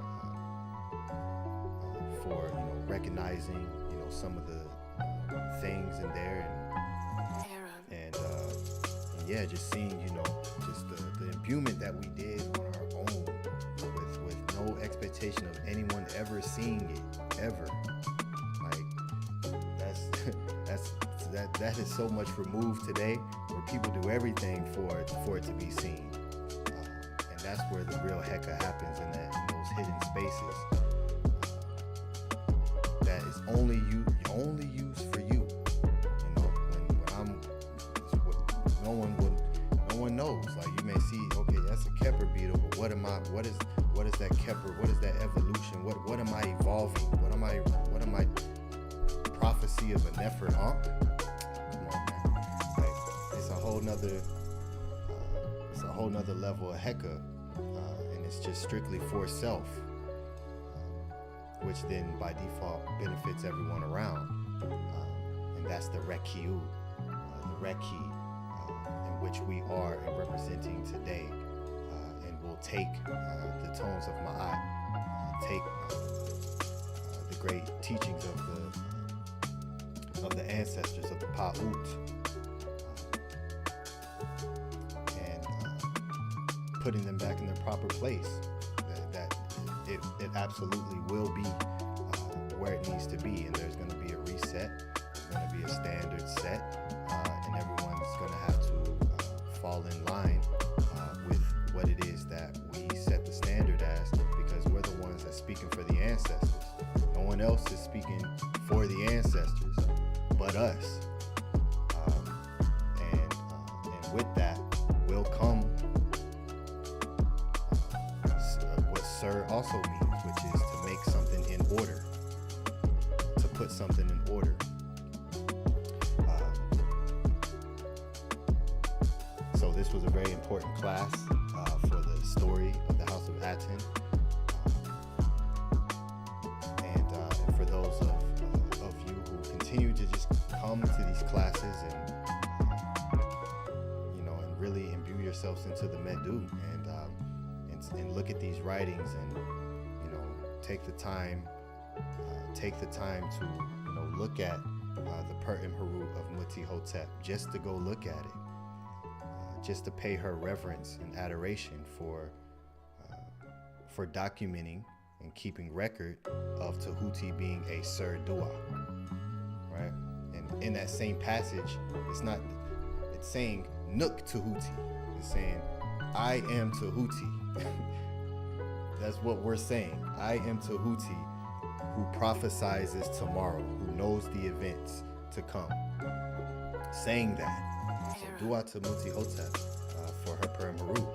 F: you know, recognizing, you know, some of the things in there, and yeah, just seeing, you know, just the imbuement that we did on our own with no expectation of anyone ever seeing it ever. Like that is so much removed today, where people do everything for it to be seen, and that's where the real Heka happens, in those hidden spaces that is only used for you. You know, when no one knows. Like, you may see, okay, that's a Kepler beetle, but what is that Kepler? What is that evolution? What am I evolving? What am I prophecy of a Nefer Ankh? Come on, man. Like, it's a whole nother level of Heka, and it's just strictly for self, which then by default benefits everyone around, and that's the Rekiu, the Reki, in which we are representing today, and will take the tones of Ma'at, take the great teachings of the ancestors of the Pa'ut, and putting them back in their proper place. That it absolutely will be where it needs to be, and there's going to be a reset. There's going to be a standard set, and everyone's going to have to fall in line with what it is that we set the standard as, because we're the ones that's speaking for the ancestors. No one else is speaking for the ancestors but us, and with that will come what Sir also means, which is to make something in order, to put something in order. So this was a very important class for the story of the House of Aten, and for those of you who continue to just come to these classes and you know, and really imbue yourselves into the Medu, and look at these writings, and you know, take the time to, you know, look at the Pert and Harut of Muti Hotep, just to go look at it, just to pay her reverence and adoration for documenting and keeping record of Tehuti being a Sir Dua, right? And in that same passage, it's saying Nuk Tehuti. It's saying, I am Tehuti. That's what we're saying. I am Tehuti, who prophesizes tomorrow, who knows the events to come. Saying that. So Dua to Muti Hotep for her Purim Haru.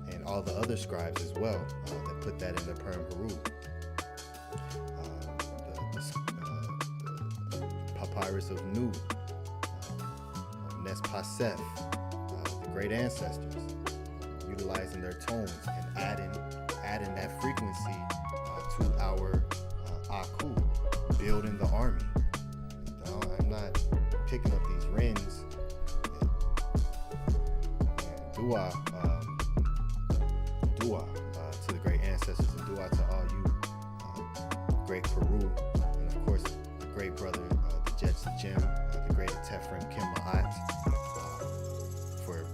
F: And all the other scribes as well that put that in their Purim Haru. The Papyrus of Nu, Nes Pasef, the great ancestors, utilizing their tones and adding that frequency to our Aku, building the army. I'm not picking up these rins. And dua to the great ancestors, and dua to all you great Peru, and of course the great brother, the Jets Jim, the great Tefrim Kim Ma'at, for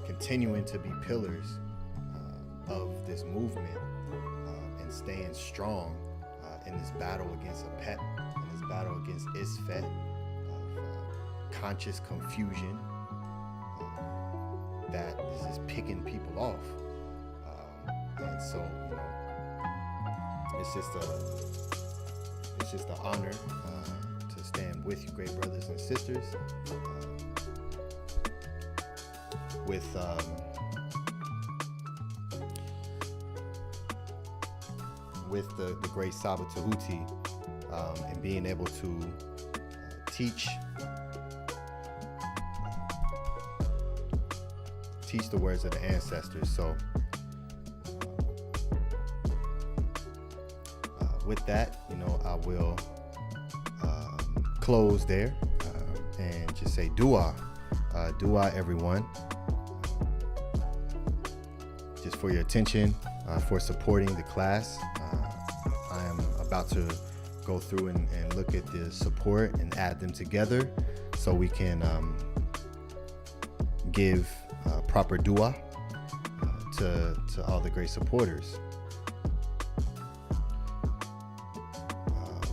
F: continuing to be pillars of this movement and staying strong in this battle against Apep, in this battle against Isfet, of conscious confusion that is just picking people off. And so, you know, it's just an honor to stand with you, great brothers and sisters, with the great Saba Tehuti, and being able to teach the words of the ancestors. So with that, you know, I will close there and just say dua everyone, just for your attention, for supporting the class. I am about to go through and look at the support and add them together so we can give proper dua to all the great supporters.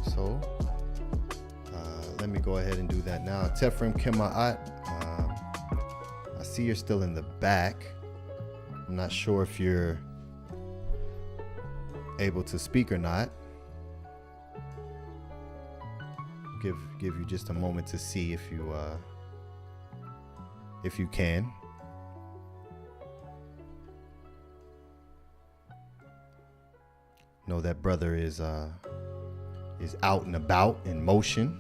F: So let me go ahead and do that now. Tefrim Kima'at, I see you're still in the back. I'm not sure if you're able to speak or not. Give you just a moment to see if you can. Know that brother is out and about in motion.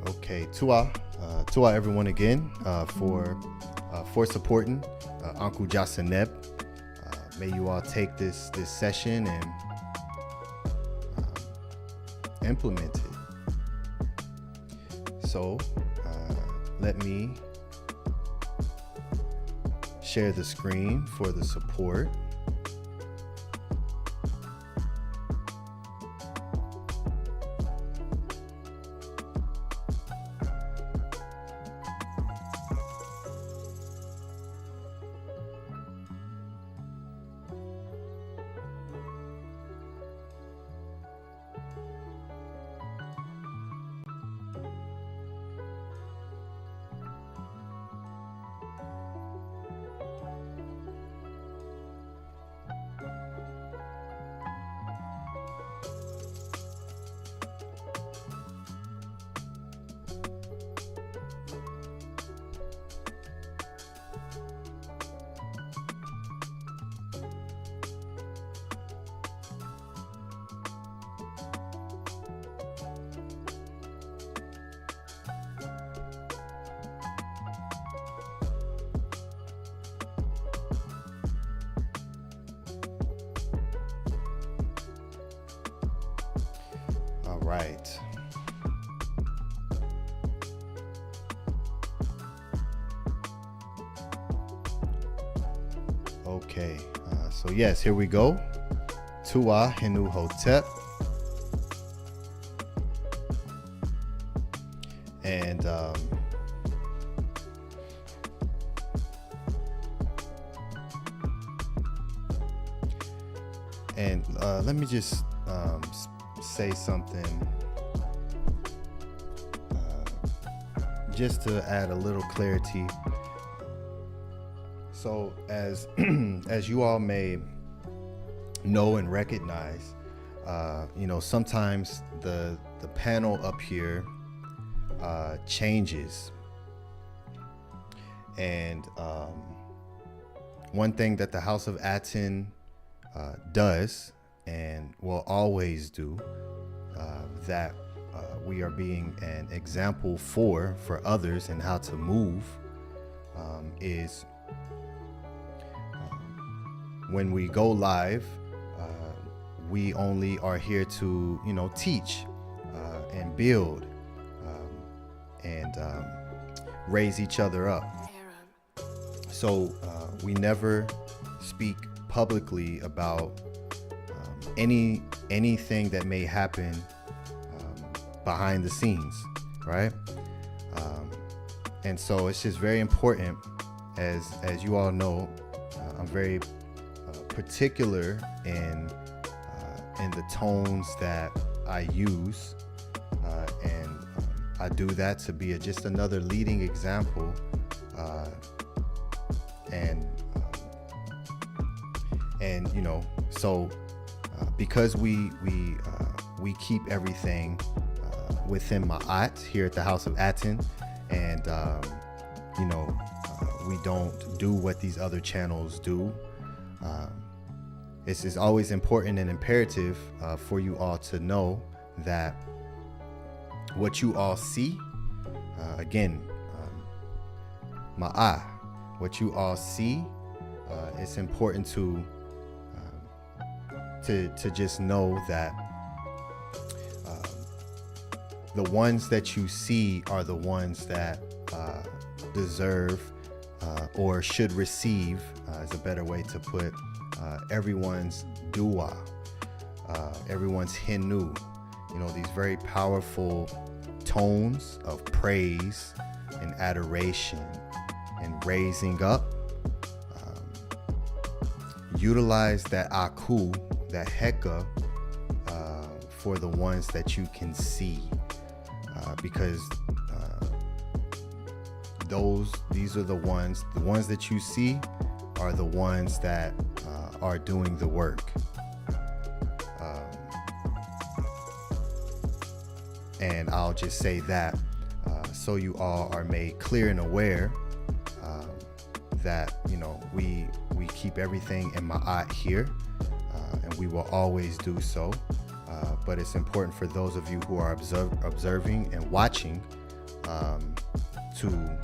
F: Okay, Tua everyone again for supporting Uncle Jasaneb. May you all take this session and implement it. So let me share the screen for the support. All right. Okay, so yes, here we go. Tua Hinu Hotep. And let me just say something just to add a little clarity. So as as you all may know and recognize, sometimes the panel up here changes, and one thing that the House of Aten does and will always do, that we are being an example for others and how to move, is when we go live, we only are here to teach and build and raise each other up. So we never speak publicly about anything that may happen behind the scenes, right? And so it's just very important, as you all know, I'm very particular in the tones that I use, and I do that to be just another leading example, so because we keep everything within Ma'at here at the House of Aten, and we don't do what these other channels do. It's always important and imperative for you all to know that what you all see, again, Ma'a, what you all see, it's important to just know that the ones that you see are the ones that deserve or should receive, is a better way to put everyone's dua, everyone's hinu, these very powerful tones of praise and adoration and raising up. Utilize that aku, that heka, for the ones that you can see, because these are the ones that you see are the ones that are doing the work. And I'll just say that so you all are made clear and aware that we keep everything in Ma'at here, and we will always do so. But it's important for those of you who are observing and watching to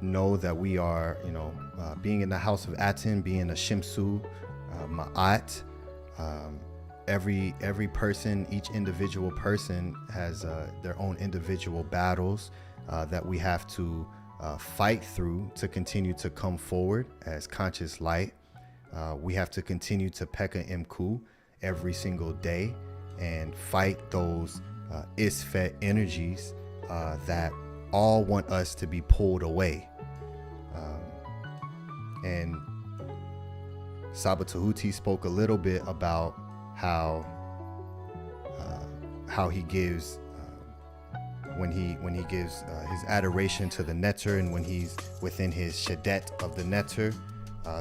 F: know that we are, being in the House of Aten, being a Shimsu, Ma'at, every person, each individual person has their own individual battles that we have to fight through to continue to come forward as conscious light. We have to continue to Pekka Imku every single day and fight those Isfet energies that all want us to be pulled away. And Saba Tehuti spoke a little bit about how he gives when he gives his adoration to the netter, and when he's within his shadet of the netter,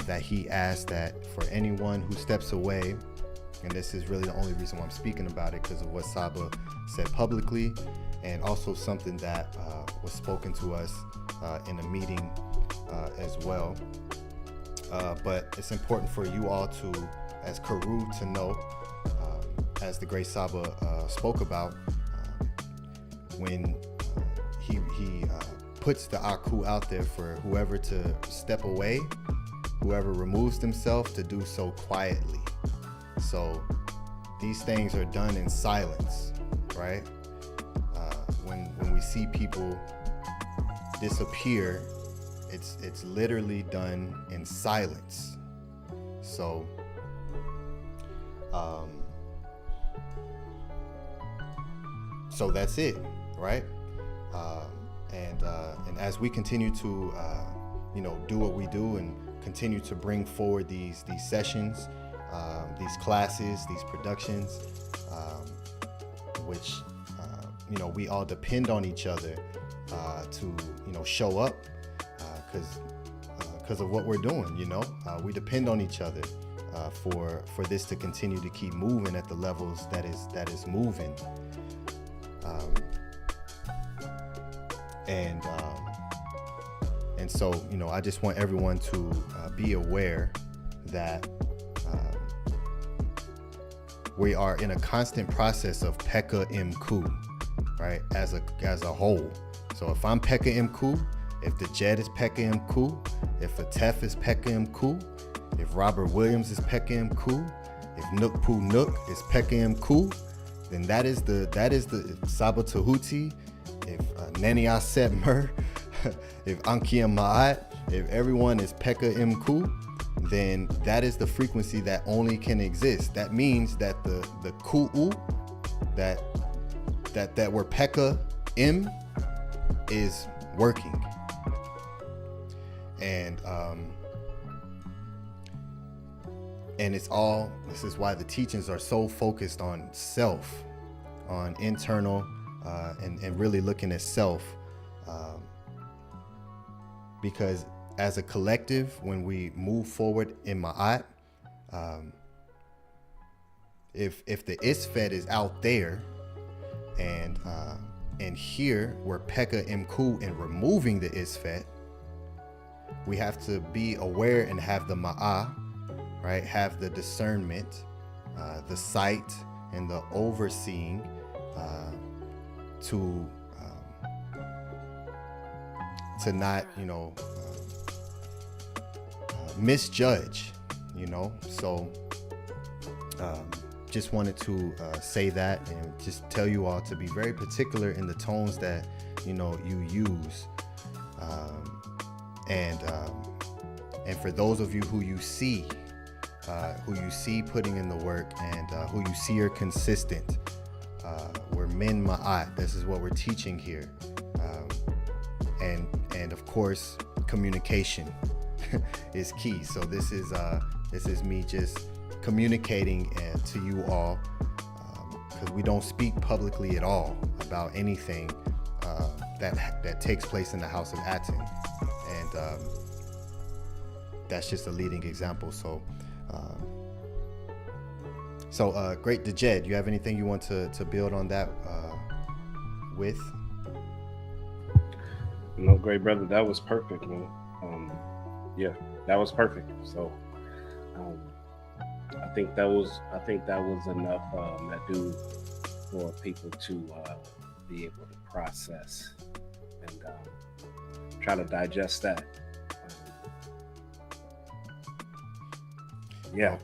F: that he asks that for anyone who steps away, and this is really the only reason why I'm speaking about it, because of what Saba said publicly, and also something that was spoken to us in a meeting as well. But it's important for you all to, as Karu, to know, as the great Saba spoke about, when he puts the aku out there for whoever to step away, whoever removes themselves, to do so quietly. So these things are done in silence, right? When we see people disappear, it's literally done in silence. So so that's it, right? And as we continue to do what we do and continue to bring forward these sessions, these classes, these productions, which we all depend on each other to show up, because of what we're doing. We depend on each other for this to continue to keep moving at the levels that is moving. And so I just want everyone to be aware that we are in a constant process of Pekka Mku, right? As a whole. So if I'm Pekka Mku, if the Jed is Pekka Mku, if Atef is Pekka Mku, if Robert Williams is Pekka Mku, if Nook Poo Nook is Pekka Mku, then that is the Saba Tehuti. If Nenia Setmer, if Ankia Ma'at, if everyone is Pekka Mku, then that is the frequency that only can exist. That means that the Ku'u that we're Pekka M is working. And it's all, this is why the teachings are so focused on self, on internal, and really looking at self, because as a collective, when we move forward in Ma'at, if the Isfet is out there, and here we're Pekka Mku and removing the Isfet, we have to be aware and have the Ma'ah, right? Have the discernment, the sight, and the overseeing to not, misjudge, So just wanted to say that and just tell you all to be very particular in the tones that you use, and for those of you who you see putting in the work, and who you see are consistent, we're min ma'at. This is what we're teaching here, and of course communication is key. So this is me just communicating to you all, because we don't speak publicly at all about anything that takes place in the house of Aten, and that's just a leading example. So great. Dejed, you have anything you want to build on that with?
D: No, great brother, that was perfect, man. Yeah, that was perfect. So I think that was enough, Nadu, for people to be able to process and try to digest that. Yeah.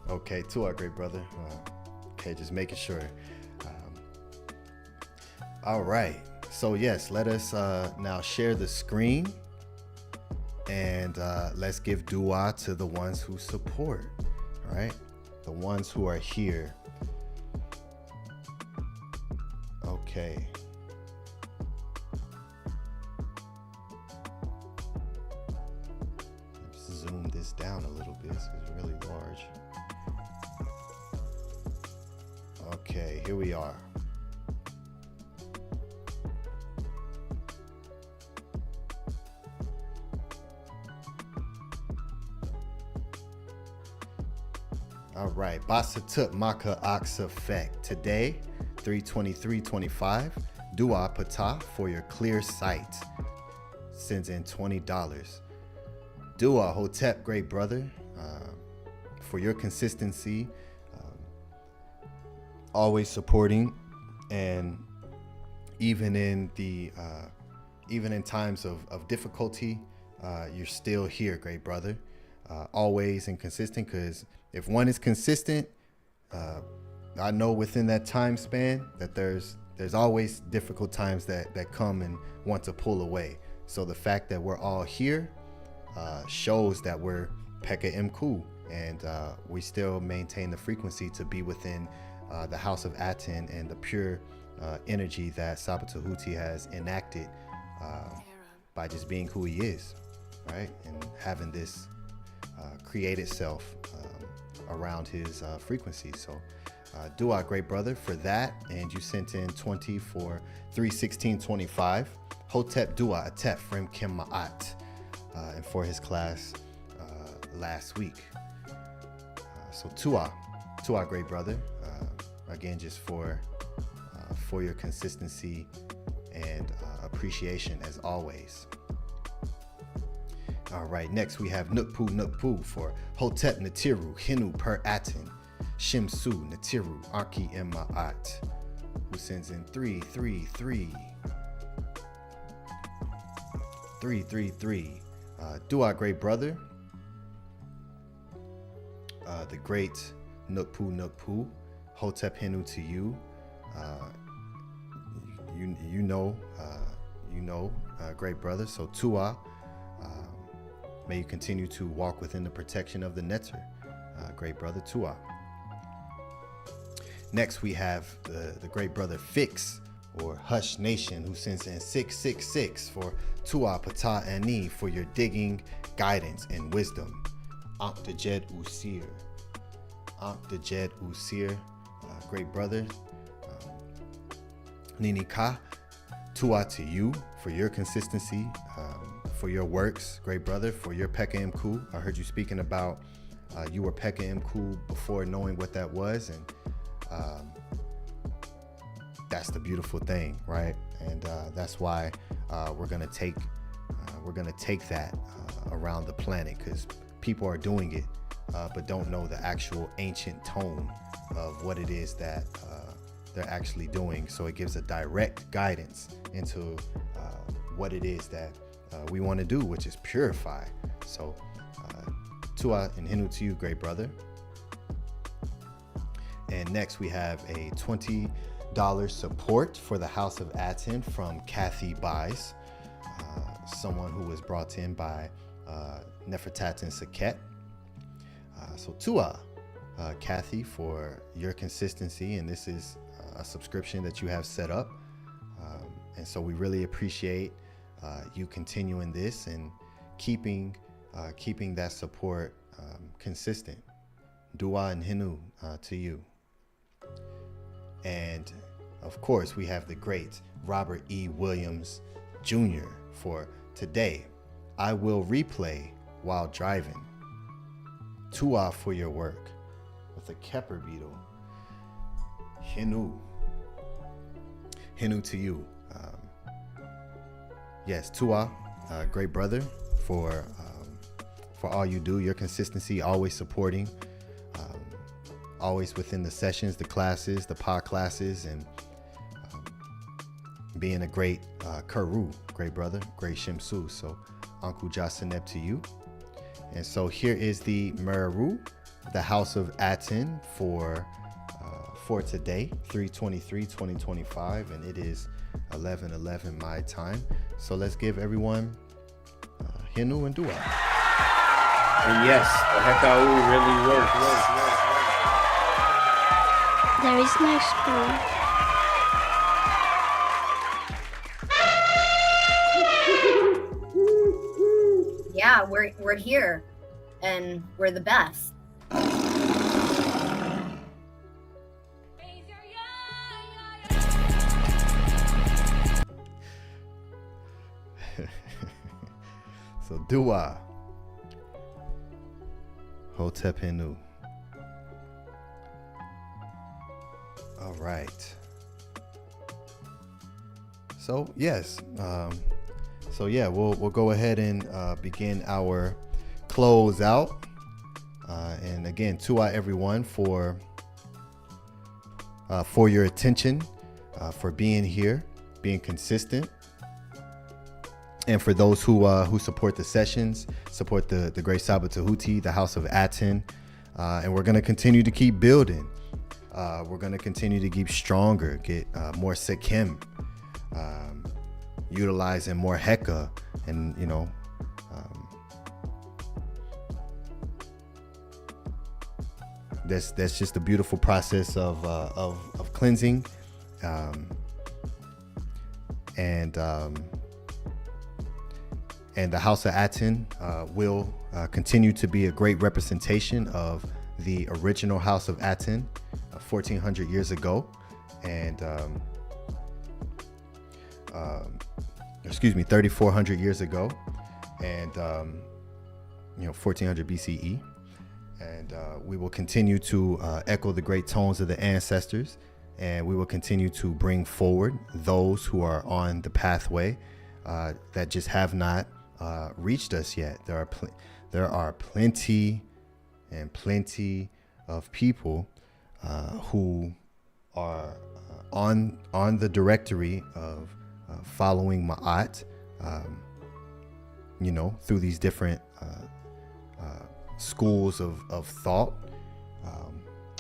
F: Okay, to our great brother. Okay, just making sure. All right. So yes, let us now share the screen, and let's give dua to the ones who support, right? The ones who are here. Okay. Let's zoom this down a little bit. It's really large. Okay, here we are. All right, Basatut Maka Ox Effect. Today, 3/23/25. Dua Patah for your clear sight. Sends in $20. Dua Hotep, great brother, for your consistency, always supporting, and even in times of difficulty, you're still here, great brother, always and consistent, because if one is consistent, I know within that time span that there's always difficult times that come and want to pull away. So the fact that we're all here shows that we're Pekka Mku, and we still maintain the frequency to be within the House of Aten and the pure energy that Sabbath Tehuti has enacted by just being who he is, right? And having this created self around his frequency. So dua, great brother, for that. And you sent in 20 for 316.25. Hotep dua atef frem kim ma'at, and for his class last week. So tua, great brother. Again, just for your consistency and appreciation as always. All right, next we have Nukpu for Hotep Natiru Hinu Per Aten Shimsu Natiru Arki Ma'at, who sends in 333. Dua, great brother. The great Nukpu Hotep Hinu to you. You know, great brother. So Tua, may you continue to walk within the protection of the Netter, great brother Tua. Next we have the great brother Fix, or Hush Nation, who sends in 666 for Tua Pata Ani, for your digging, guidance, and wisdom. Ankdejed Usir, great brother. Ninika, Tua to you for your consistency, for your works, great brother, for your Pekka Mku. I heard you speaking about you were Pekka Mku before knowing what that was, and that's the beautiful thing, right? And that's why we're gonna take that around the planet, because people are doing it, but don't know the actual ancient tone of what it is that they're actually doing. So it gives a direct guidance into what it is that we want to do, which is purify. So Tua and Hinu to you, great brother. And next we have a $20 support for the House of Aten from Kathy Buys, someone who was brought in by Nefertatan Saket. So Tua, Kathy, for your consistency, and this is a subscription that you have set up, and so we really appreciate you continuing this and keeping that support consistent. Dua and Hinu to you. And of course we have the great Robert E. Williams Jr. for today. I will replay while driving. Tua for your work with a Kepper beetle. Hinu to you. Yes, Tua, great brother, for all you do, your consistency, always supporting, always within the sessions, the classes, the pod classes, and being a great Karu, great brother, great Shimsu. So Uncle Jasaneb to you. And so here is the Meru, the House of Aten for today, 3/23/2025, and it is 11:11 my time. So let's give everyone Hinu and Dua.
D: And yes, the Hekau really works.
G: There is no school.
H: Yeah, we're here, and we're the best.
F: So Dua, Hotep Hinu. All right. So yes, we'll go ahead and begin our close out. And again, Tua everyone for your attention, for being here, being consistent. And for those who support the sessions, support the Great Sabbath Tehuti, the House of Aten, And we're going to continue to keep building. We're going to continue to keep stronger, get more Sekim, utilizing more Heka, and, you know, that's just a beautiful process of cleansing, and the House of Aten will continue to be a great representation of the original House of Aten 1400 years ago, and 3400 years ago, and 1400 BCE. And we will continue to echo the great tones of the ancestors, and we will continue to bring forward those who are on the pathway that just have not reached us yet. There are plenty and plenty of people who are on the directory of following Ma'at, through these different schools of thought,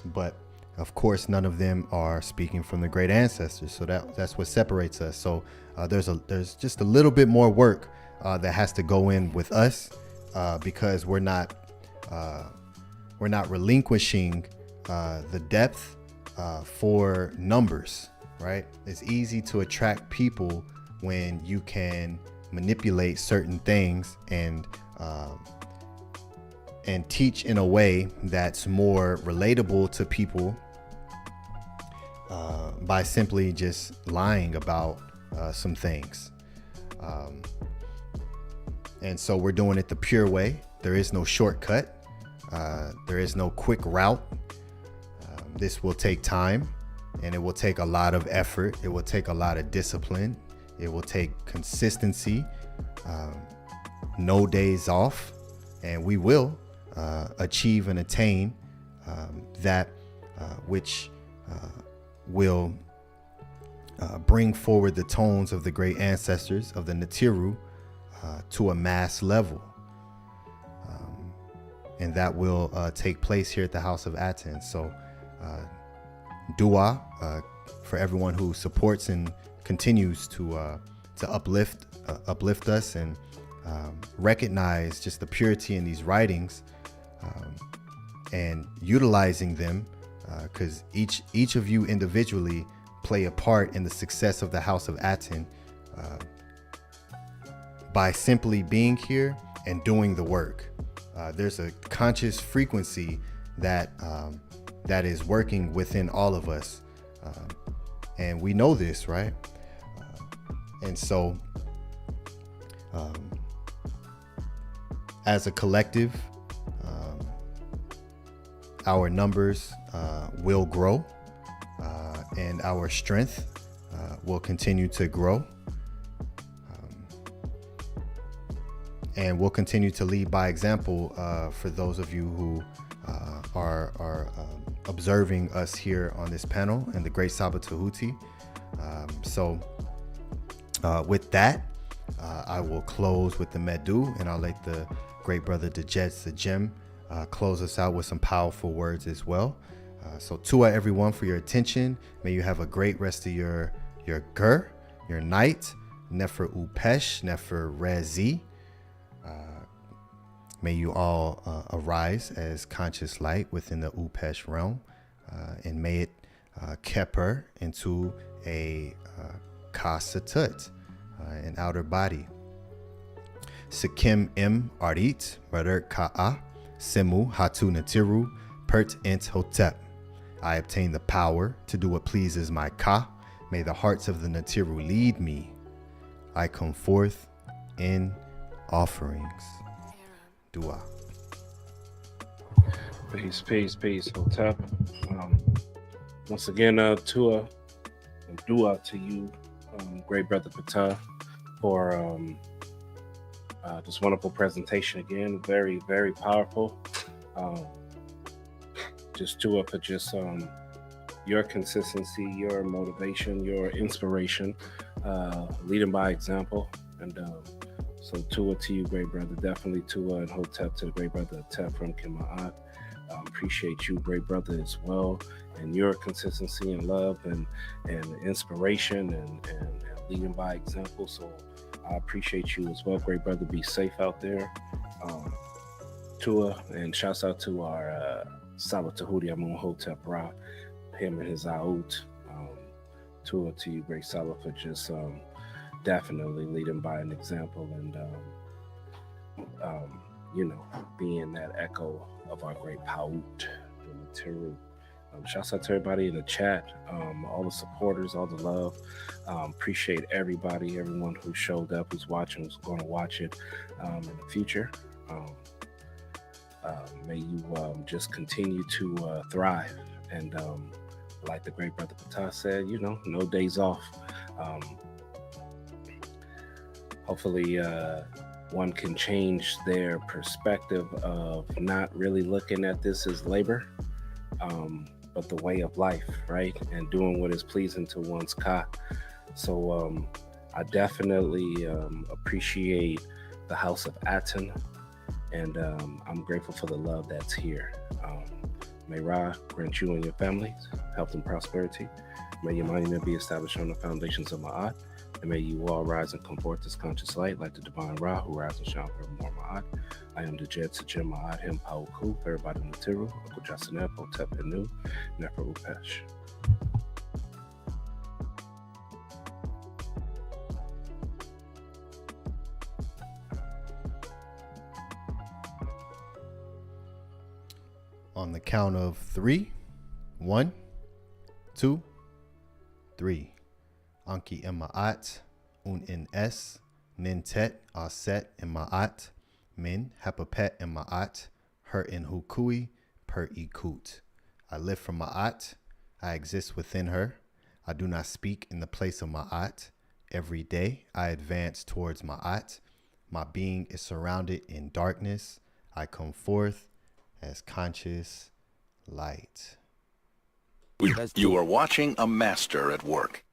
F: but of course none of them are speaking from the great ancestors, so that's what separates us. So there's just a little bit more work that has to go in with us, because we're not relinquishing the depth for numbers, right? It's easy to attract people when you can manipulate certain things and teach in a way that's more relatable to people, by simply just lying about some things. And so we're doing it the pure way. There is no shortcut. There is no quick route. This will take time, and it will take a lot of effort. It will take a lot of discipline. It will take consistency, no days off, and we will achieve and attain that which will bring forward the tones of the great ancestors of the Natiru to a mass level. And that will take place here at the House of Aten. So dua for everyone who supports and continues to uplift us, and recognize just the purity in these writings, and utilizing them, because each of you individually play a part in the success of the House of Aten, by simply being here and doing the work. There's a conscious frequency that is working within all of us, and we know this, right? And so as a collective, our numbers will grow, and our strength will continue to grow, and we'll continue to lead by example for those of you who are observing us here on this panel in the Great Saba Tehuti. So with that, I will close with the Medu, and I'll let the great brother Dejet the Gem close us out with some powerful words as well. So Tua everyone for your attention. May you have a great rest of your night. Nefer Upesh, Nefer Rezi. May you all arise as conscious light within the Upesh realm, and may it keper into a Kasatut, an outer body. Sikim im Arit, Radar Ka'a, Simu Hatu Natiru, Pert Ent Hotep. I obtain the power to do what pleases my Ka. May the hearts of the Natiru lead me. I come forth in offerings. Dua.
D: Peace, Hotep. Once again, Tua and dua to you, great brother Ptah, for this wonderful presentation again. Very, very powerful. Just Tua for just your consistency, your motivation, your inspiration, leading by example. And so Tua to you, great brother. Definitely Tua and Hotep to the great brother Hotep from Kima'at. Appreciate you, great brother, as well, and your consistency and love and inspiration and leading by example. So I appreciate you as well, great brother. Be safe out there. Tua, and shouts out to our Sabbath Tehuti Amun Hotep Ra, him and his out. Tua, to you, great Sabbath, for just definitely leading by an example and being that echo of our great Paut, the Teru. Shouts out to everybody in the chat, all the supporters, all the love. Appreciate everybody, everyone who showed up, who's watching, who's going to watch it in the future. May you just continue to thrive. And like the great brother PTAH said, no days off. Hopefully one can change their perspective of not really looking at this as labor, but the way of life, right? And doing what is pleasing to one's Ka. So I definitely appreciate the House of Aten, and I'm grateful for the love that's here. May Ra grant you and your families health and prosperity. May your monument be established on the foundations of Ma'at, and may you all rise and come forth this conscious light like the divine Ra who rises and shine forevermore Ma'at. I am the Jed Sajim Ma'at Him Pauku, everybody in the Tiru, Uncle Jasanep, Otep Enu, Nefer Upesh.
F: On the count of 3, 1, 2, 3. Anki in Ma'at, Un in S, Nintet, Aset in Ma'at, Min, Hapapet in Ma'at, Her in Hukui, Per Ikut. I live from Ma'at, I exist within her. I do not speak in the place of Ma'at. Every day I advance towards Ma'at. My being is surrounded in darkness. I come forth as conscious light.
I: You are watching a master at work.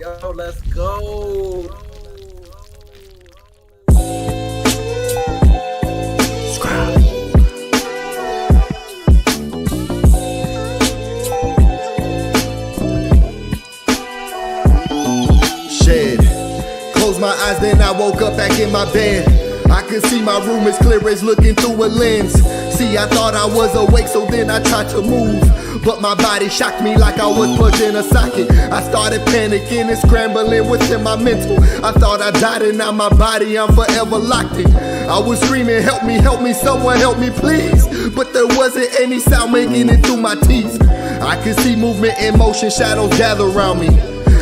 J: Yo, let's go.
A: Shed. Closed my eyes, then I woke up back in my bed. I could see my room as clear as looking through a lens. See, I thought I was awake, so then I tried to move, but my body shocked me like I was plugged in a socket. I started panicking and scrambling within my mental. I thought I died and now my body, I'm forever locked in. I was screaming, help me, someone help me please. But there wasn't any sound making it through my teeth. I could see movement in motion, shadows gather around me.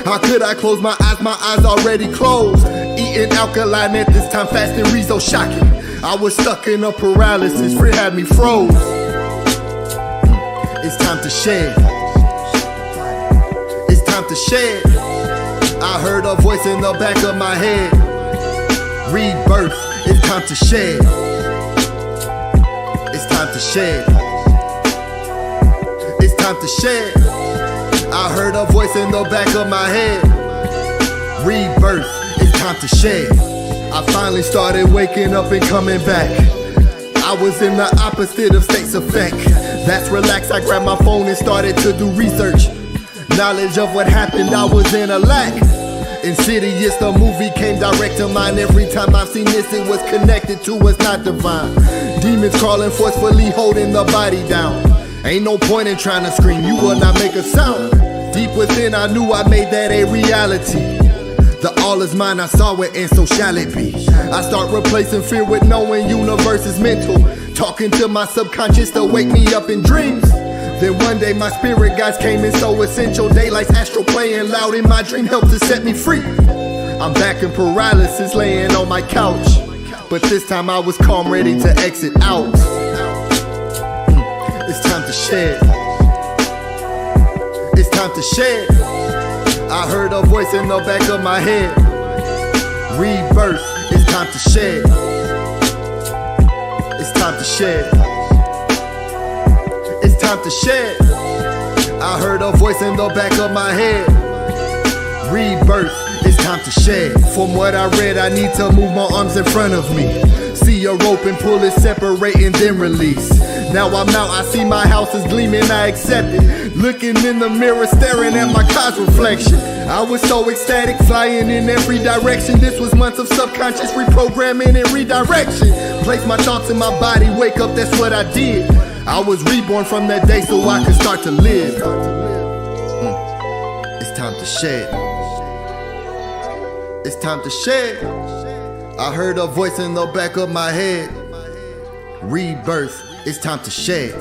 A: How could I close my eyes already closed? Eating alkaline at this time, fasting rezo shocking. I was stuck in a paralysis, fear had me froze. It's time to shed. It's time to shed. I heard a voice in the back of my head. Rebirth. It's time to shed. It's time to shed. It's time to shed. I heard a voice in the back of my head. Rebirth. It's time to shed. I finally started waking up and coming back. I was in the opposite of states effect. That's relaxed, I grabbed my phone and started to do research. Knowledge of what happened, I was in a lack. Insidious, the movie came direct to mind. Every time I've seen this, it was connected to what's not divine. Demons crawling forcefully, holding the body down. Ain't no point in trying to scream, you will not make a sound. Deep within, I knew I made that a reality. The all is mine, I saw it, and so shall it be. I start replacing fear with knowing universe is mental. Talking to my subconscious to wake me up in dreams. Then one day my spirit guides came in so essential. Daylight's astral playing loud in my dream helped to set me free. I'm back in paralysis laying on my couch. But this time I was calm, ready to exit out. It's time to shed. It's time to shed. I heard a voice in the back of my head. Rebirth, it's time to shed. It's time to shed. It's time to shed. I heard a voice in the back of my head. Rebirth, it's time to shed. From what I read, I need to move my arms in front of me. See a rope and pull it, separate and then release. Now I'm out, I see my house is gleaming, I accept it. Looking in the mirror, staring at my car's reflection. I was so ecstatic, flying in every direction. This was months of subconscious reprogramming and redirection. Place my thoughts in my body, wake up, that's what I did. I was reborn from that day so I could start to live. It's time to shed. It's time to shed. I heard a voice in the back of my head. Rebirth, it's time to shed.